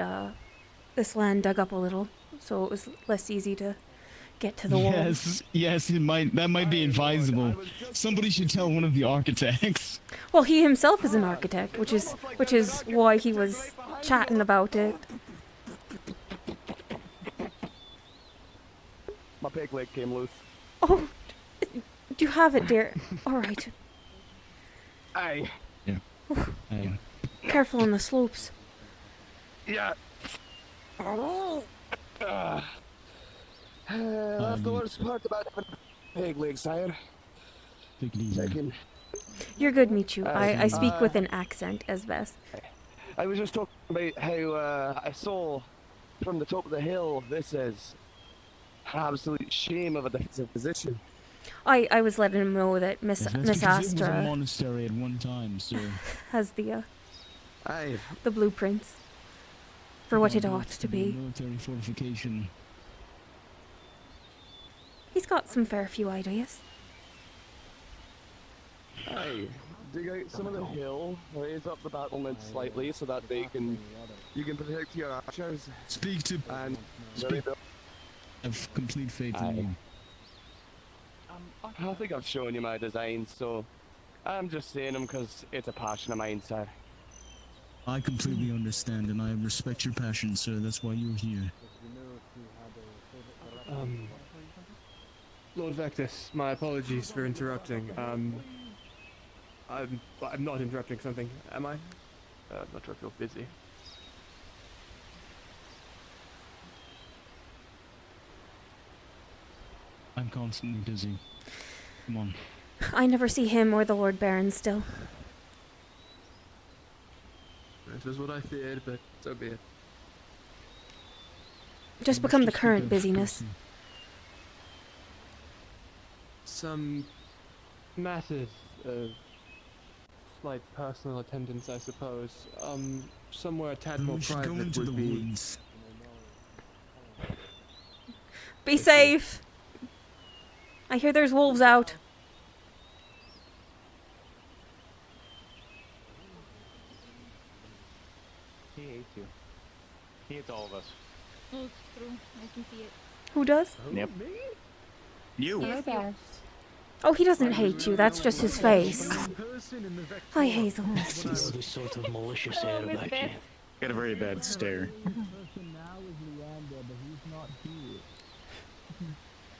this land dug up a little, so it was less easy to get to the walls. Yes, that might be advisable. Somebody should tell one of the architects. Well, he himself is an architect, which is why he was chatting about it. My peg leg came loose. Oh, do you have it, dear? All right. Aye. Hey. Careful on the slopes. Yeah. That's the worst part about having a peg leg, sire. Take it easy. You're good, Michu. I speak with an accent as best. I was just talking about how I saw from the top of the hill, this is an absolute shame of a defensive position. I was letting him know that Miss It was a Astra monastery at one time, so has the Aye. the blueprints for what it ought to be. Military fortification. He's got some fair few ideas. Aye. Dig out some of the hill, raise up the battlements slightly so that you can protect your archers. Speak to and have complete faith in you. I think I've shown you my designs, so I'm just saying them because it's a passion of mine, sir. I completely understand, and I respect your passion, sir. That's why you're here. Lord Vectus, my apologies for interrupting. I'm not interrupting something, am I? I'm not sure if you're busy. I'm constantly busy. Come on. I never see him or the Lord Baron still. This is what I feared, but so be it. Just become the current busyness. Some matters of slight personal attendance, I suppose. Somewhere a tad more private would be. Be safe. I hear there's wolves out. He hates you. He hates all of us. Oh, it's true. I can see it. Who does? Yep. You. Yes. Oh, he doesn't hate you. That's just his face. Hi, Hazel. There's a sort of malicious air about you. Got a very bad stare. I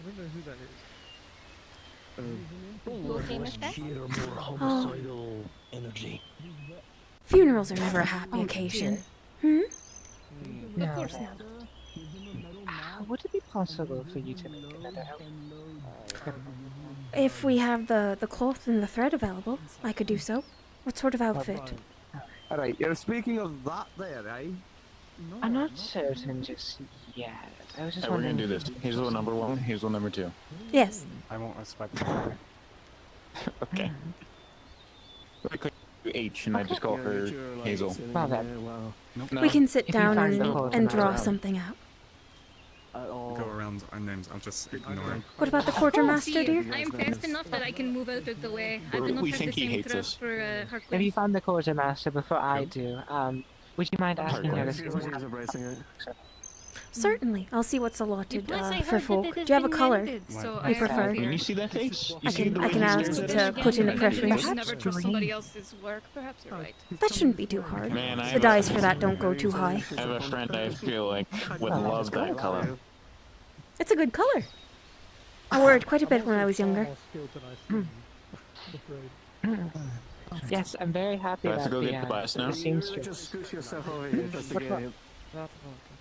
don't know who that is. Sheer more homicidal energy. Funerals are never a happy occasion. Hmm? Of course not. Would it be possible for you to make another help? If we have the cloth and the thread available, I could do so. What sort of outfit? Alright, you're speaking of that there, eh? I'm not certain just yet. I was just Hey, we're wondering. gonna do this. Hazel number 1, Hazel number 2. Yes. I won't respect that. Okay. I click H and I just call her Hazel. Well then. No. We can sit If you down find the cloth and and draw thread. something out. Go around our names, I'll just ignore. What about the quartermaster, dear? I'm fast enough that I can move out of the way. I do not We have think the he same hates throat us. for If Harkley. you find the quartermaster before I do, would you mind asking her to Certainly. I'll see what's allotted Plus, I for heard that folk. it Do has you have a been color mended, so you I prefer? Can you see that face? You I see can the way he ask stares at to us? put in a Again, preference. I never trust somebody else's work. Perhaps you're right. That shouldn't be too hard. Man, I The have dice a- for that don't go too high. I have a friend I feel like would love that color. It's a good color. I wore it quite a bit when I was younger. Yes, I'm very happy Do I have to about go the, get the bus now? the seamstress. Just scoot yourself over here, just to get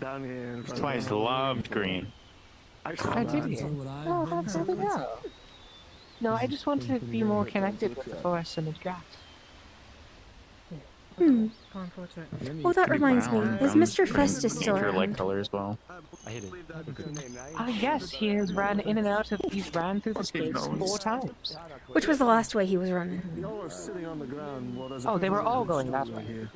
down here. In front Twice loved green. I did hear. Oh, there we go. No, I just wanted to be more connected with the forest and the grass. Hmm. Oh, that reminds me. Is Mr. Festus still Your like around? color as well. I hit it. Ah, yes, he has ran in and out of. He's ran through the space 4 times. Which was the last way he was running? Y'all are sitting on the ground. While there's a Oh, they were all president going that over way. here.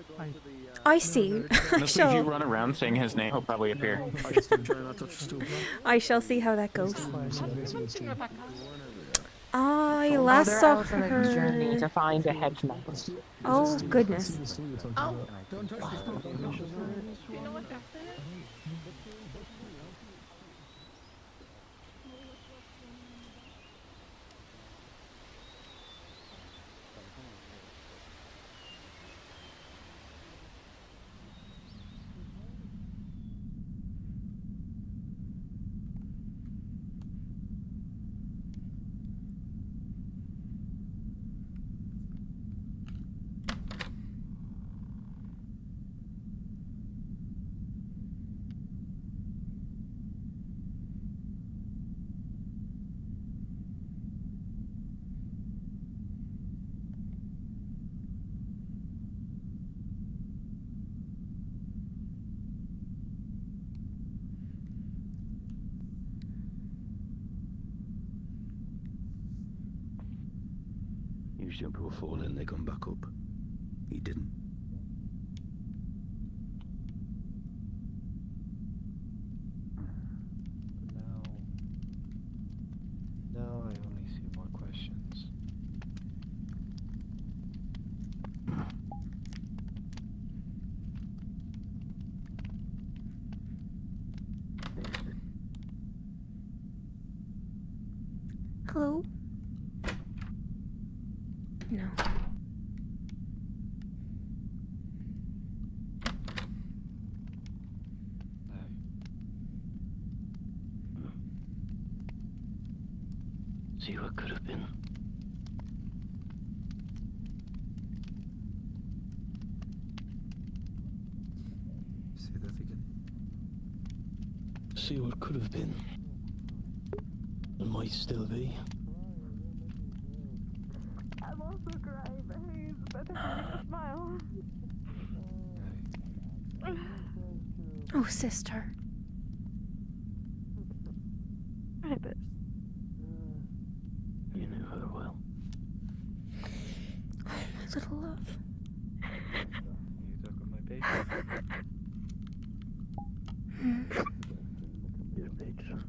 I see. Honestly, if you run around saying his name, he'll probably appear. I shall see how that goes. I Oh, last they're saw out on a journey her. to find a hedge knight. Oh, goodness. Oh. Usually people fall in, they come back up. He didn't. Now I only see more questions. Hello? No. See what could have been. Say that again. See what could have been. And might still be. I'm also crying, but he's better than a smile. Oh, sister. Rabbit. You knew her well. Oh, my little love. You talk of my baby. Your picture.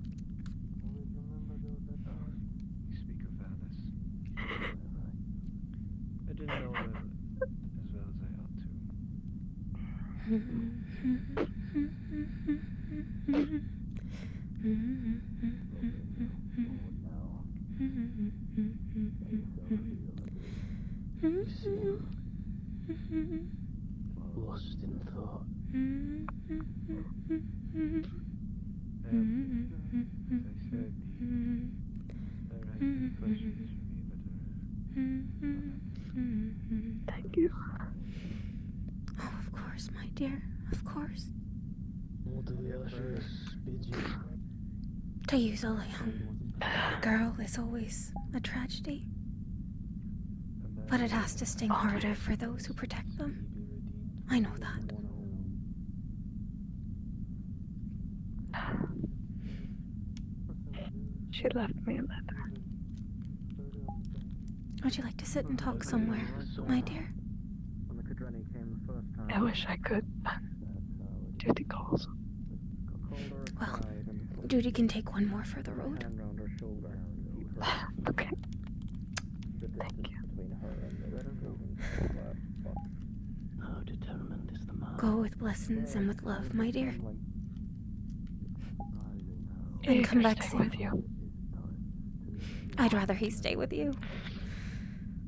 You speak of Alice. I didn't know her as well as I ought Lost in thought. as I said, there have been questions for me, but Thank you. Oh, of course, my dear. Of course. What do the ushers bid you? To use a lamb. A girl is always a tragedy. But it has to sting harder for those who protect them. I know that. She left me a letter. Would you like to sit and talk somewhere, my dear? I wish I could. Duty calls. Well, duty can take one more for the road. Okay. Thank you. How determined is the man? Go with blessings and with love, my dear. And come back stay soon. with you. I'd rather he stay with you.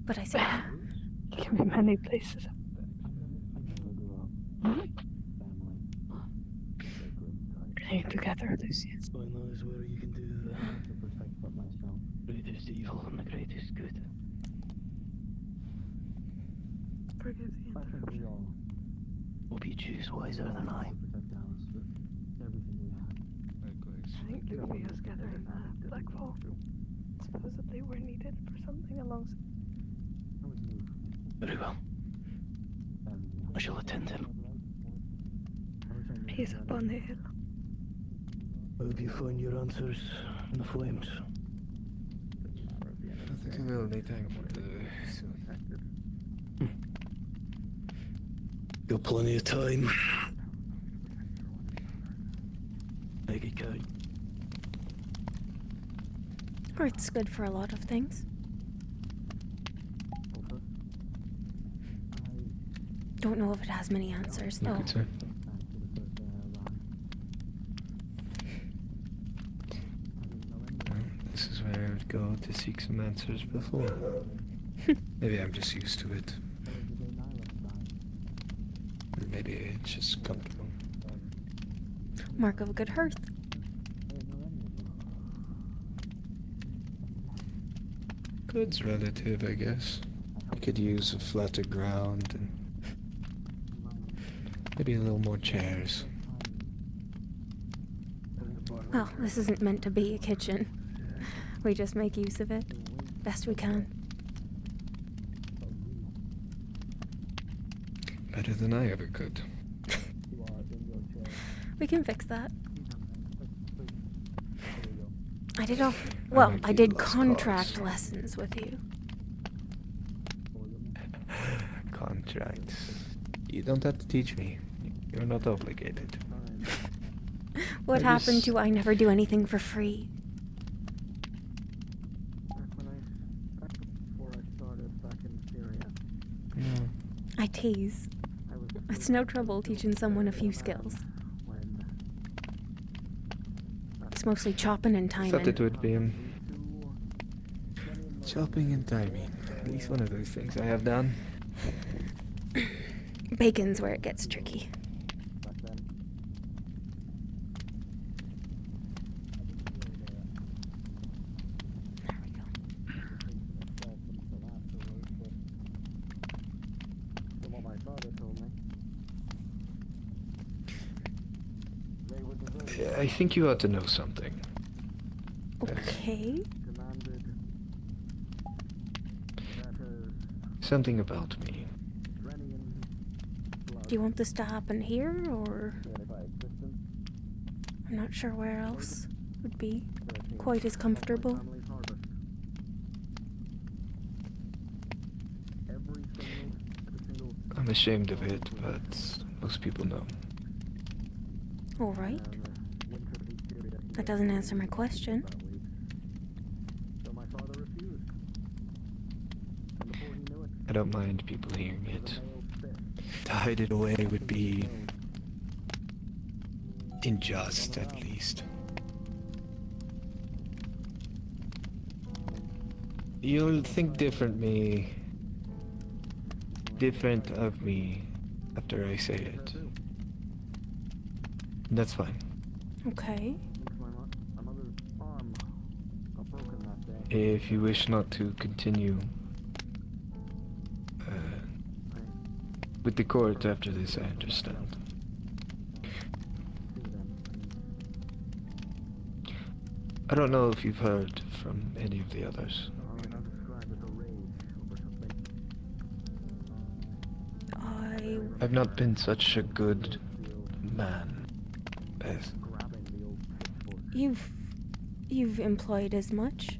But I see him. There can be many places. Are you together, Lucian? God knows where you can do the greatest evil and the greatest good. Forgive the interruption. Hope you choose wiser than I. I think Lucia's gathering the Blackfall. Supposedly we're needed for something alongside. Very well. I shall attend him. He's up on the hill. Hope you find your answers in the flames. I think I will need time soon. Got plenty of time. Make it count. Earth's good for a lot of things. Don't know if it has many answers, though. This is where I would go to seek some answers before. Maybe I'm just used to it. Or maybe it's just comfortable. Mark of a good hearth. Good's relative, I guess. I could use a flatter ground and maybe a little more chairs. Well, this isn't meant to be a kitchen. We just make use of it. Best we can. Better than I ever could. We can fix that. I did I did contract lessons with you. Contract. You don't have to teach me. You're not obligated. What happened to I never do anything for free? I tease. It's no trouble teaching someone a few skills. It's mostly chopping and timing. Thought it would be chopping and timing. At least one of those things I have done. Bacon's where it gets tricky. I think you ought to know something. Okay. Something about me. Do you want this to happen here, or... I'm not sure where else would be quite as comfortable. I'm ashamed of it, but most people know. Alright. That doesn't answer my question. I don't mind people hearing it. To hide it away would be unjust, at least. You'll think different of me after I say it. That's fine. Okay. If you wish not to continue with the court after this, I understand. I don't know if you've heard from any of the others. I've not been such a good man as... You've implied as much.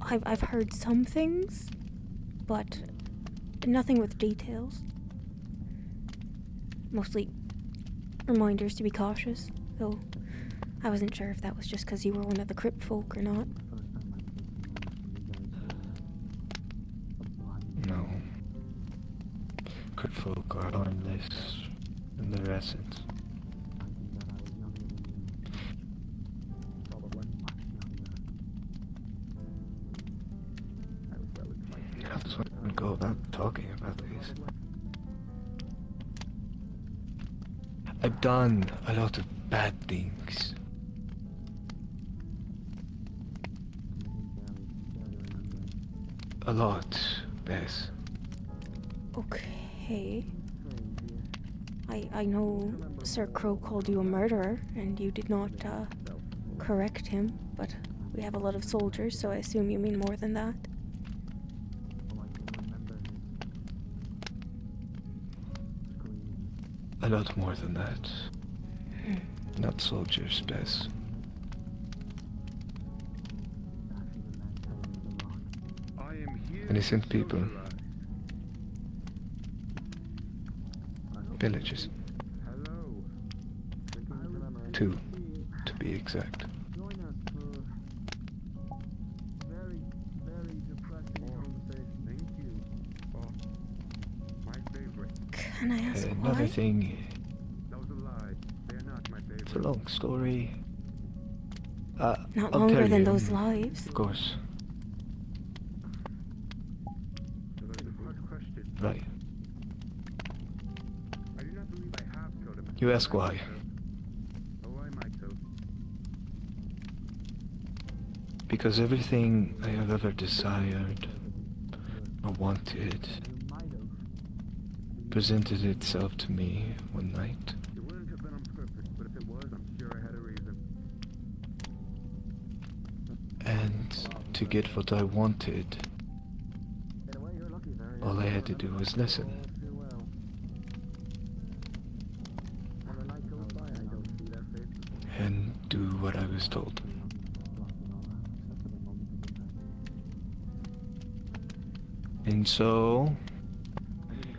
I've heard some things, but nothing with details. Mostly reminders to be cautious, though I wasn't sure if that was just because you were one of the crypt folk or not. No. Crypt folk are harmless in their essence. How does one go about talking about these? I've done a lot of bad things. A lot, Bess. Okay. I know Sir Crow called you a murderer, and you did not, correct him, but we have a lot of soldiers, so I assume you mean more than that. A lot more than that. Not soldiers, Bess. Innocent people. Villages. 2, to be exact. Can I ask Another why? thing. It's a long story. Not I'll longer tell than you, those lives. Of course. Right. You ask why. Because everything I have ever desired or wanted presented itself to me one night. And to get what I wanted, all I had to do was listen. And do what I was told. And so,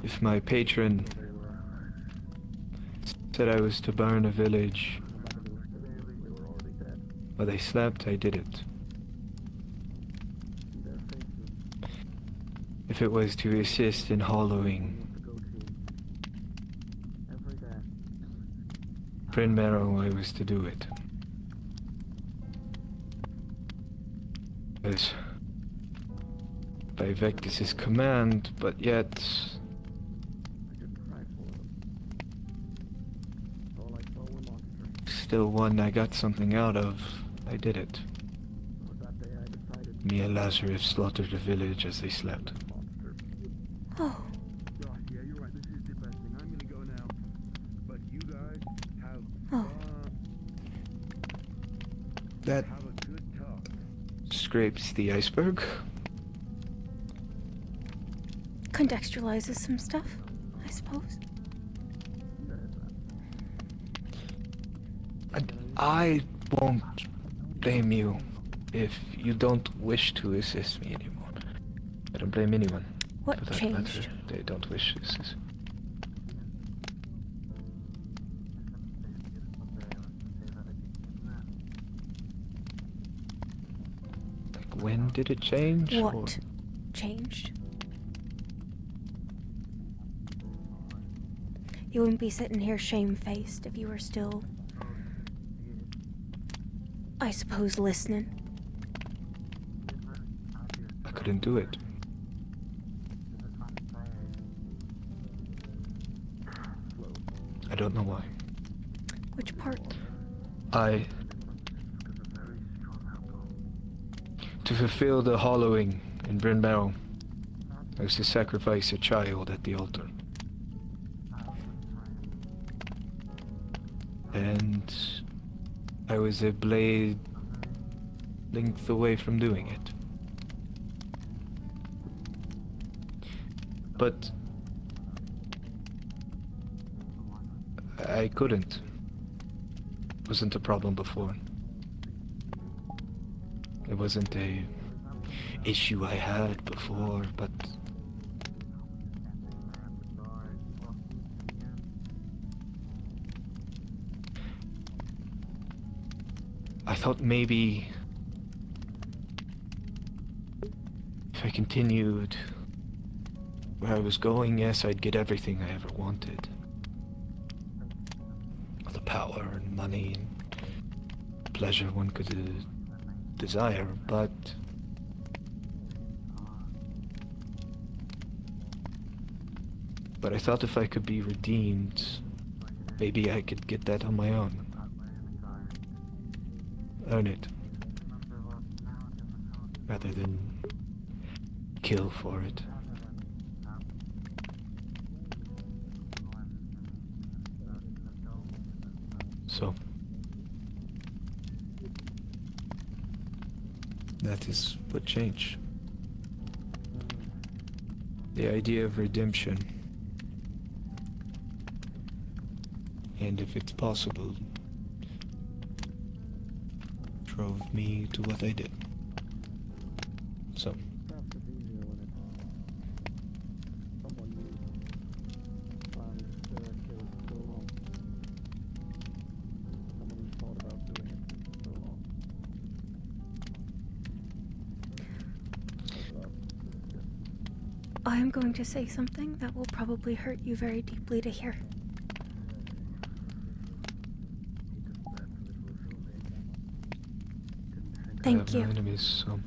if my patron said I was to burn a village while they slept, I did it. If it was to assist in hollowing Bryn Marrow, I was to do it. As by Vectis's command, but yet still one I got something out of. I did it. Me and Lazarus slaughtered a village as they slept. Oh. Oh. That scrapes the iceberg. Contextualizes some stuff, I suppose. And I won't blame you if you don't wish to assist me anymore. I don't blame anyone. What for that changed? matter. They don't wish to assist. Like, when did it change? What or- changed? You wouldn't be sitting here shamefaced if you were still, I suppose, listening. I couldn't do it. I don't know why. Which part? To fulfill the hollowing in Bryn Marrow, I was to sacrifice a child at the altar. I and I was a blade length away from doing it. But I couldn't. Wasn't a problem before. It wasn't a issue I had before, but I thought maybe if I continued where I was going, yes, I'd get everything I ever wanted. All the power and money and pleasure one could desire, but I thought if I could be redeemed, maybe I could get that on my own. Earn it. Rather than kill for it. So, that is what changed. The idea of redemption. And if it's possible, drove me to what I did. So. I'm going to say something that will probably hurt you very deeply to hear. Thank you. Enemies, so.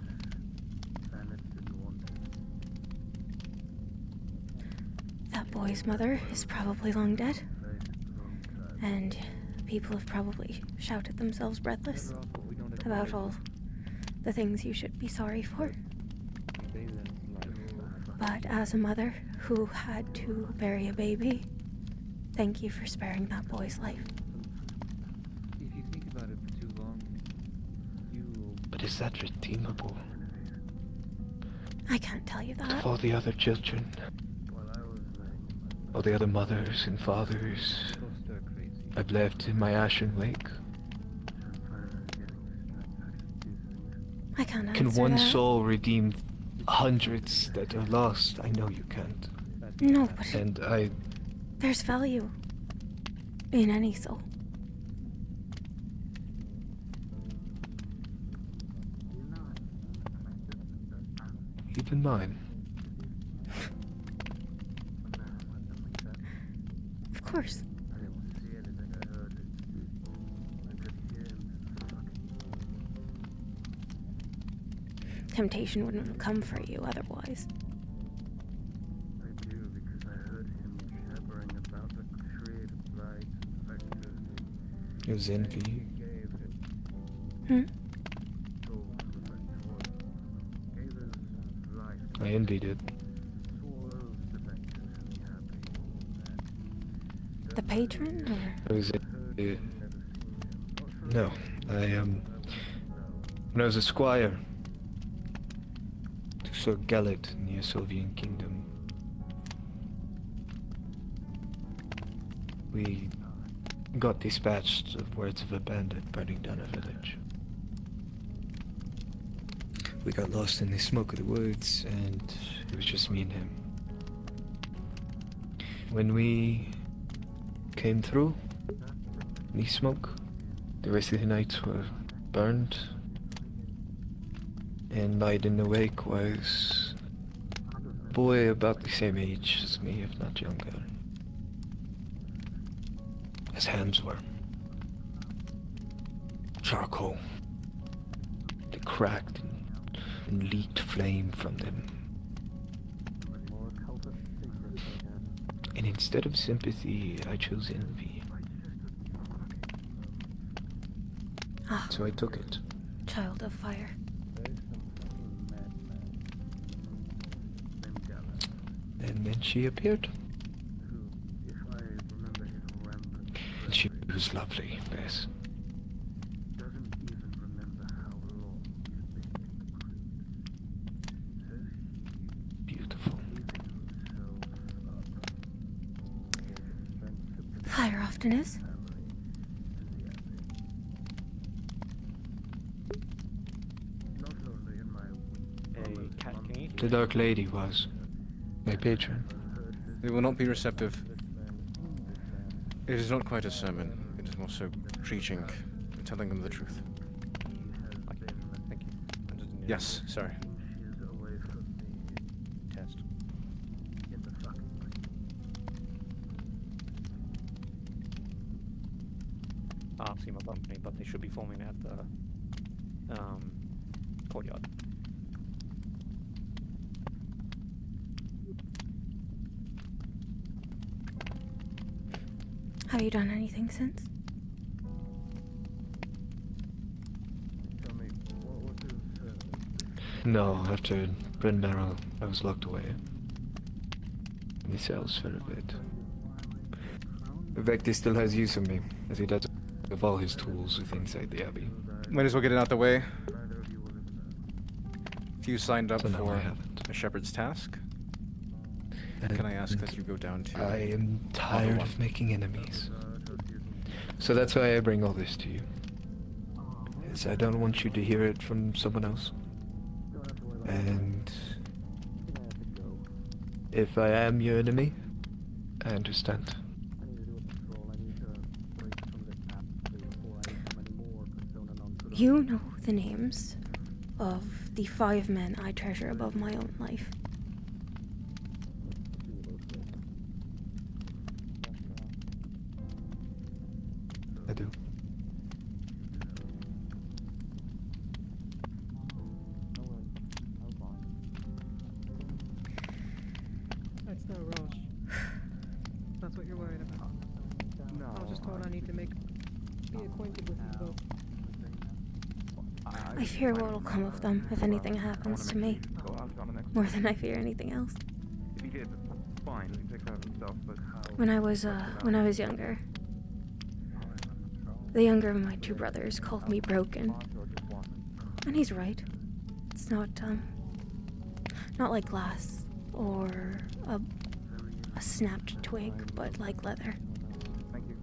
That boy's mother is probably long dead. And people have probably shouted themselves breathless about all the things you should be sorry for. But as a mother who had to bury a baby, thank you for sparing that boy's life. If you think about it for too long, you will... But is that redeemable? I can't tell you that. Of all the other children, all the other mothers and fathers I've left in my ashen wake. I can't answer Can one that. soul redeem hundreds that are lost? I know you can't. No, but And there's value in any soul. even mine. Of course. Temptation wouldn't have come for you otherwise. It was envy. Hmm? I envied it. The patron, or? It was no, when I was a squire to Sir Gellet in the Sovian kingdom, we got dispatched of words of a bandit burning down a village. We got lost in the smoke of the woods, and it was just me and him. When we came through the smoke, the rest of the nights were burned, and light in the wake was a boy about the same age as me, if not younger. His hands were charcoal. They cracked and leaked flame from them. And instead of sympathy, I chose envy. Ah. So I took it. Child of fire. And then she appeared. And She was lovely, Bess. Beautiful. Fire often is. The Dark Lady was my patron. They will not be receptive. It is not quite a sermon. It is more so preaching and telling them the truth. Thank you. Yes, sorry. Test. SEMA bumped me, but they should be forming at the courtyard. Have you done anything since? No, after Bryn Merrill, I was locked away in the cells for a bit. Vecti still has use of me, as he does of all his tools with inside the Abbey. Might as well get it out the way. If you signed up So no, for I haven't. a shepherd's task, can I ask that you go down to... I am tired of making enemies. So that's why I bring all this to you. Is I don't want you to hear it from someone else. And if I am your enemy, I understand. You know the names of the 5 men I treasure above my own life. I do. That's no rush. That's what you're worried about. I was just told I need to be acquainted with you both. I fear what will come of them if anything happens to me. More than I fear anything else. If he did, fine, he takes care of himself, but how... When I was younger, the younger of my 2 brothers called me broken. And he's right. It's not like glass or a snapped twig, but like leather. Thank you.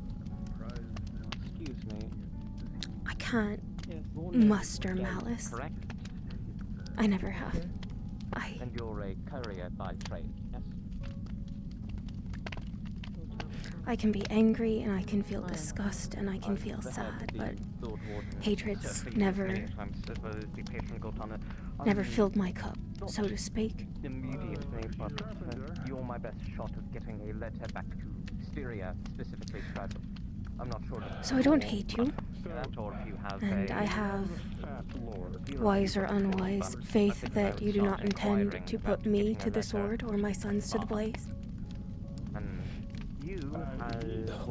Excuse me. I can't muster malice. Correct? I never have. And you're a courier by trade, yes? I can be angry and I can feel disgust and I can feel sad, but hatred's never filled my cup, so to speak. Immediately, but you're my best shot of getting a letter back to Styria, specifically Strasbourg. I'm not sure. So I don't hate you, Or if you have and I have, wise or unwise, faith that you do not intend to put me to the sword or my sons to the blaze. And you, as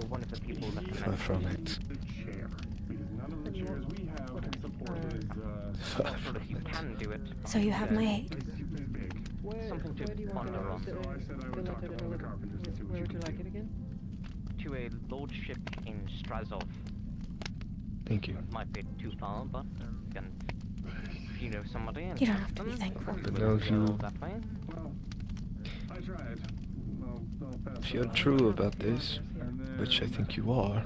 one of the people that Far from it. none of the chairs we have can support his, so that you can do it. So you have my hate. Something to ponder on. So I said I would talk to one of the carpenters. Where would you like it again? To a lordship in Strasov. Thank you. Might be too far, but again, if you know somebody and You don't have to be thankful. But no, if you... that way. Well, I tried. If you're true about this, which I think you are,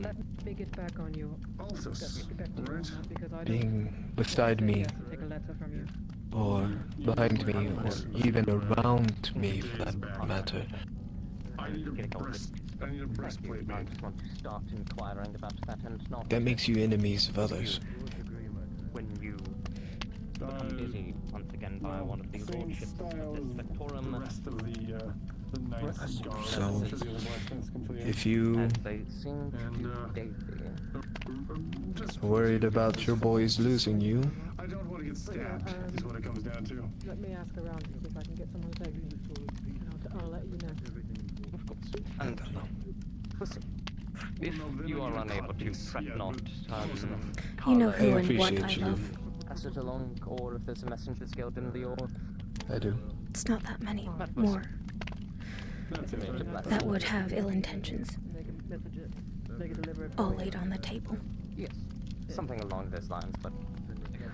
Let me get back on you. Get back to you on that, because I don't being beside me, take a letter from you. or behind me, or even around me for that matter, I need a breastplate made. I just want to start inquiring about that and not... that makes you enemies of others. When you become busy once again by one of these lordships, this Victorum... The rest of the Knights Guard. So, Because the other blacksmiths completely... if you As they seem to do daily. are worried about your boys losing you, I don't want to get stabbed, is what it comes down to. Let me ask around to see if I can get someone to take me. And I'll let you know. Of course. I don't know. Listen, if you are unable to, fret not. You know who I and what I appreciate you. love. Pass it along, or if there's a messenger's guild in the or... I do. It's not that many more that would have ill intentions. all laid on the table. Yes, something along those lines, but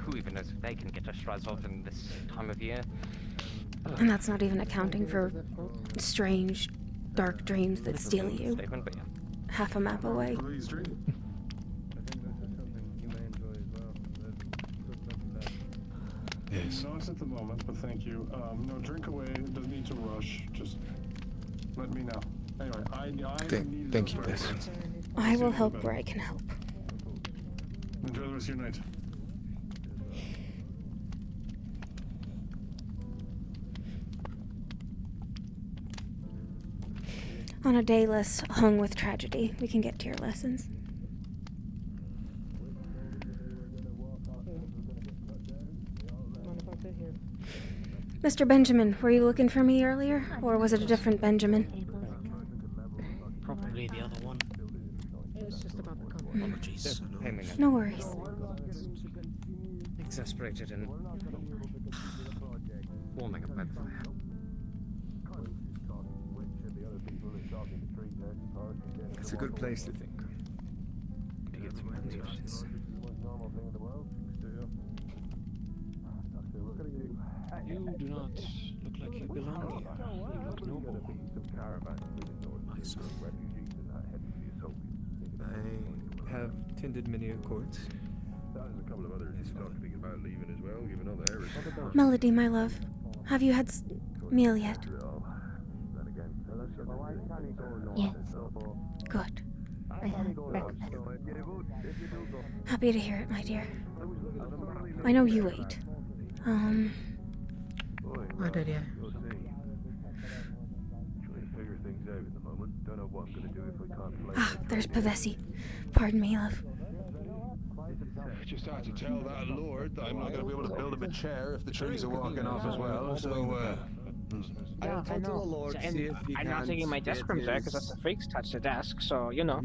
who even knows if they can get a Shrazov in this time of year? And that's not even accounting for strange, dark dreams that steal you Statement, but yeah. half a map away. Yes. Not at the moment, but thank you. No, drink away. It doesn't need to rush. Just let me know. Anyway, I Thank you, Bess. I will help where I can help. Enjoy the rest of your night. On a day less hung with tragedy, we can get to your lessons. Mr. Benjamin, were you looking for me earlier? Or was it a different Benjamin? Probably the other one. It's just about the Apologies. No worries. Exasperated and warming up by the fire. It's a good place to think. To get some answers. You do not look like you belong here. You look noble. I have tended many courts. Melody, my love, have you had meal yet? Yes. Good. I had breakfast. Happy to hear it, my dear. I know you ate. Oh, did ya? Ah, there's Pavesi. Pardon me, love. Just had to tell that lord that I'm not going to be able to build him a chair if the trees are walking off as well, so, Yeah, I know. And I'm not taking my desk from there because that's the freaks touch the desk, so, you know.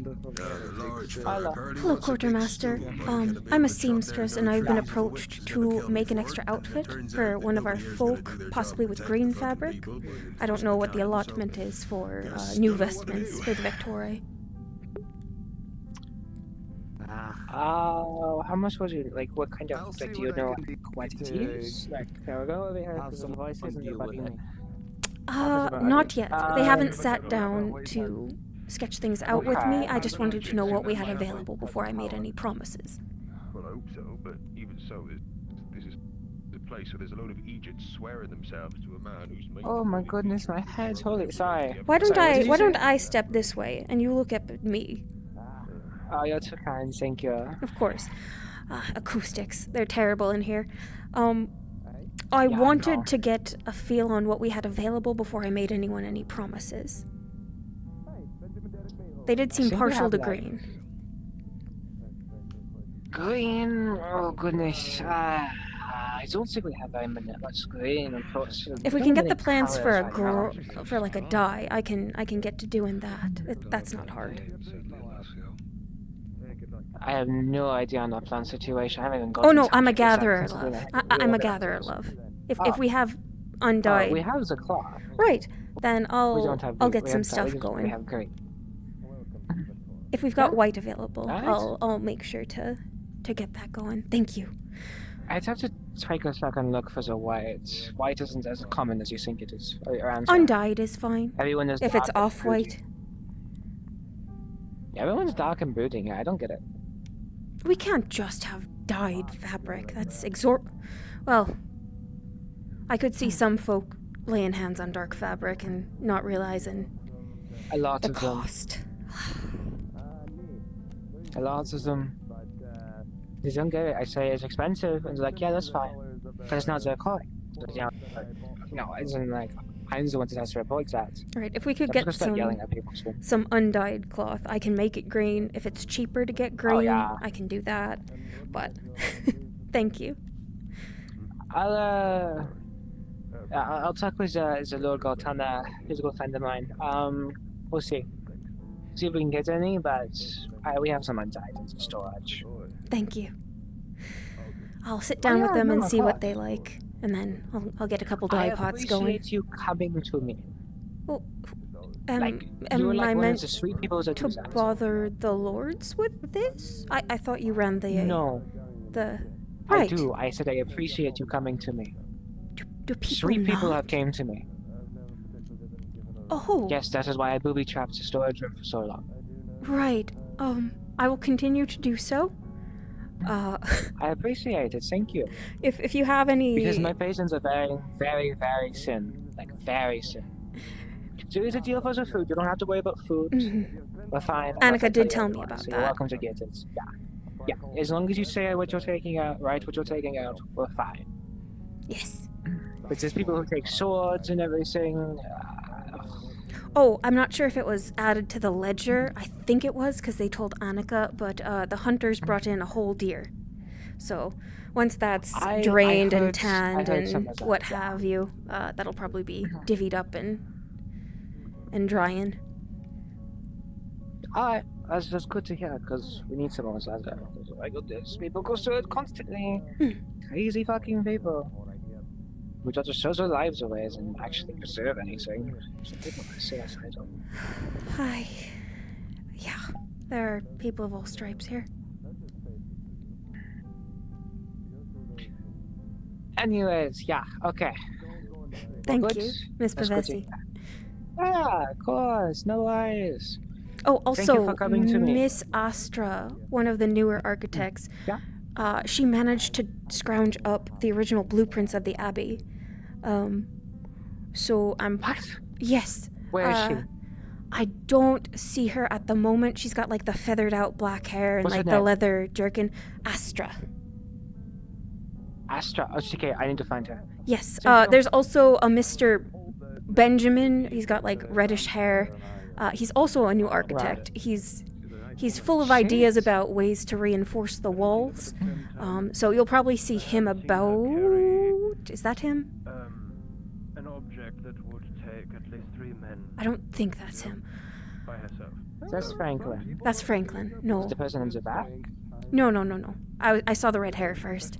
Hello, Quartermaster. I'm a seamstress and I've been approached to make an extra outfit for one of our folk, possibly with green fabric. I don't know what the allotment is for new vestments for the Victoria. How much was it? Like, what kind of, like, do you know what it is? Like, there we go over here, because the voices and you're bugging me. Not yet. They haven't sat down to sketch things out with me. I just wanted to know what we had available before I made any promises. well, I hope so, but even so, this is the place where there's a load of Egypts swearing themselves to a man who's made... Oh my goodness, my head's holy. Sorry. Why don't I step this way and you look up at me? Oh, you're too kind, thank you. Of course. Acoustics, they're terrible in here. I wanted to get a feel on what we had available before I made anyone any promises. They did seem partial to green. Green? Oh goodness. I don't think we have very much green, unfortunately. If we can get the plans for a girl, for like a dye, I can get to doing that. That's not hard. I have no idea on that plant situation. I haven't even got. Oh no, I'm a gatherer, love. I'm a gatherer, love. If we have undyed, we have the cloth. Right, then I'll get some We stuff have going. great. If we've got white available, Right. I'll make sure to get that going. Thank you. I'd have to take a second look for the white. White isn't as common as you think it is around here. Undyed is fine. Everyone is if it's dark and off-white. Everyone's dark and brooding here. I don't get it. We can't just have dyed fabric. That's well, I could see some folk laying hands on dark fabric and not realizing A lot the of cost. A lot of them. They don't get it. I say it's expensive, and they're like, yeah, that's fine. But it's not their calling. No, it isn't like, I'm the one that has to report that. Right, if we could I'm get just gonna start yelling at people soon. some undyed cloth, I can make it green. If it's cheaper to get green, yeah. I can do that. But thank you. I'll talk with the Lord Gautana. He's a good friend of mine. We'll see. See if we can get any, but we have some undyed in the storage. Thank you. I'll sit down with them and see what they like, and then I'll get a couple dye pots going. I appreciate you coming to me. Well, Like, am you were like I one of meant the sweet people that to do that. bother the lords with this? I thought you ran the... No. The... I Right. do. I said I appreciate you coming to me. Do people Sweet people not? have came to me. Oh. Yes, that is why I booby-trapped the storage room for so long. Right. I will continue to do so. I appreciate it, thank you. If you have any... Because my patients are very, very, very thin. Like, very thin. So it's a deal for the food. You don't have to worry about food. We're fine. Annika did tell me about so that. You're welcome to get it. Yeah. Yeah. As long as you say what you're taking out, write what you're taking out, we're fine. Yes. But there's people who take swords and everything. Oh, I'm not sure if it was added to the ledger. I think it was, because they told Annika, but the hunters brought in a whole deer. So once that's drained and tanned and what have you, that'll probably be divvied up and drying. Alright, that's good to hear, because we need some more Zaza. Oh my goodness, people go through it constantly. Crazy fucking people. Who just throw their lives away and actually preserve anything. Some people are suicidal. Hi. Yeah, there are people of all stripes here. Anyways, yeah, okay. Thank you, Miss Pavesi. Yeah, of course, no worries. Oh, Thank you also, for coming to me. Miss Astra, one of the newer architects, she managed to scrounge up the original blueprints of the Abbey. So I'm... What? Yes. Where is she? I don't see her at the moment. She's got like the feathered out black hair and What's her like the name? leather jerkin. Astra. Astra, oh, okay, I need to find her. Yes. There's also a Mr. Benjamin. He's got like reddish hair. He's also a new architect. He's full of ideas about ways to reinforce the walls. So you'll probably see him about... Is that him? An object that would take at least 3 men. I don't think that's him. By herself. That's Franklin. That's Franklin. No. Is the person in the back? No. I saw the red hair first.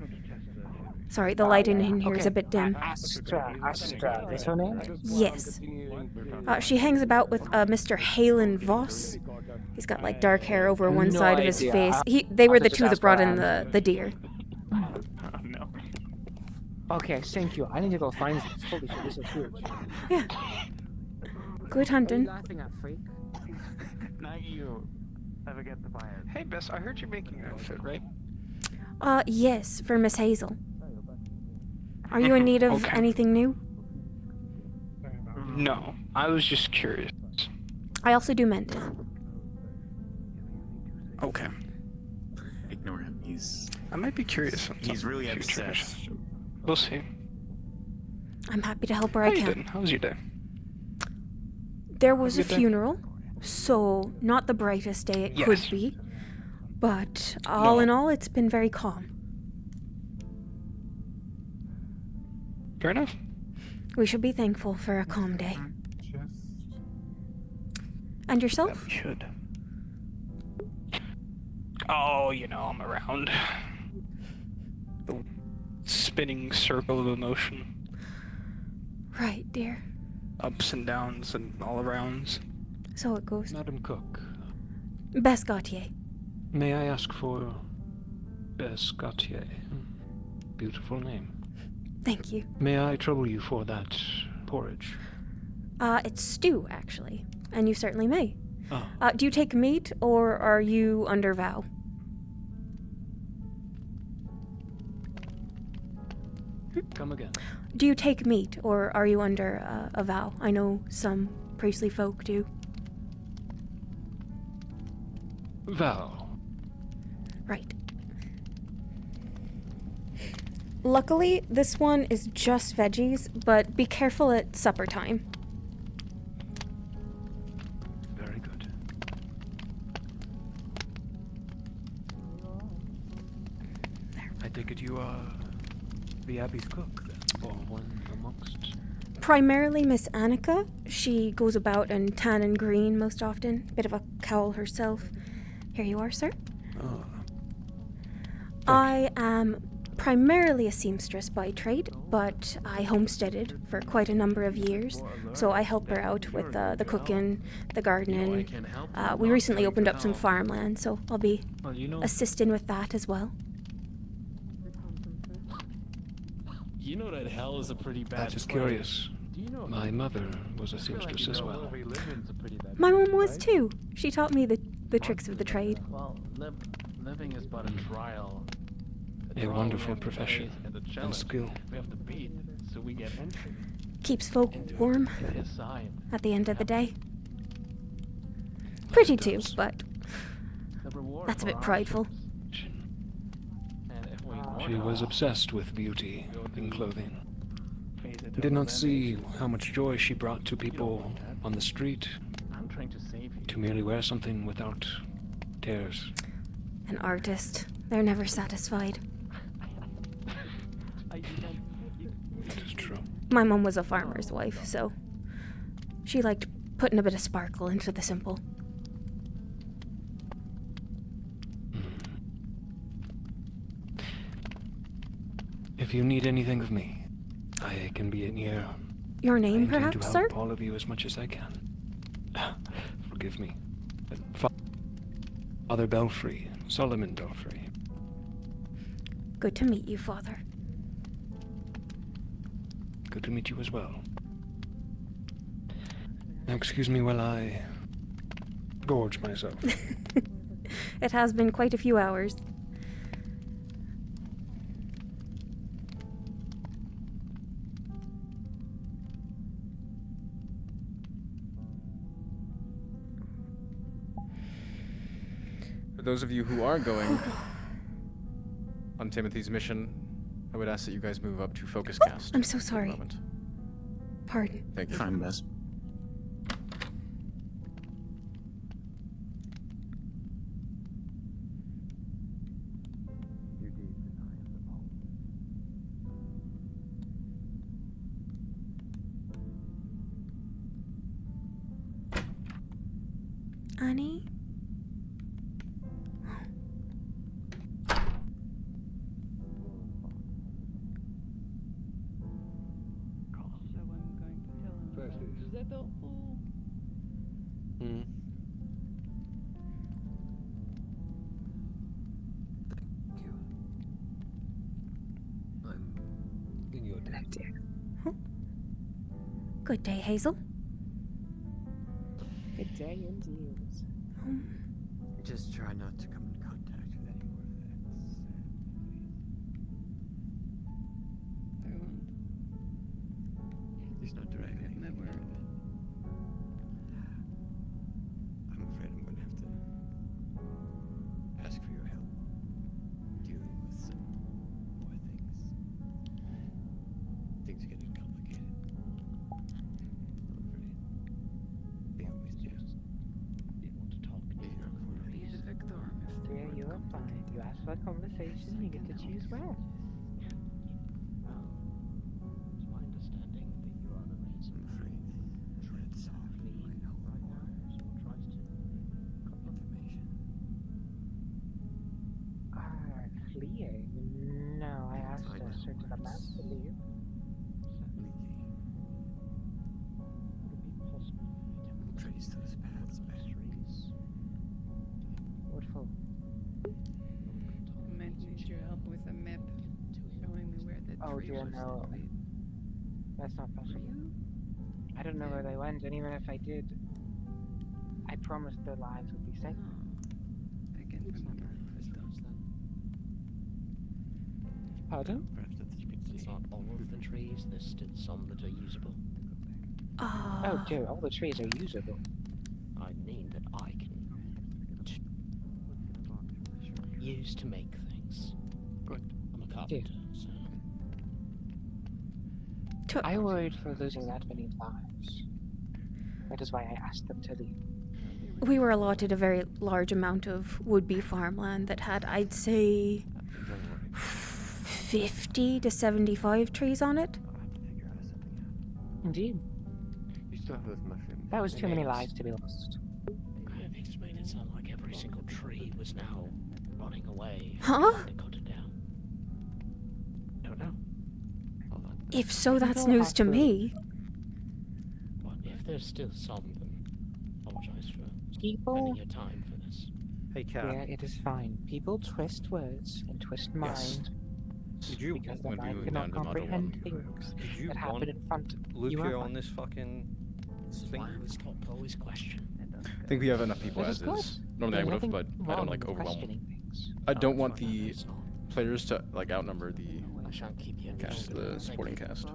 Sorry, the lighting in here is a bit dim. Astra, is her name? Yes. She hangs about with Mr. Halen Voss. He's got like dark hair over one side of his face. They were the two that brought in the deer. Okay, thank you. I need to go find this. Holy shit, this is huge. Yeah. Good hunting. Laughing at freak? Not you. Ever get the buyer? Hey, Bess, I heard you're making an outfit, right? Yes, for Miss Hazel. Are you in need of anything new? No, I was just curious. I also do mending. Okay. Ignore him. I might be curious. He's really obsessed. We'll see. I'm happy to help where How I you can. doing? How was your day? There was a Good day? funeral, so not the brightest day it could be, but all in all, it's been very calm. Fair enough. We should be thankful for a calm day. And yourself? We should. Oh, I'm around. The spinning circle of emotion. Right, dear. Ups and downs and all arounds. So it goes. Madam Cook, Bess Gautier. may I ask for Bess Gautier? Beautiful name. Thank you. May I trouble you for that porridge? It's stew, actually. And you certainly may. Oh. Do you take meat, or are you under vow? Come again. Do you take meat, or are you under a vow? I know some priestly folk do. Vow. Right. Luckily, this one is just veggies, but be careful at supper time. Very good. I take it you are the Abbey's cook, then, or one amongst... Primarily Miss Annika. She goes about in tan and green most often. Bit of a cowl herself. Here you are, sir. Oh. I am primarily a seamstress by trade, but I homesteaded for quite a number of years, so I help her out with the cooking, the gardening. We recently opened up some farmland, so I'll be assisting with that as well. You know that hell is a pretty bad That is place. curious. My mother was a seamstress as well. My mom was too. She taught me the tricks of the trade. Well, living is but a trial. A wonderful profession and skill. We have to beat, so we get entry. Keeps folk warm His side. at the end of the day. Pretty too, but that's a bit prideful. She was obsessed with beauty and clothing. Did not see how much joy she brought to people on the street. I'm trying to save you. To merely wear something without tears. An artist. They're never satisfied. It is true. My mom was a farmer's wife, so she liked putting a bit of sparkle into the simple. If you need anything of me, I can be in here. Your I name, intend perhaps, to sir? help all of you as much as I can. Forgive me. Father Belfry, Solomon Belfry. Good to meet you, Father. Good to meet you as well. Now excuse me while I gorge myself. It has been quite a few hours. For those of you who are going on Timothy's mission, I would ask that you guys move up to focus cast. I'm so sorry. Pardon. Thank you. Fine, Bess. Annie? Is that helpful? Hmm. I'm in your debt. Good day, Hazel. Good day indeed. Just try not to come in contact with any more of that. I won't. There's no direct link. My word. I'm afraid I'm going to have to ask for your help dealing with some more things. Things are getting complicated. I'm afraid. They always do. You want to talk to your please, Victor. Yeah, you are fine. You ask for a conversation, you get to choose where. It's my understanding that you are the reason. I'm afraid. Tread softly. Right now, tries to cut information. Fleeing? No, I asked a certain amount to leave. Would it be possible for me to trace those paths back? What for? I might need your help with a map showing me where the Oh trees dear, are no. situated. That's not possible. I don't know where they went, and even if I did, I promised their lives would be safe. I can't remember. Pardon? Perhaps it's not all of the trees. There's still some that are usable. Oh dear, all the trees are usable. I mean that I can use to make things. Good. I'm a carpenter, so. I worried for losing that many lives. That is why I asked them to leave. We were allotted a very large amount of would-be farmland that had, I'd say, 50 to 75 trees on it. Indeed. You still have those mushrooms. That was too many lives to be lost. They just made it sound like every single tree was now running away. Huh? They cut it down. If so, that's news to me. But if there's still some, then apologize for People. spending your time for this. Hey, Cat. Yeah, it is fine. People twist words and twist minds. Did you Because the want mind cannot comprehend things that happen in front of you. Luke here on this fucking thing? Why we stopped always question. I think we have enough people That as is good. is. Normally I There's would have, nothing but I don't wrong like with overwhelm. questioning things. I don't want the players to like outnumber the I shan't keep you cast, the supporting cast.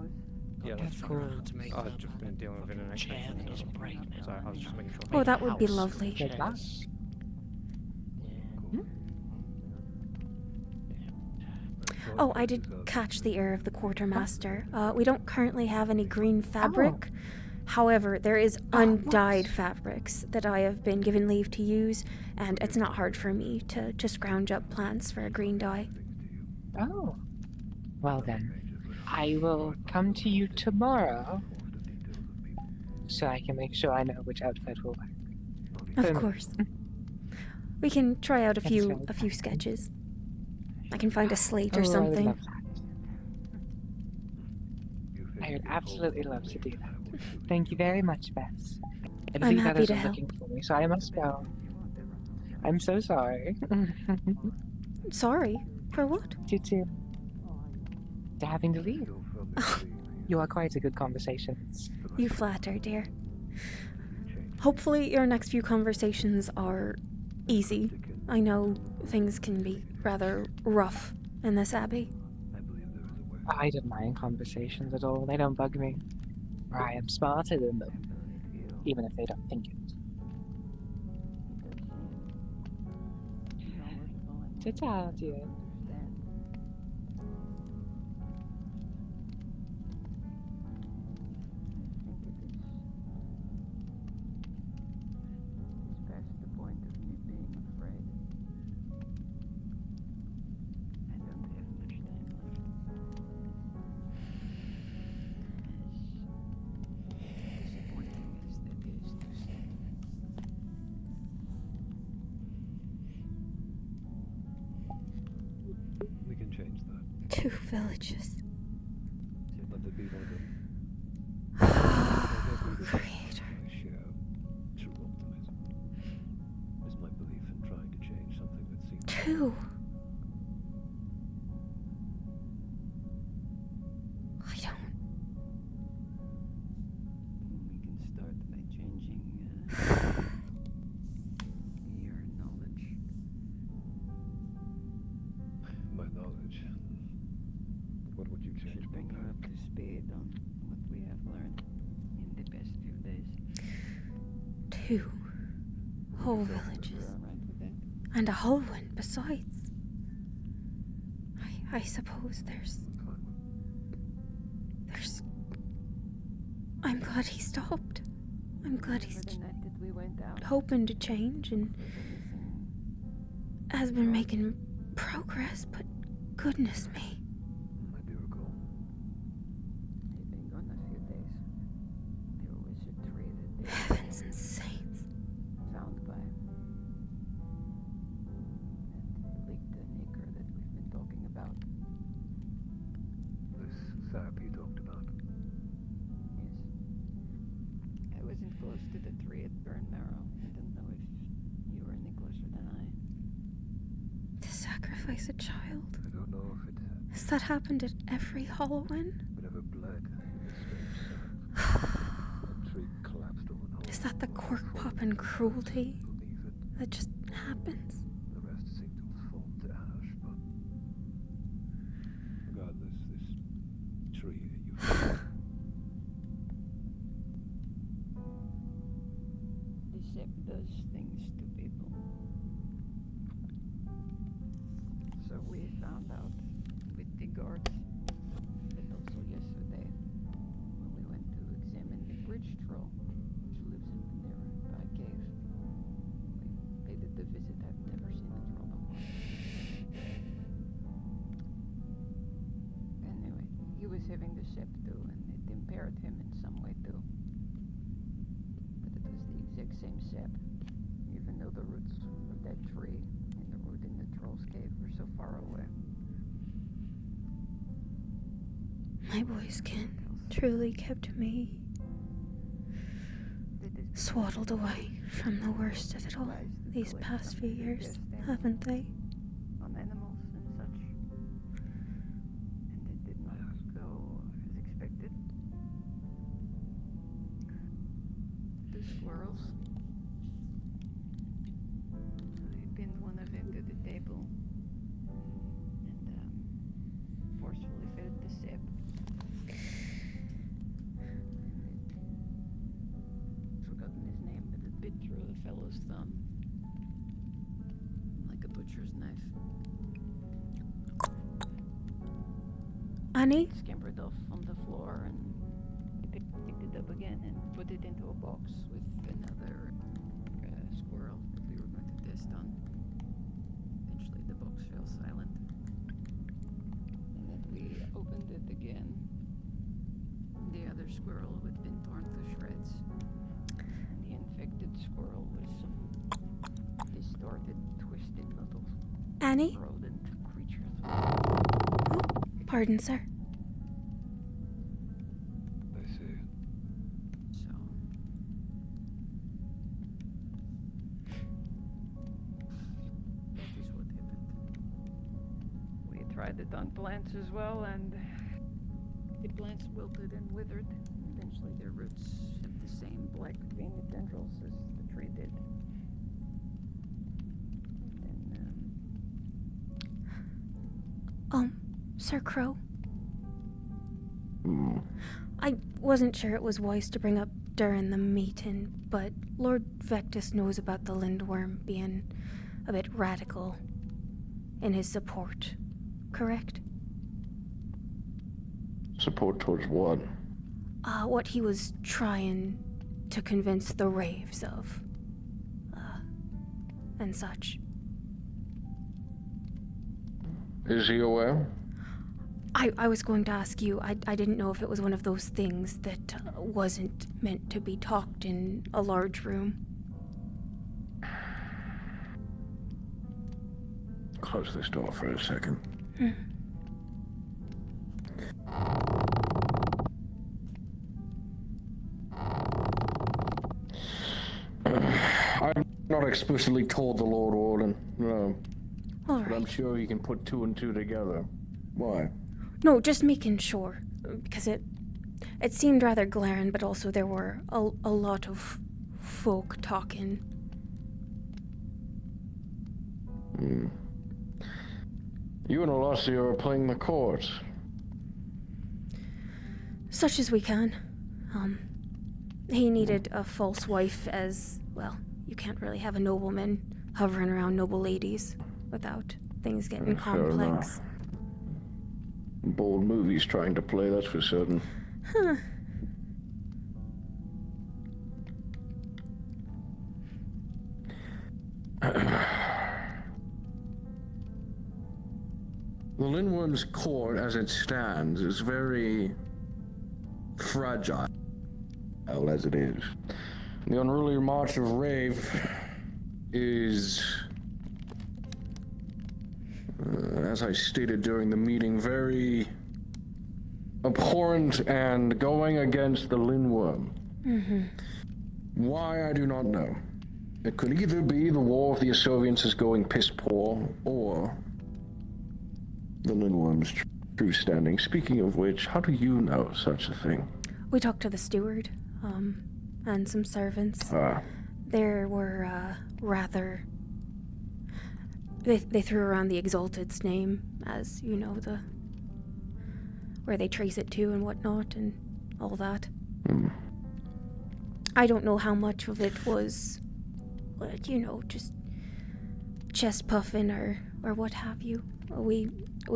Yeah, That's cool. I've just been dealing with internet Chair that doesn't break now. Sorry, I was just making sure. Oh, that would be lovely. Like that? Oh, I did catch the ear of the quartermaster. We don't currently have any green fabric. However, there is undyed fabrics that I have been given leave to use, and it's not hard for me to scrounge up plants for a green dye. Oh. Well then, I will come to you tomorrow so I can make sure I know which outfit will work. Of course. We can try out a few sketches. I can find a slate or something. I would love that. I would absolutely love to do that. Thank you very much, Bess. I I'm believe happy others to are help. looking for me, so I must go. I'm so sorry. Sorry? For what? To having to leave. You are quite a good conversation. You flatter, dear. Hopefully your next few conversations are easy. I know things can be rather rough in this abbey. I don't mind conversations at all. They don't bug me. I am smarter than them, even if they don't think it. Ta-ta, dear. We can change that. 2 villages. Let there be one of them. Creator. I share true optimism. It's my belief in trying to change something that seems 2. I don't. We can start by changing your knowledge. my knowledge. What would you change? Should bring you up to speed on what we have learned in the past few days. 2 whole villages. And a whole one besides. I suppose there's... I'm glad he stopped. I'm glad he's hoping to change and has been making progress, but goodness me. I do recall. They've been gone a few days. There was a tree that they Heavens and saints. found by that leaked an acre that we've been talking about. This sap you talked about. Yes. I wasn't close to the tree at Burn Marrow. I don't know if you were any closer than I. To sacrifice a child? I don't know if it Has that happened at every Halloween? ever bled in the strange sap. The tree collapsed over an hole. Is that the cork popping cruelty that just happens? The rest seemed to have fallen to ash, but regardless, this tree you The sap does things to people. So we found out with the guards, but also yesterday when we went to examine the bridge troll, which lives in the nearby cave. We paid it a visit. I've never seen a troll before. Anyway, he was having the sap too, and it impaired him in some way too. But it was the exact same sap, even though the roots of that tree and the root in the troll's cave were so far away. My boy's kin truly kept me swaddled away from the worst of it all these past few years, haven't they? On animals and such. And it did not go as expected. The squirrels. I pinned one of them to the table and forcefully fed it the sip. Forgotten his name, but it bit through the fellow's thumb like a butcher's knife. Annie? Scampered off on the floor and picked it up again and put it into a box with another squirrel that we were going to test on. Eventually the box fell silent. And then we opened it again. The other squirrel had been torn to shreds. And the infected squirrel was some distorted, twisted little Annie? rodent creature. Pardon, sir. I see. So that is what happened. We tried it on plants as well, and the plants wilted and withered. Eventually their roots have the same black veiny tendrils as the tree did. And Sir Crow? I wasn't sure it was wise to bring up during the meeting, but Lord Vectus knows about the lindworm being a bit radical in his support, correct? Support towards what? What he was trying to convince the raves of. And such. Is he aware? I was going to ask you, I didn't know if it was one of those things that wasn't meant to be talked in a large room. Close this door for a second. I'm not explicitly told the Lord Warden, no. All right. But I'm sure he can put two and two together. Why? No, just making sure, because it seemed rather glaring, but also there were a lot of folk talking. You and Alessia are playing the court. Such as we can. He needed a false wife as, well, you can't really have a nobleman hovering around noble ladies without things getting complex. Bold movies trying to play, that's for certain. Huh. The Lindworm's court, as it stands, is very fragile, as it is. The unruly march of Rave is, as I stated during the meeting, very abhorrent and going against the Lindworm. Why, I do not know. It could either be the War of the Assovians is going piss poor, or the Lindworm's true standing. Speaking of which, how do you know such a thing? We talked to the steward, and some servants. There were, rather... They threw around the Exalted's name, as, you know, where they trace it to and whatnot, and all that. I don't know how much of it was, you know, just chest puffing or what have you. We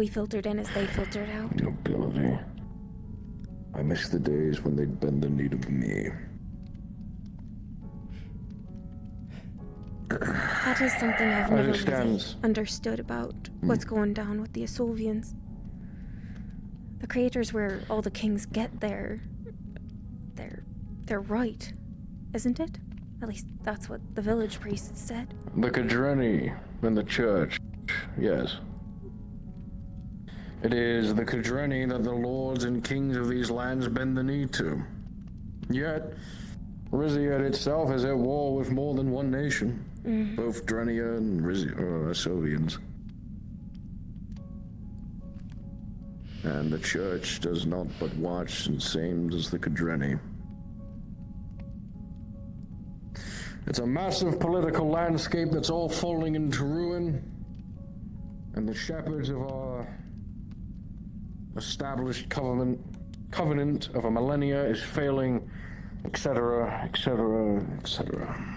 filtered in as they filtered out. Nobility. I miss the days when they'd bend the knee to me. That is something I've never really understood about what's going down with the Assovians. The creators where all the kings get their right, isn't it? At least that's what the village priests said. The Kadreni and the church, yes. It is the Kadreni that the lords and kings of these lands bend the knee to. Yet, Riziet itself is at war with more than one nation. Both Drenia and Asovians. And the church does not but watch the same as the Kadreni. It's a massive political landscape that's all falling into ruin, and the shepherds of our established covenant of a millennia is failing, etc., etc., etc.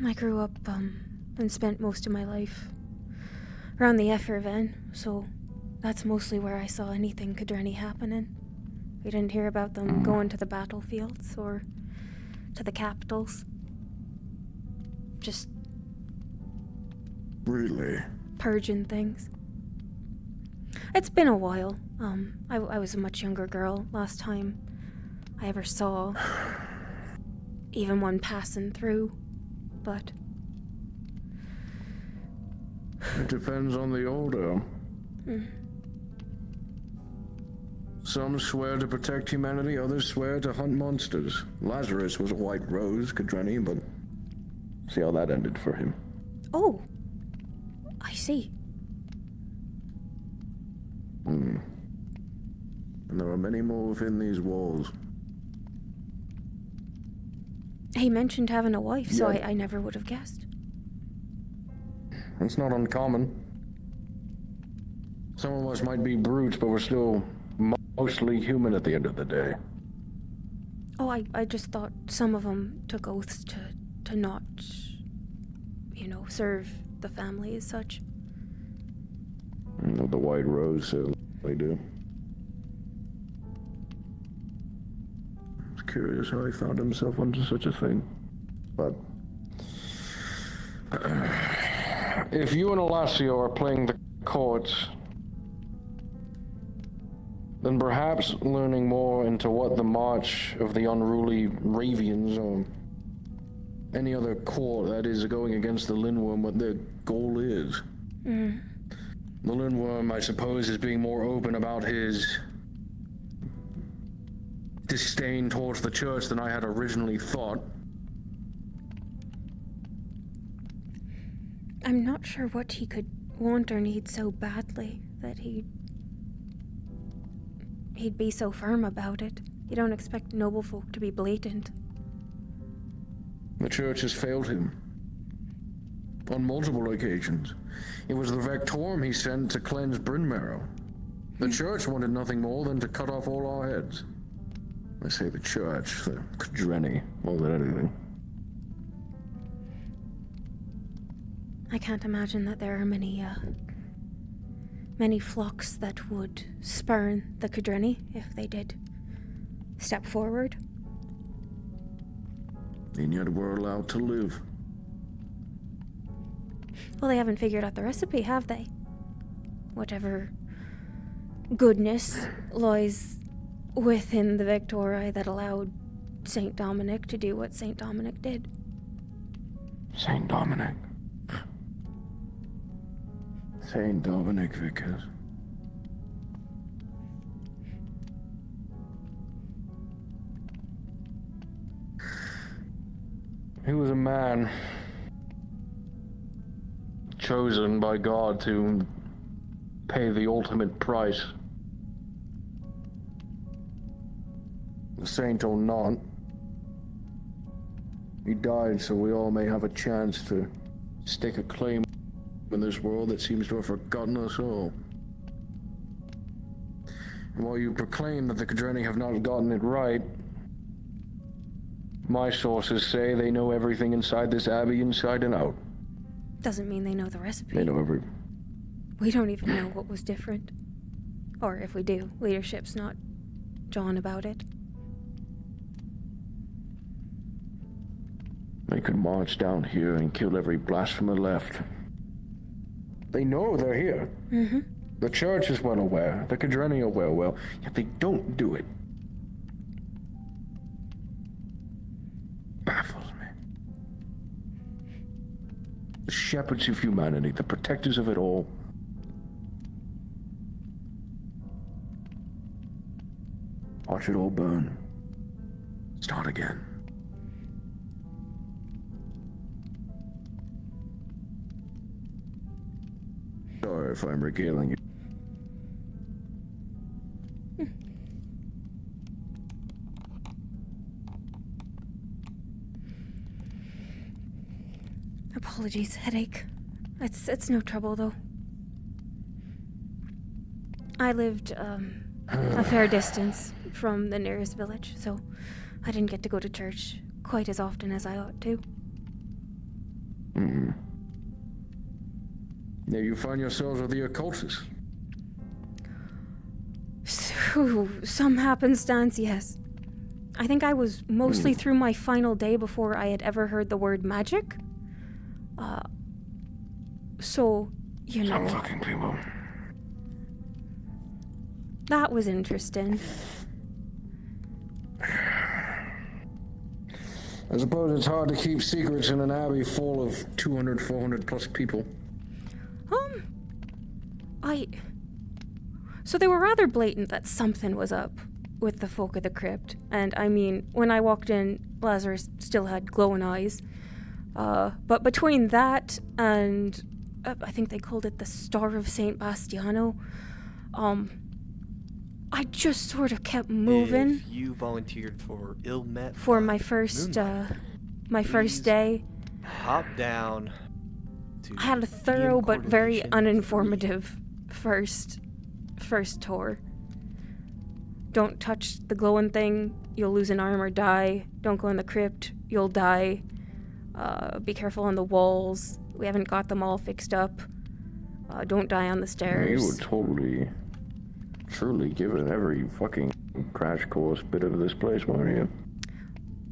I grew up, and spent most of my life around the Efferven, so that's mostly where I saw anything Kadreni happening. We didn't hear about them going to the battlefields or to the capitals. Just... Really? Purging things. It's been a while. I was a much younger girl last time I ever saw even one passing through, but... It depends on the order. Some swear to protect humanity, others swear to hunt monsters. Lazarus was a white rose, Kadreni, but see how that ended for him. Oh, I see. And there are many more within these walls. He mentioned having a wife, so I never would have guessed. It's not uncommon. Some of us might be brutes, but we're still mostly human at the end of the day. Oh, I just thought some of them took oaths to not, you know, serve the family as such. The White Rose, they do. I was curious how he found himself onto such a thing. But if you and Alassio are playing the courts, then perhaps learning more into what the march of the unruly Ravians or any other court that is going against the Lindworm, what their goal is. The Lindworm, I suppose, is being more open about his disdain towards the church than I had originally thought. I'm not sure what he could want or need so badly that he'd be so firm about it. You don't expect noble folk to be blatant. The church has failed him. On multiple occasions. It was the Vectorum he sent to cleanse Bryn Marrow. The church wanted nothing more than to cut off all our heads. I say the church, the Kadreni, more than anything. I can't imagine that there are many flocks that would spurn the Kadreni if they did step forward. And yet we're allowed to live. Well, they haven't figured out the recipe, have they? Whatever goodness lies within the Victori that allowed Saint Dominic to do what Saint Dominic did. Saint Dominic. Saint Dominic, Vickers. He was a man chosen by God to pay the ultimate price. Saint or not, he died so we all may have a chance to stake a claim in this world that seems to have forgotten us all. And while you proclaim that the Kadreni have not gotten it right, my sources say they know everything inside this abbey inside and out. Doesn't mean they know the recipe. They know every... We don't even know what was different. Or if we do, leadership's not jawing about it. They could march down here and kill every blasphemer left. They know they're here. The church is well aware. The Kadreni are well, yet they don't do it. Baffles me. The shepherds of humanity, the protectors of it all, Watch it all burn. Start again. Sorry if I'm regaling you. Apologies, headache. It's no trouble though. I lived a fair distance from the nearest village, so I didn't get to go to church quite as often as I ought to. Now you find yourselves with the occultists. So, some happenstance, yes. I think I was mostly through my final day before I had ever heard the word magic. So, you know. Some fucking people. That was interesting. I suppose it's hard to keep secrets in an abbey full of 200, 400 plus people. So they were rather blatant that something was up with the folk of the crypt. And I mean, when I walked in, Lazarus still had glowing eyes. But between that and I think they called it the Star of Saint Bastiano, I just sort of kept moving. If you volunteered for ill-met for my first day. Hop down. I had a thorough but very uninformative first tour. Don't touch the glowing thing, you'll lose an arm or die. Don't go in the crypt, you'll die. Be careful on the walls. We haven't got them all fixed up. Don't die on the stairs. You were totally, truly given every fucking crash course bit of this place, weren't you?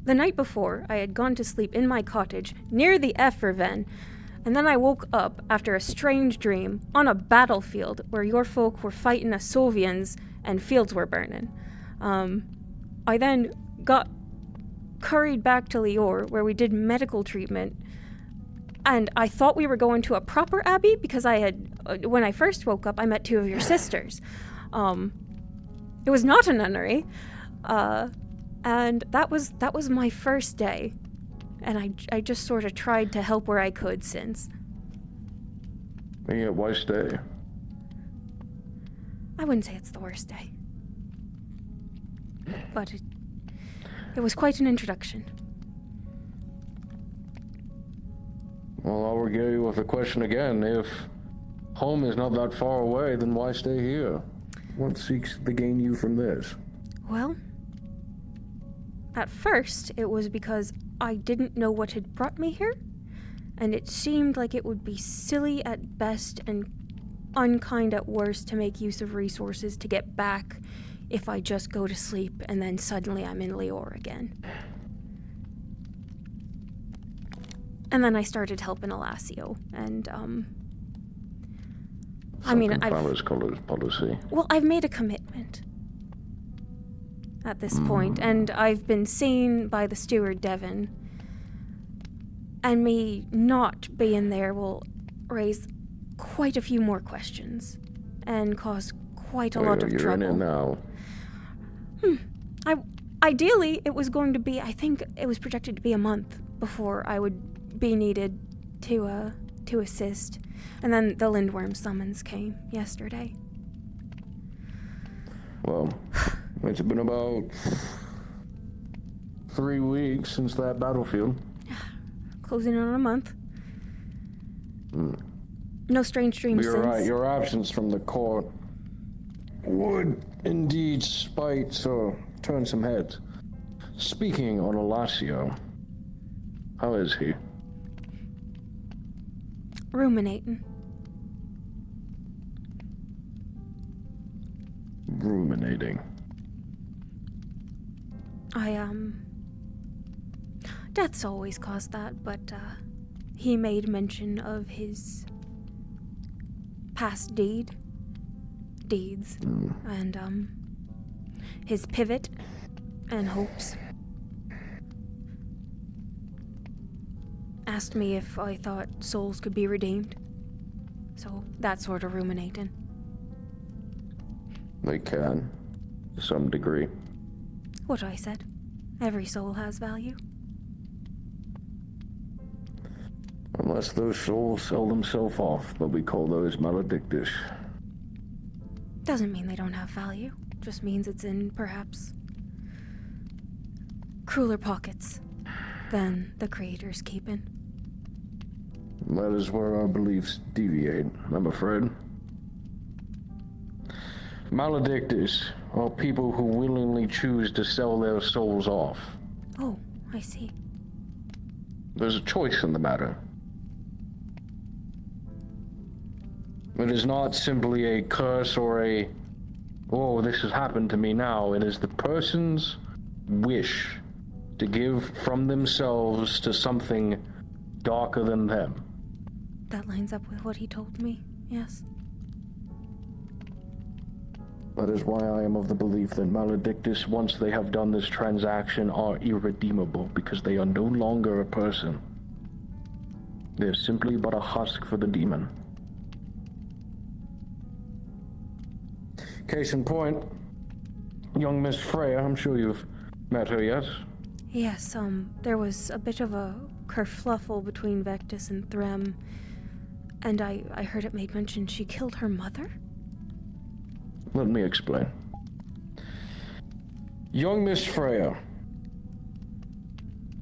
The night before, I had gone to sleep in my cottage near the Efferven, and then I woke up after a strange dream on a battlefield where your folk were fighting Asovians and fields were burning. I then got curried back to Lior where we did medical treatment, and I thought we were going to a proper abbey because I had, when I first woke up, I met two of your sisters. It was not a nunnery, and that was my first day. And I just sort of tried to help where I could since. And yet, why stay? I wouldn't say it's the worst day. But it was quite an introduction. Well, I'll regale you with the question again. If home is not that far away, then why stay here? What seeks to gain you from this? Well, at first, it was because I didn't know what had brought me here, and it seemed like it would be silly at best and unkind at worst to make use of resources to get back if I just go to sleep and then suddenly I'm in Lior again. And then I started helping Alassio, and I mean, I've made a commitment at this point, and I've been seen by the steward Devon, and me not being there will raise quite a few more questions and cause quite a lot of trouble. You're in it now. Ideally, it was going to be, I think it was projected to be a month before I would be needed to assist, and then the Lindworm summons came yesterday. Well, it's been about 3 weeks since that battlefield. Closing in on a month. No strange dreams since. You're right, your absence from the court would indeed spite or turn some heads. Speaking on Alassio, how is he? Ruminating. Ruminating. Death's always caused that, but, he made mention of his past deeds, and, his pivot and hopes. Asked me if I thought souls could be redeemed. So, that sort of ruminating. They can, to some degree. What I said. Every soul has value. Unless those souls sell themselves off, but we call those maledictus. Doesn't mean they don't have value. Just means it's in, perhaps, crueler pockets than the Creator's keeping. That is where our beliefs deviate, I'm afraid. Maledictus are people who willingly choose to sell their souls off. Oh, I see. There's a choice in the matter. It is not simply a curse or a, oh, this has happened to me now. It is the person's wish to give from themselves to something darker than them. That lines up with what he told me, yes. That is why I am of the belief that maledictus, once they have done this transaction, are irredeemable, because they are no longer a person. They are simply but a husk for the demon. Case in point, young Miss Freya, I'm sure you've met her, yes? Yes, there was a bit of a kerfluffle between Vectis and Threm, and I heard it made mention she killed her mother? Let me explain. Young Miss Freya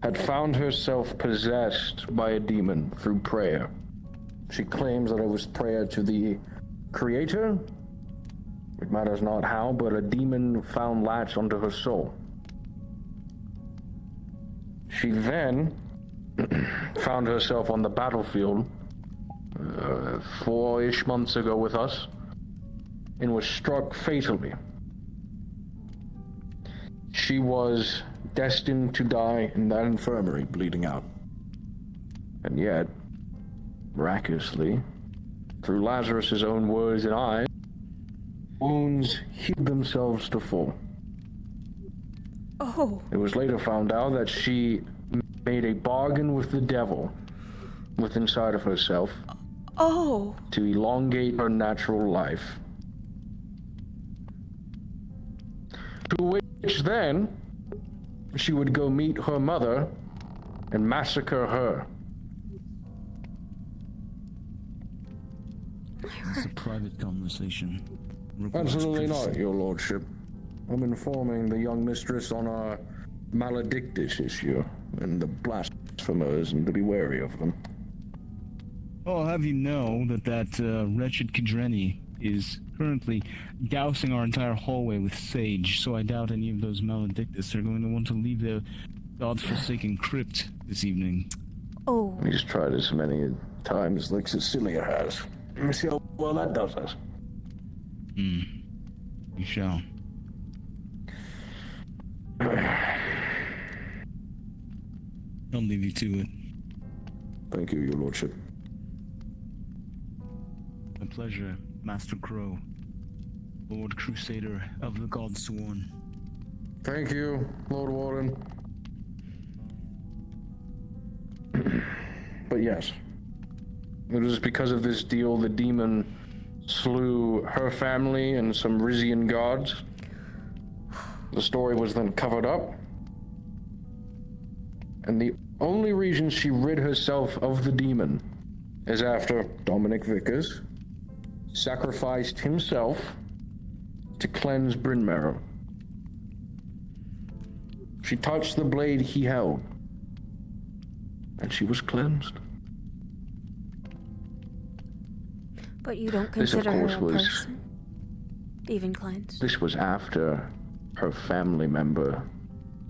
had found herself possessed by a demon through prayer. She claims that it was prayer to the Creator. It matters not how, but a demon found latch onto her soul. She then found herself on the battlefield 4-ish months ago with us, and was struck fatally. She was destined to die in that infirmary, bleeding out. And yet, miraculously, through Lazarus's own words and eyes, wounds healed themselves to full. Oh. It was later found out that she made a bargain with the devil within inside of herself. Oh. To elongate her natural life. To which then, she would go meet her mother and massacre her. It's a private conversation. Absolutely not, your lordship. I'm informing the young mistress on our maledictus issue and the blasphemers, and to be wary of them. I'll have you know that wretched Kidreni is currently dousing our entire hallway with sage, so I doubt any of those maledictus are going to want to leave their godforsaken crypt this evening. Oh. He's tried as many times like Cecilia has. Let's see how well that does us. You shall. I'll leave you to it. Thank you, your lordship. A pleasure, Master Crow, Lord Crusader of the Godsworn. Thank you, Lord Warden. But yes, it was because of this deal the demon slew her family and some Rizian gods. The story was then covered up, and the only reason she rid herself of the demon is after Dominic Vickers sacrificed himself to cleanse Bryn Marrow. She touched the blade he held, and she was cleansed. But you don't This, of consider course, her a was person, even cleansed. This was after her family member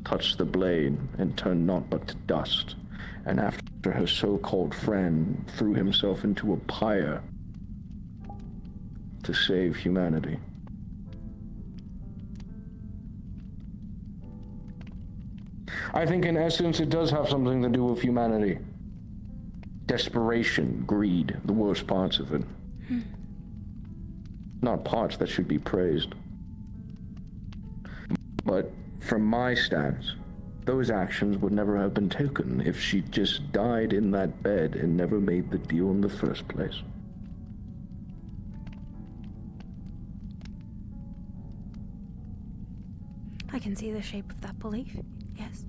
touched the blade and turned naught but to dust, and after her so-called friend threw himself into a pyre to save humanity. I think in essence it does have something to do with humanity. Desperation, greed, the worst parts of it. Not parts that should be praised. But from my stance, those actions would never have been taken if she just died in that bed and never made the deal in the first place. I can see the shape of that belief, yes.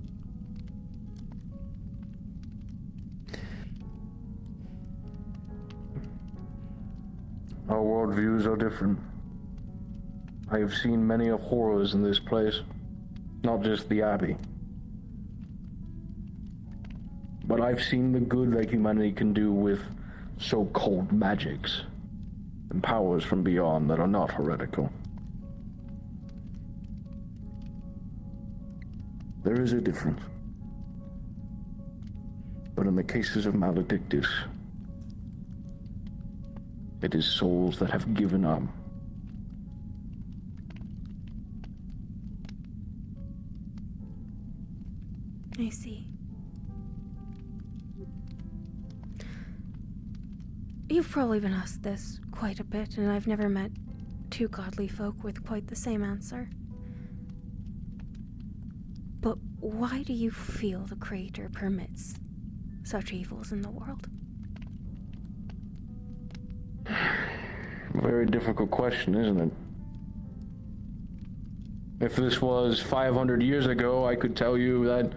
Our worldviews are different. I have seen many of horrors in this place, not just the Abbey. But I've seen the good that humanity can do with so-called magics and powers from beyond that are not heretical. There is a difference. But in the cases of Maledictus, it is souls that have given up. I see. You've probably been asked this quite a bit, and I've never met two godly folk with quite the same answer. But why do you feel the Creator permits such evils in the world? Very difficult question, isn't it? If this was 500 years ago, I could tell you that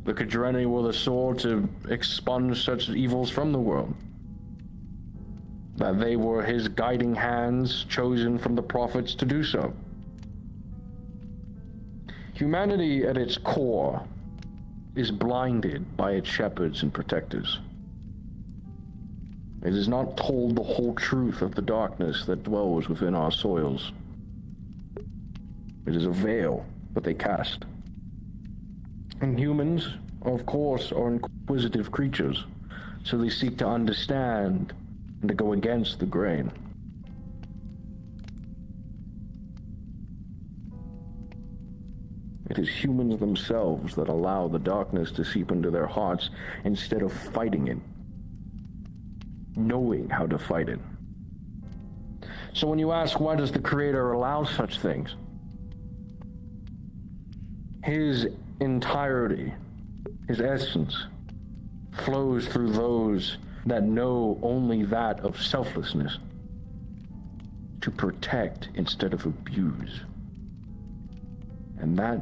the Kidreni were the sword to expunge such evils from the world. That they were his guiding hands, chosen from the prophets to do so. Humanity at its core is blinded by its shepherds and protectors. It is not told the whole truth of the darkness that dwells within our soils. It is a veil that they cast. And humans, of course, are inquisitive creatures, so they seek to understand and to go against the grain. It is humans themselves that allow the darkness to seep into their hearts instead of fighting it, knowing how to fight it. So when you ask, why does the Creator allow such things? His entirety, his essence, flows through those that know only that of selflessness, to protect instead of abuse. And that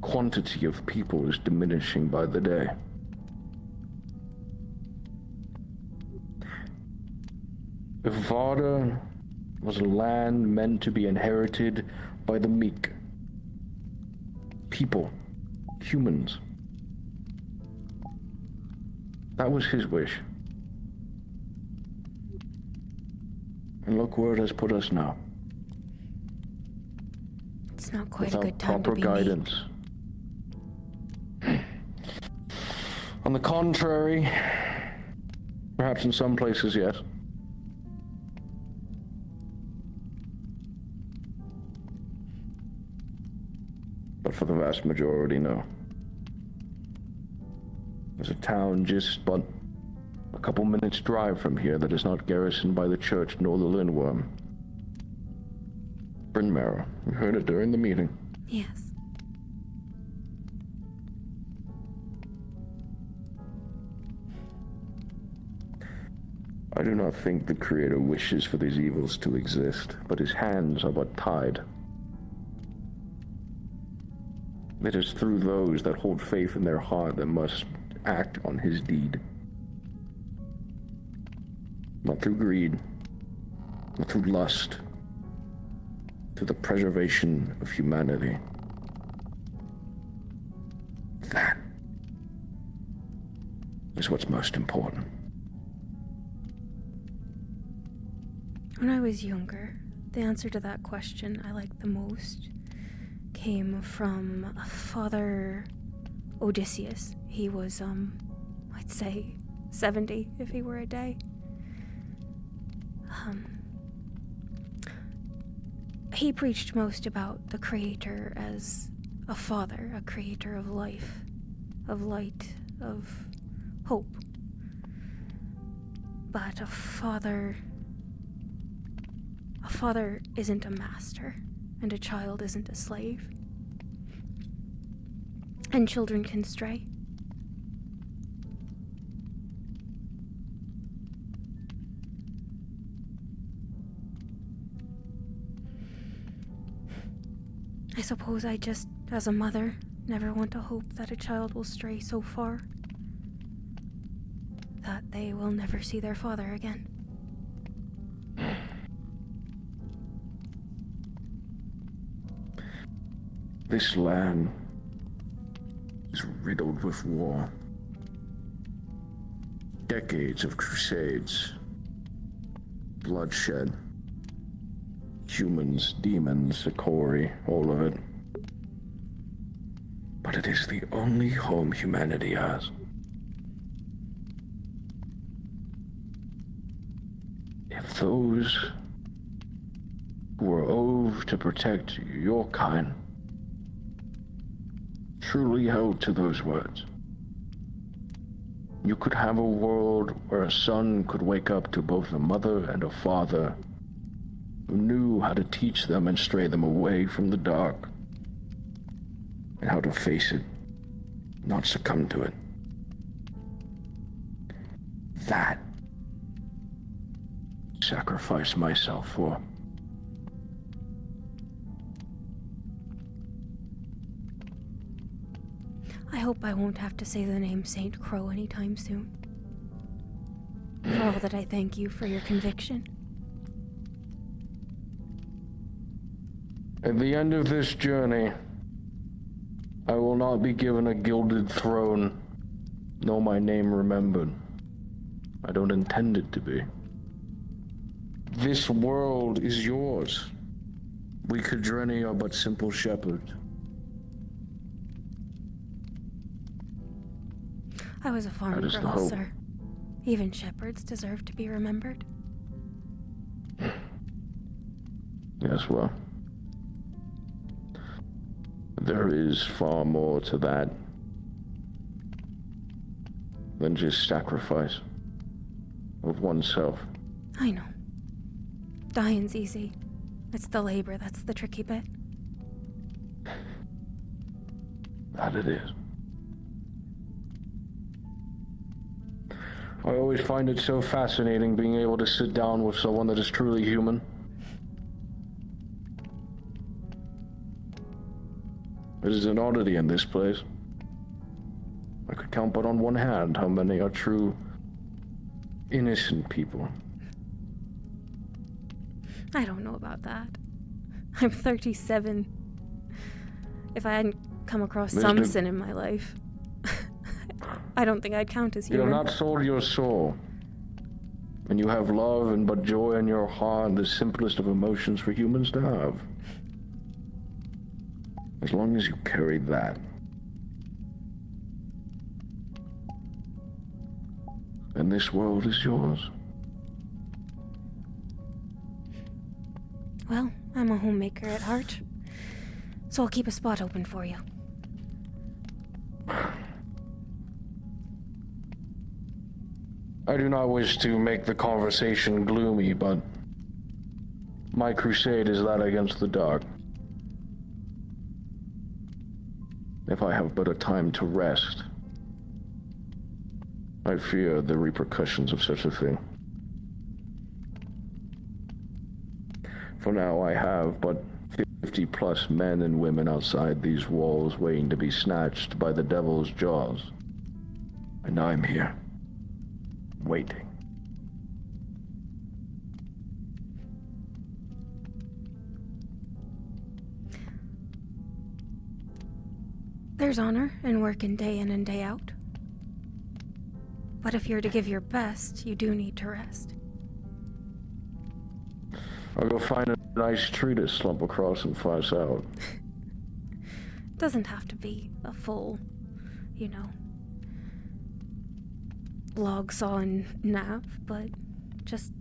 quantity of people is diminishing by the day. EVARDA was a land meant to be inherited by the meek. People, humans. That was his wish. And look where it has put us now. It's not quite Without a good time to proper be guidance. On the contrary, perhaps in some places, yes. But for the vast majority, no. There's a town just but a couple minutes' drive from here that is not garrisoned by the church nor the Lindworm. Bryn Mawr. We heard it during the meeting. Yes. I do not think the Creator wishes for these evils to exist, but his hands are but tied. It is through those that hold faith in their heart that must act on his deed. Not through greed, not through lust, to the preservation of humanity. That is what's most important. When I was younger, the answer to that question I liked the most came from Father Odysseus. He was, I'd say 70 if he were a day. He preached most about the Creator as a father, a creator of life, of light, of hope. But a father isn't a master, and a child isn't a slave. And children can stray. I suppose I just, as a mother, never want to hope that a child will stray so far that they will never see their father again. This land is riddled with war. Decades of crusades, bloodshed, humans, demons, Ikori, all of it. But it is the only home humanity has. If those who are owed to protect your kind truly held to those words, you could have a world where a son could wake up to both a mother and a father who knew how to teach them and stray them away from the dark, and how to face it, not succumb to it. That sacrifice myself for. I hope I won't have to say the name Saint Crow anytime soon. For all that, I thank you for your conviction. At the end of this journey, I will not be given a gilded throne, nor my name remembered. I don't intend it to be. This world is yours. We Kidreni are but simple shepherds. I was a farm That is the girl, hope. sir. Even shepherds deserve to be remembered. Yes, well. There is far more to that than just sacrifice of oneself. I know. Dying's easy. It's the labor that's the tricky bit. That it is. I always find it so fascinating being able to sit down with someone that is truly human. It is an oddity in this place. I could count but on one hand how many are true, innocent people. I don't know about that. I'm 37. If I hadn't come across some sin in my life, I don't think I'd count as You human. have not sold your soul. And you have love and but joy in your heart, the simplest of emotions for humans to have. As long as you carry that, then this world is yours. Well, I'm a homemaker at heart, so I'll keep a spot open for you. I do not wish to make the conversation gloomy, but my crusade is that against the dark. If I have but a time to rest, I fear the repercussions of such a thing. For now, I have but 50 plus men and women outside these walls waiting to be snatched by the devil's jaws. And I'm here, waiting. There's honor in working day in and day out. But if you're to give your best, you do need to rest. I'll go find a nice tree to slump across and fuss out. Doesn't have to be a full, log sawing nap, but just...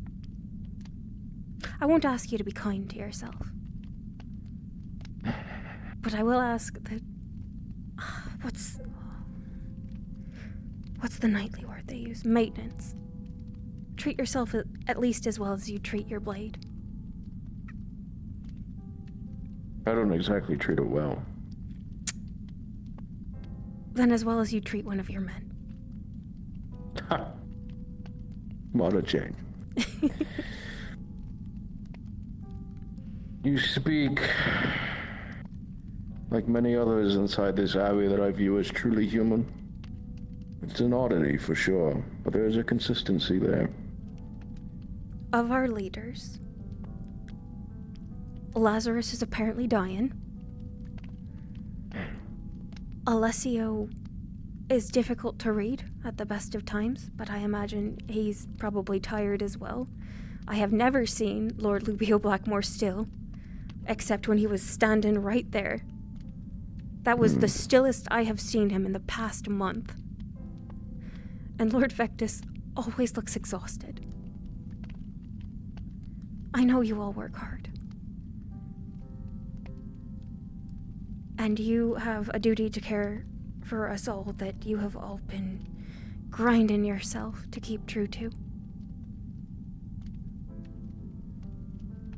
I won't ask you to be kind to yourself. But I will ask that... What's the knightly word they use? Maintenance. Treat yourself at least as well as you treat your blade. I don't exactly treat it well. Then as well as you treat one of your men. Ha! What a change. You speak like many others inside this abbey that I view as truly human. It's an oddity for sure, but there is a consistency there. Of our leaders, Lazarus is apparently dying. Alessio is difficult to read at the best of times, but I imagine he's probably tired as well. I have never seen Lord Lubio Blackmore still, except when he was standing right there. That was the stillest I have seen him in the past month. And Lord Vectus always looks exhausted. I know you all work hard. And you have a duty to care for us all that you have all been grinding yourself to keep true to.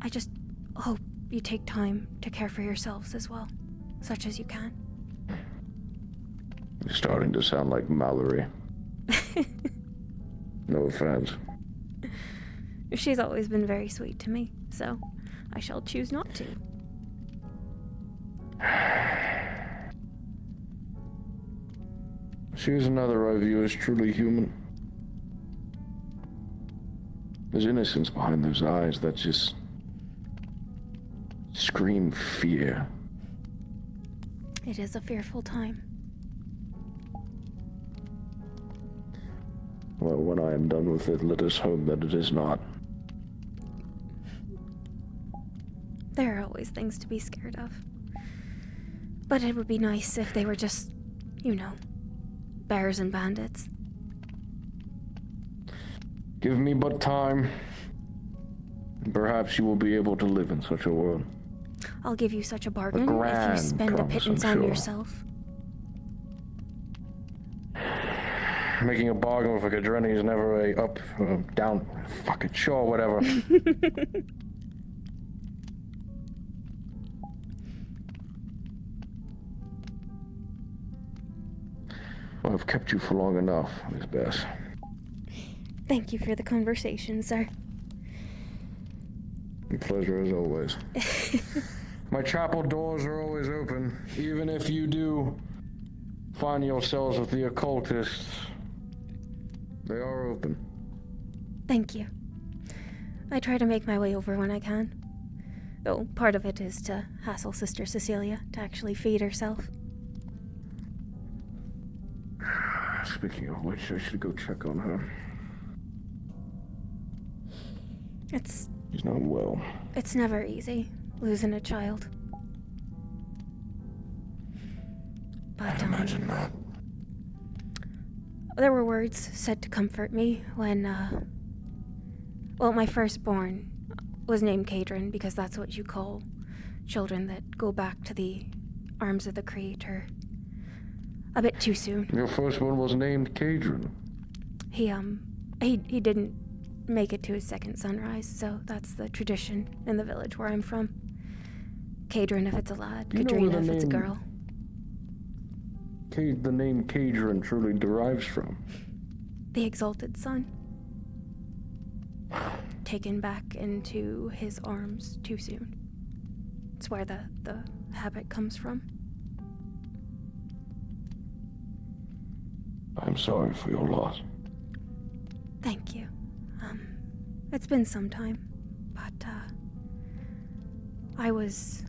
I just hope you take time to care for yourselves as well, such as you can. You're starting to sound like Mallory. No offense. She's always been very sweet to me, so I shall choose not to. She's another I view as truly human. There's innocence behind those eyes that just scream fear. It is a fearful time. Well, when I am done with it, let us hope that it is not. There are always things to be scared of. But it would be nice if they were just, you know, bears and bandits. Give me but time, and perhaps you will be able to live in such a world. I'll give you such a bargain if you grand spend a promise, pittance I'm on sure. yourself. Making a bargain with a Gadreni is never a up, down, fucking sure, whatever. Well, I've kept you for long enough, Miss Bess. Thank you for the conversation, sir. A pleasure as always. My chapel doors are always open, even if you do find yourselves with the occultists. They are open. Thank you. I try to make my way over when I can. Though part of it is to hassle Sister Cecilia to actually feed herself. Speaking of which, I should go check on her. She's not well. It's never easy, losing a child. But, imagine not. There were words said to comfort me when, well, my firstborn was named Kadrin because that's what you call children that go back to the arms of the Creator a bit too soon. Your firstborn was named Kadrin. He didn't make it to his second sunrise, so that's the tradition in the village where I'm from. Kadrin if it's a lad, Kadrina if it's a girl. The name Kadrin truly derives from? The exalted son. Taken back into his arms too soon. It's where the habit comes from. I'm sorry for your loss. Thank you. It's been some time, but, I was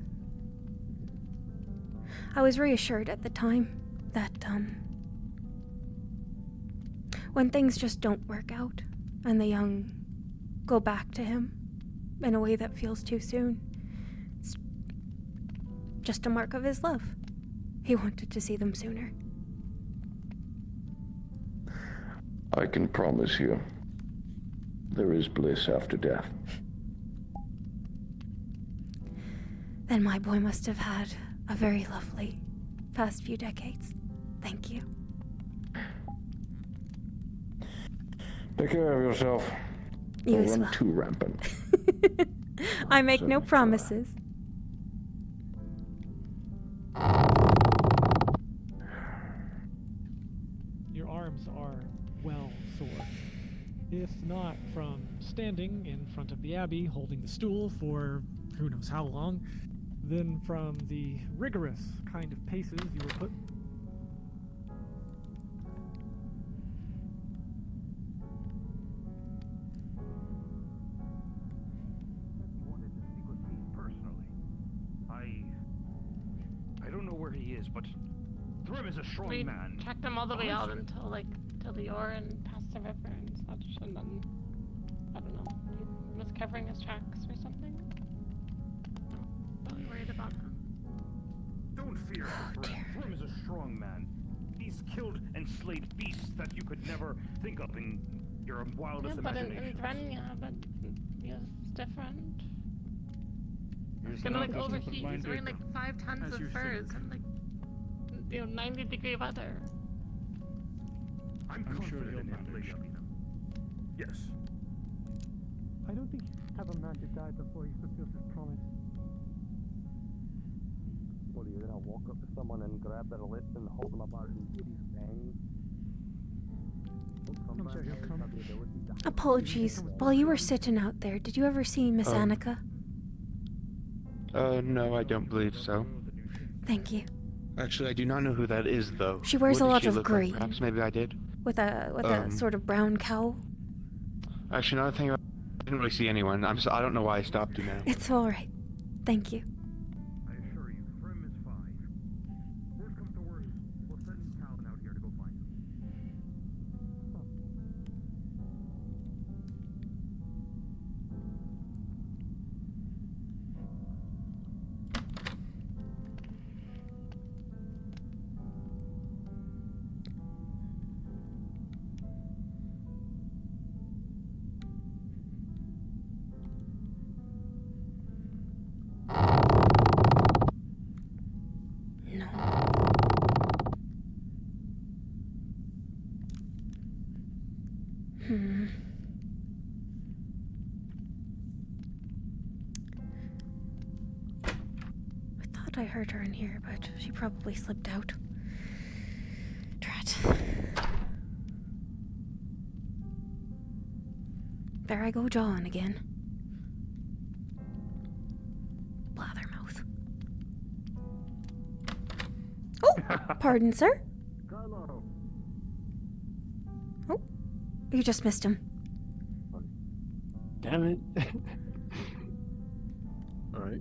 reassured at the time that, when things just don't work out, and the young go back to him in a way that feels too soon, it's just a mark of his love. He wanted to see them sooner. I can promise you, there is bliss after death. Then my boy must have had a very lovely past few decades. Thank you. Take care of yourself. You Don't as run well. too rampant. I make no promises. Your arms are well sore. If not from standing in front of the abbey holding the stool for who knows how long, than from the rigorous kind of paces you were put. He wanted to speak with me personally. I don't know where he is, but Thrym is a strong We man. tracked him all the way out until the ore and past the river and such, and then I don't know. He was covering his tracks or something. I'm really worried about him. Don't fear for Thrym. Thrym is a strong man. He's killed and slayed beasts that you could never think of in your wildest Yeah, but in imagination. Thren, yeah, but it's different. He's He's gonna not like overheat. mind He's wearing it, like 5 tons as of you furs think. and like 90-degree weather. I'm sure confident he'll in him, manage. Lady Abina. Yes. I don't think you have a man to die before he fulfills his promise. What, are you gonna walk up to someone and grab their lips and hold them apart and hit his fangs? I'm sure he'll come. Apologies. While you were sitting out there, did you ever see Miss Annika? No, I don't believe so. Thank you. Actually, I do not know who that is, though. She wears What a does lot she of look like? green. Perhaps maybe I did. With a sort of brown cowl. Actually, another thing, I didn't really see anyone. I don't know why I stopped you now. It's all right. Thank you. I assure you, Thrym is fine. Worst comes to worst, we'll send Talon out here to go find him. No. I thought I heard her in here, but she probably slipped out. Drat. There I go jawing again. Blathermouth. Oh, pardon, sir. Carlo. Oh, you just missed him. Damn it. Alright.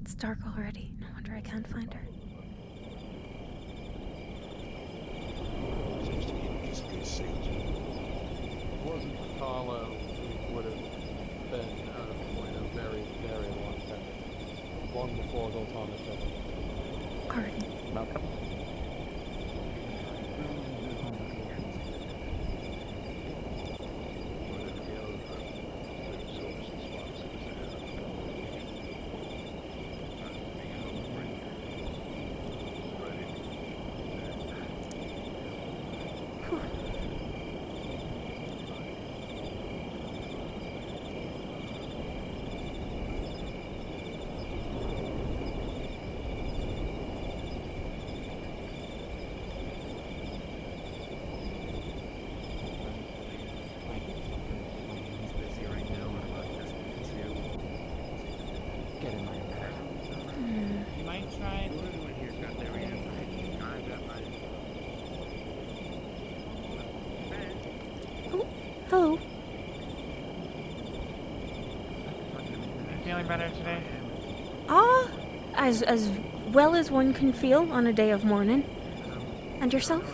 It's dark already. No wonder I can't find her. If it wasn't for Carlo, we would have been out of point a very, very long time. Long before Goltana showed up. Pardon. Malcolm? Hello. Feeling better today? As well as one can feel on a day of mourning. And yourself?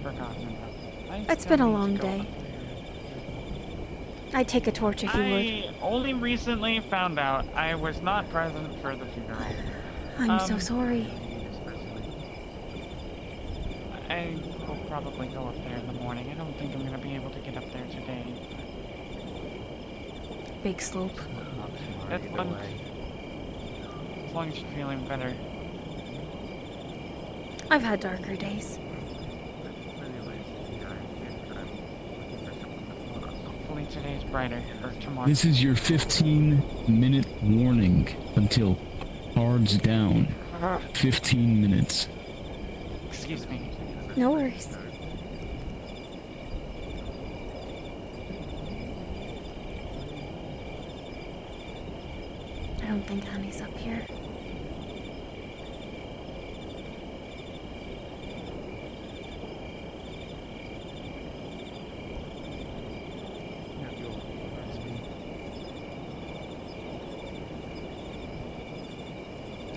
Forgotten about. It's been a long day. I'd take a torch if you would. I only recently found out I was not present for the funeral. I'm so sorry. I will probably go up there in the morning. I don't think I'm going to be able to get up there today. Big slope. As long as you're feeling better. I've had darker days. Hopefully today's brighter, or tomorrow. This is your 15-minute warning until cards down. 15 minutes. Excuse me. No worries. I don't think Annie's up here.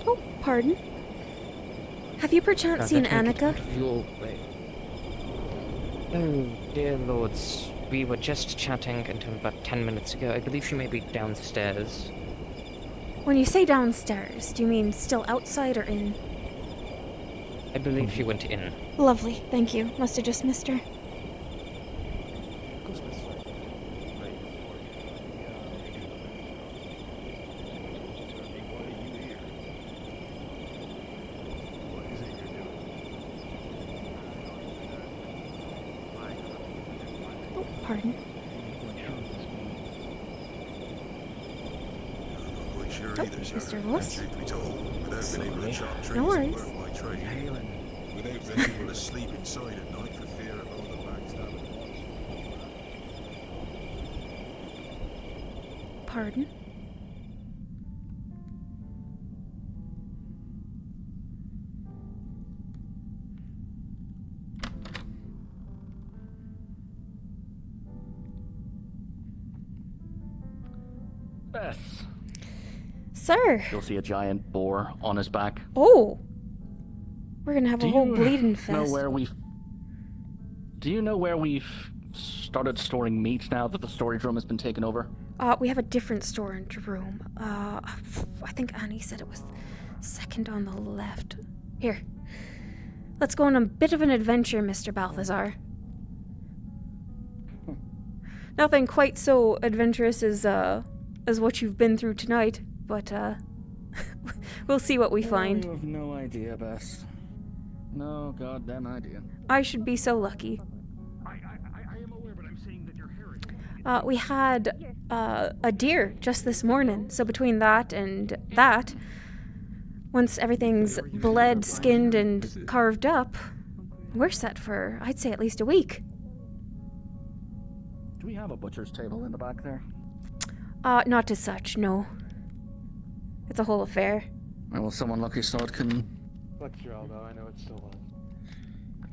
Oh, pardon? Have you perchance seen Annika? Oh, dear lords. We were just chatting until about 10 minutes ago. I believe she may be downstairs. When you say downstairs, do you mean still outside or in? I believe she went in. Lovely, thank you. Must have just missed her. Oh, pardon. Oh, Mr. Voss? No worries. Without anyone asleep inside at night for fear of all the backstabbing. Pardon? Bess. Sir. You'll see a giant boar on his back. Oh. We're gonna have a whole bleeding fest. Do you know where we've started storing meat now that the storage room has been taken over? We have a different storage room. I think Annie said it was second on the left. Here. Let's go on a bit of an adventure, Mr. Balthazar. Nothing quite so adventurous as what you've been through tonight, but we'll see what we find. You have no idea, Bess. No goddamn idea. I should be so lucky. I am aware, but I'm saying that you're heresy. We had a deer just this morning, so between that and that, once everything's bled, skinned, and carved up, we're set for, I'd say, at least a week. Do we have a butcher's table in the back there? Not as such, no. It's a whole affair. Well, someone lucky sort can Flex your elbow, I know it's still on.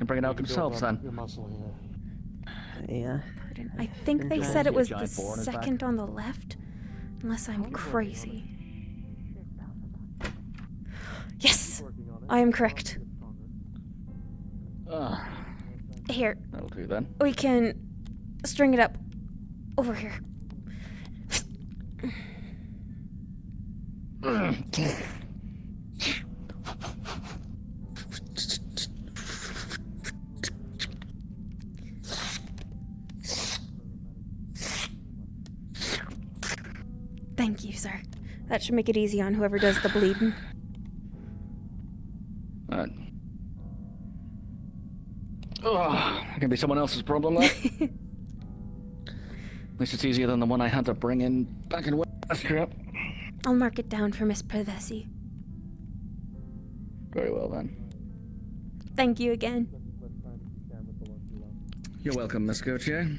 bring it out themselves then. Your muscle here. Yeah. Pardon. I think they said it was the second on the left, unless I'm crazy. Yes! I am correct. Here. That'll do then. We can string it up over here. Thank you, sir. That should make it easy on whoever does the bleeding. Alright. Oh, it can be someone else's problem, though. At least it's easier than the one I had to bring in back in Westria. I'll mark it down for Miss Privesi. Very well, then. Thank you again. You're welcome, Miss Gautier.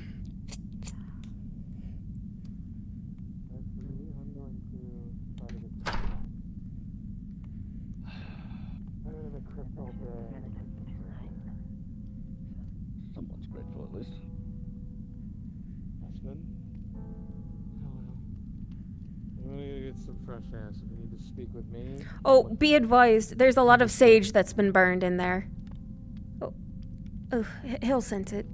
Someone's grateful, at least. fresh air, so if you need to speak with me... Oh, be advised, there's a lot of sage that's been burned in there. Oh, he'll sense it.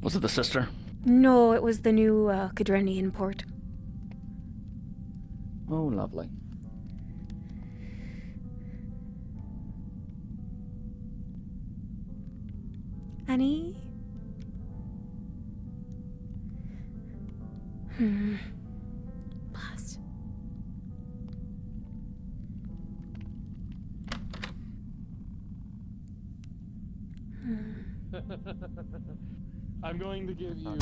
Was it the sister? No, it was the new Kidreni import. Oh, lovely. Annie? Blast. I'm going to give you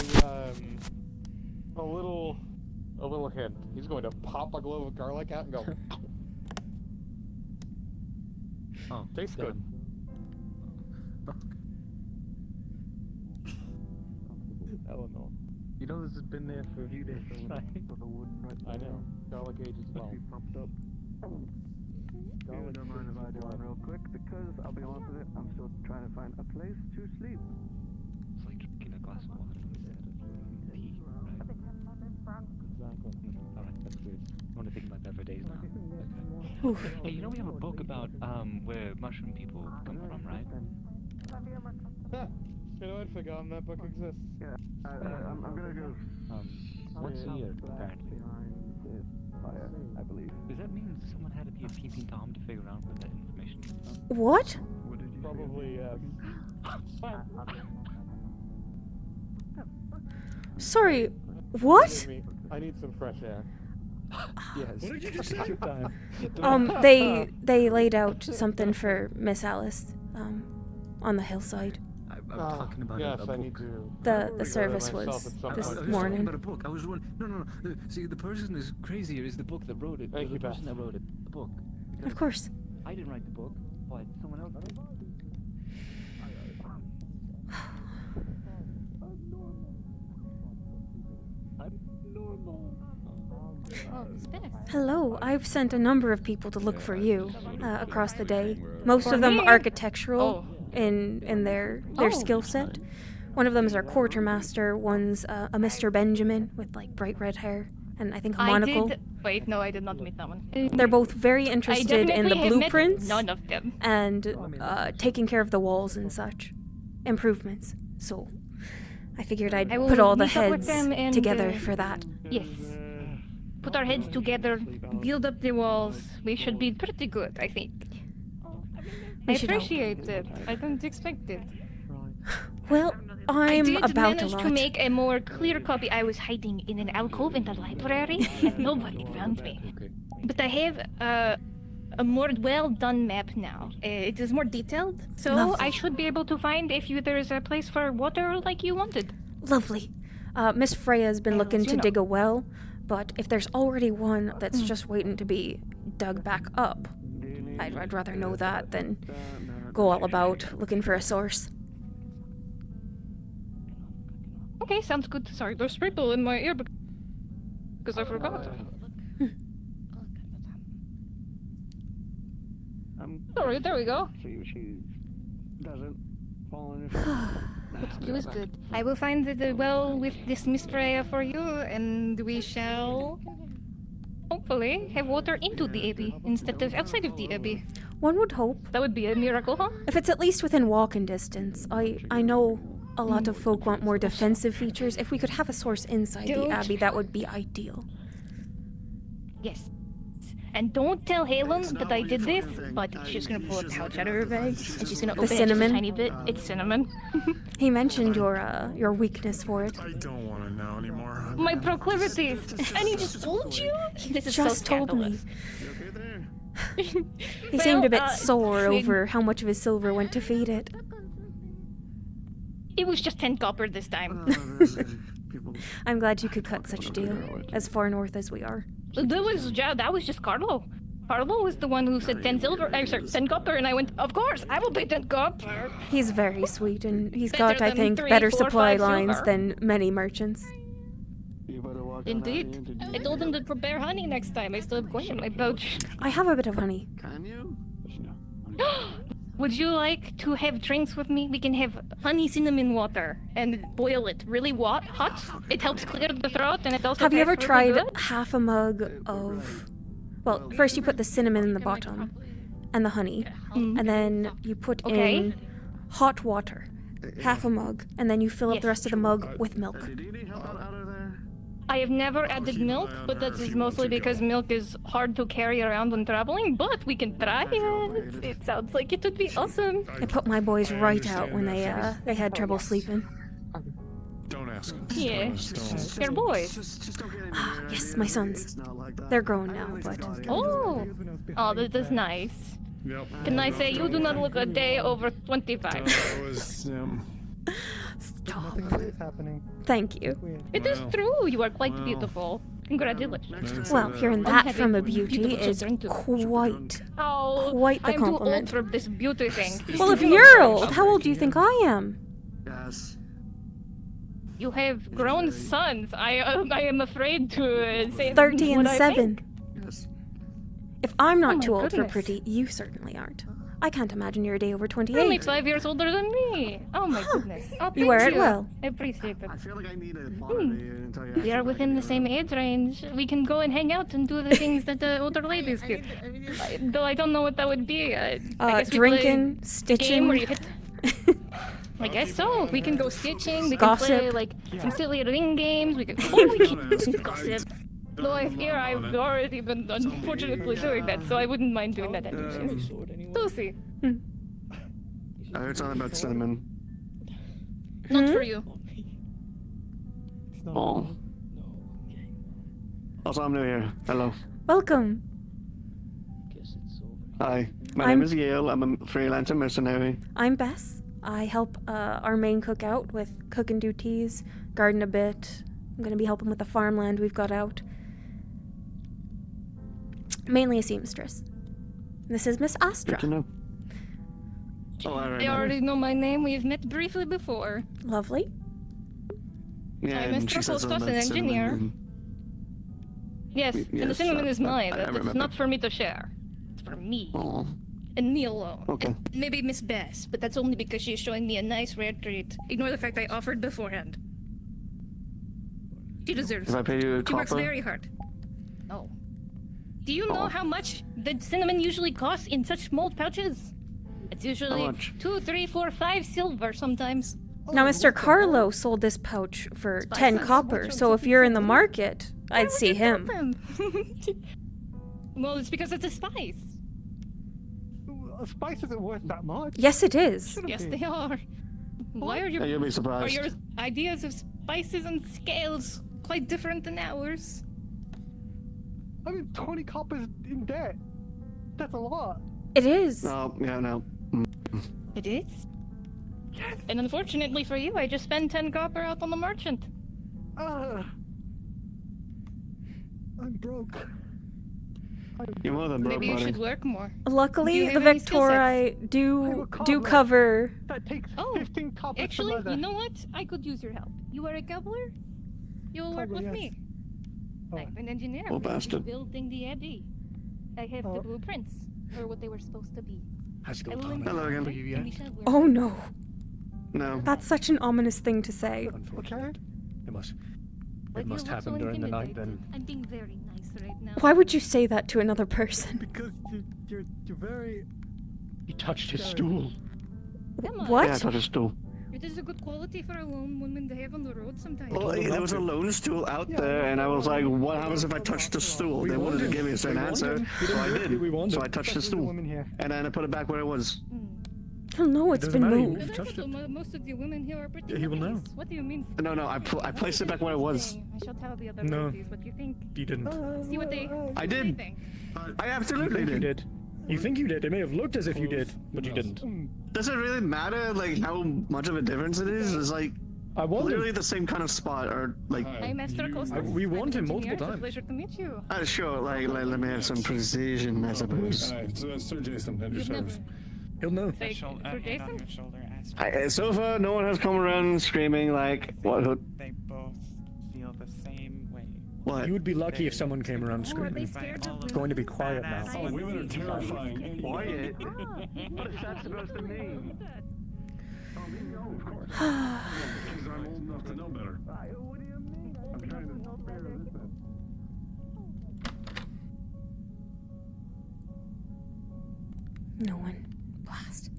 a little hint. He's going to pop a glove of garlic out and go. Oh, tastes good. Eleanor. You know this has been there for a few days, right? I know. Garlic ages well. Popped up. You don't mind if I do one real quick, because I'll be honest with it, I'm still trying to find a place to sleep. It's like drinking a glass of water instead of tea, right? Exactly. Alright, that's good. I want to think about that for days now. Oof. Hey, you know we have a book about where mushroom people come from, right? You know, I'd forgotten that book exists. Yeah, I'm gonna go. What's here, apparently? Fire, I believe. Does that mean someone had to be a peeping Tom to figure out where that information came from? What? Probably, Sorry, what? I need some fresh air. Yes. What did you just say? They laid out something for Miss Alice, on the hillside. I'm talking about yes, a I book. need to. The service was this morning. About a book. I was wondering. No. See, the person who's crazier is the book that wrote it. Thank the you, person Beth. that wrote it. The book. Of course. I didn't write the book, but someone else did. I'm normal. Hello, I've sent a number of people to look for you across the day. Most of them me? architectural in their skill set. One of them is our quartermaster. One's a Mr. Benjamin with like bright red hair and I think a monocle. Wait, no, I did not meet that one. They're both very interested in the definitely have met blueprints none of them. and taking care of the walls and such. Improvements. So I figured I'd I will put all the meet up with heads them and, together for that. Yes. Put our heads together, build up the walls. We should be pretty good, I think. We I should hope. appreciate it. I didn't expect it. Well, I I'm did about a manage lot. to make a more clear copy. I was hiding in an alcove in the library, and nobody found me. But I have a more well-done map now. It is more detailed, so Lovely. I should be able to find if there is a place for water like you wanted. Lovely. Miss Freya's been looking you to know. dig a well, but if there's already one that's just waiting to be dug back up, I'd rather know that than go all about looking for a source. Okay, sounds good. Sorry, there's people in my ear because I forgot. Sorry, there we go. She doesn't fall in It was good. I will find the well with this Miss Freya for you, and we shall hopefully have water into the abbey instead of outside of the abbey. One would hope. That would be a miracle, huh? If it's at least within walking distance. I know a lot of folk want more defensive features. If we could have a source inside the Don't- abbey, that would be ideal. Yes. And don't tell Helen that I did this, but she's gonna pull a pouch out of her bag, and she's gonna The open it cinnamon? just a tiny bit. It's cinnamon. He mentioned your weakness for it. I don't want to know anymore. My proclivities! And he just told you? This is Just so told me. scandalous. He seemed a bit Well, sore Finn- over how much of his silver went to feed it. It was just 10 copper this time. I'm glad you could cut such a deal, as far north as we are. That was just Carlo. Carlo was the one who said 10 silver, 10 copper, and I went, of course, I will pay 10 copper. He's very sweet, and he's Better got, I than think, 3, better 4, supply 5 lines silver. than many merchants. Indeed. I told him to prepare honey next time. I still have coin in my pouch. I have a bit of honey. Can you? Would you like to have drinks with me? We can have honey cinnamon water and boil it really hot. It helps clear the throat and it also Have you ever tastes really tried good. half a mug of... Well, first you put the cinnamon in the bottom and the honey, and then you put in hot water, half a mug, and then you fill up the rest of the mug with milk. I have never added milk, but that is mostly because milk is hard to carry around when traveling, but we can try it. It sounds like it would be awesome. It put my boys right out when they had trouble sleeping. Don't ask him. Yeah, they're boys. Yes, my sons. They're grown now, but... Oh, that is nice. Can I say you do not look a day over 25? Stop. Happening. Thank you. It is true. You are quite beautiful. Congratulations. Well, hearing that from a beauty is quite the I'm too old compliment. for this beauty thing. Well, if you're old, how old do you think I am? Yes. You have grown sons. I am afraid to say 30 and what I 7. think. If I'm not Oh my too old for goodness. pretty, you certainly aren't. I can't imagine you're a day over You're only 28. 5 years older than me. Oh my goodness. Oh, You wear thank it well. I appreciate it. I feel like I need a bonnet until you We are within the same age range. We can go and hang out and do the things that the older ladies do. Though I don't know what that would be. I guess we drinking, play a game where you stitching. hit. I guess so. We can go stitching. We can Gossip. play like some silly ring games. We can. Oh, we can gossip. Though I fear I've already been unfortunately doing that, so I wouldn't mind doing that anyways. Lucy. I heard something about cinnamon. Not for you. Oh. Also, I'm new here. Hello. Welcome. Hi. My I'm- name is Yale. I'm a freelancer mercenary. I'm Bess. I help our main cook out with cook and do teas, garden a bit. I'm going to be helping with the farmland we've got out. Mainly a seamstress. This is Miss Astra. Good to know. Oh, I They already know my name. We've met briefly before. Lovely. Yeah, I'm and Mr. she said something Postos, an about cinnamon engineer. and- Yes, and the Yes, cinnamon is mine. I It's remember. not for me to share. It's for me. Oh. And me alone. Okay. And maybe Miss Bess, but that's only because she's showing me a nice rare treat. Ignore the fact I offered beforehand. She deserves If I it. pay you a She works copper? very hard. Oh. Do you know how much the cinnamon usually costs in such small pouches? It's usually How much? 2, 3, 4, 5 silver sometimes. Now, Mr. Carlo sold this pouch for 10 copper, so if you're in the market, I'd see him. Well, it's because it's a spice. A spice isn't worth that much. Yes, it is. Yes, they are. Why are your Yeah, you'll be are surprised. your ideas of spices and scales quite different than ours? I'm 20 coppers in debt. That's a lot. It is. No, yeah, no. It is? Yes. And unfortunately for you, I just spent 10 copper out on the merchant. I'm broke. You're more than broke, Maybe you buddy. should work more. Do Luckily, you the have any skill Victori do cover. That takes Oh, 15 coppers actually, for leather. you know what? I could use your help. You are a cobbler? You'll work Cobbler, with yes. me. I'm an engineer. Oh, We will be bastard. building the abbey. I have the blueprints for what they were supposed to be. How's it I going, will Tom? Hello again. For you and we yet? shall work. Oh no. No. That's such an ominous thing to say. Okay. It must. Why It do you must look happen so during the night intimidated? then. I'm being very nice right now. Why would you say that to another person? Because you're very. He touched his stool. Come on. What? Yeah, I touched a stool. It is a good quality for a lone woman to have on the road sometimes. Well, there was a lone stool out there, and I was like, what happens if I touch the stool? They wanted to give me a certain answer, so I did. So I touched the stool. And then I put it back where it was. Oh no, it's been moved. Most of the women here are pretty Yeah, he will know. nice. What do you mean? No, I placed it back where it was. I shall tell the other No. ladies what you think. You didn't. See what they. I see what they did. think. I absolutely You did. did. You think you did. It may have looked as if you did, but you didn't. Does it really matter, like, how much of a difference it is? It's like, literally the same kind of spot, or, like... I'm Master Costa. We want him multiple It's a times. pleasure to meet you. Sure, like, let me have some precision, I suppose. Sir Jason, at your You've never- service. He'll know. Say, Hand for on Jason? your shoulder, ask. So far, no one has come around screaming, like, what? They both feel the same way. What? You would be lucky if someone came around screaming. It's going to be quiet now. Oh, women are terrifying. Quiet? What is that supposed to mean? Oh, me? No, of course. Because I'm old enough to know better. What do you mean? I'm trying to spare this bit. No one. Blast.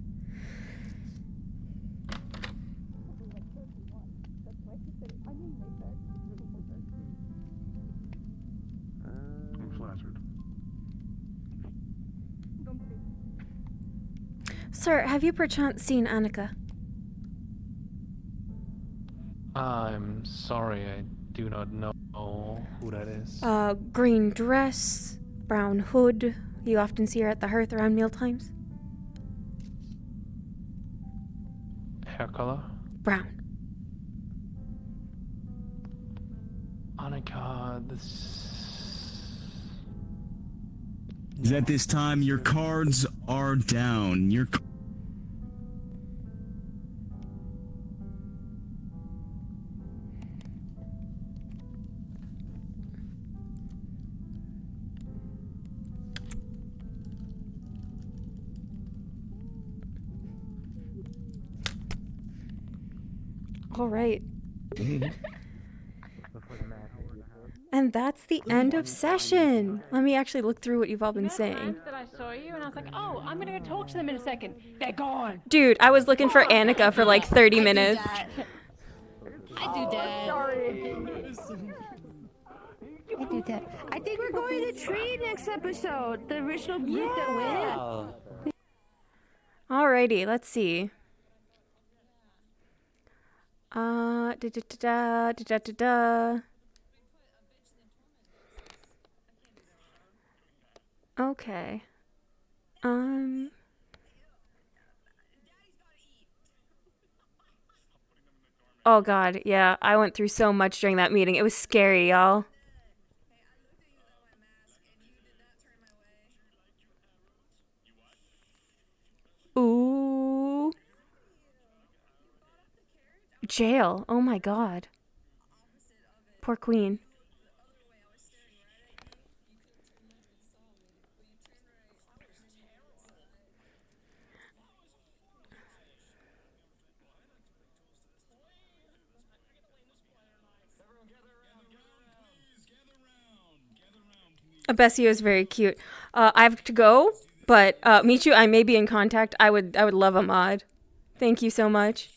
I'm flattered. Sir, have you perchance seen Annika? I'm sorry, I do not know who that is. Green dress, brown hood. You often see her at the hearth around mealtimes. Hair color? Brown. Annika, this... At this time, your cards are down. All right. And that's the end of session. Let me actually look through what you've all been saying. That I saw you and I was like, oh, I'm gonna go talk to them in a second. They're gone. Dude, I was looking for Annika for like 30 minutes. I do that. Sorry. I did that. I think we're going to the tree next episode. The original group that went. Alrighty, let's see. Okay. Oh god, yeah, I went through so much during that meeting. It was scary, y'all. Ooh. Jail. Oh my god. Poor queen. Bessie is very cute. I have to go, but Michu, I may be in contact. I would love a mod. Thank you so much.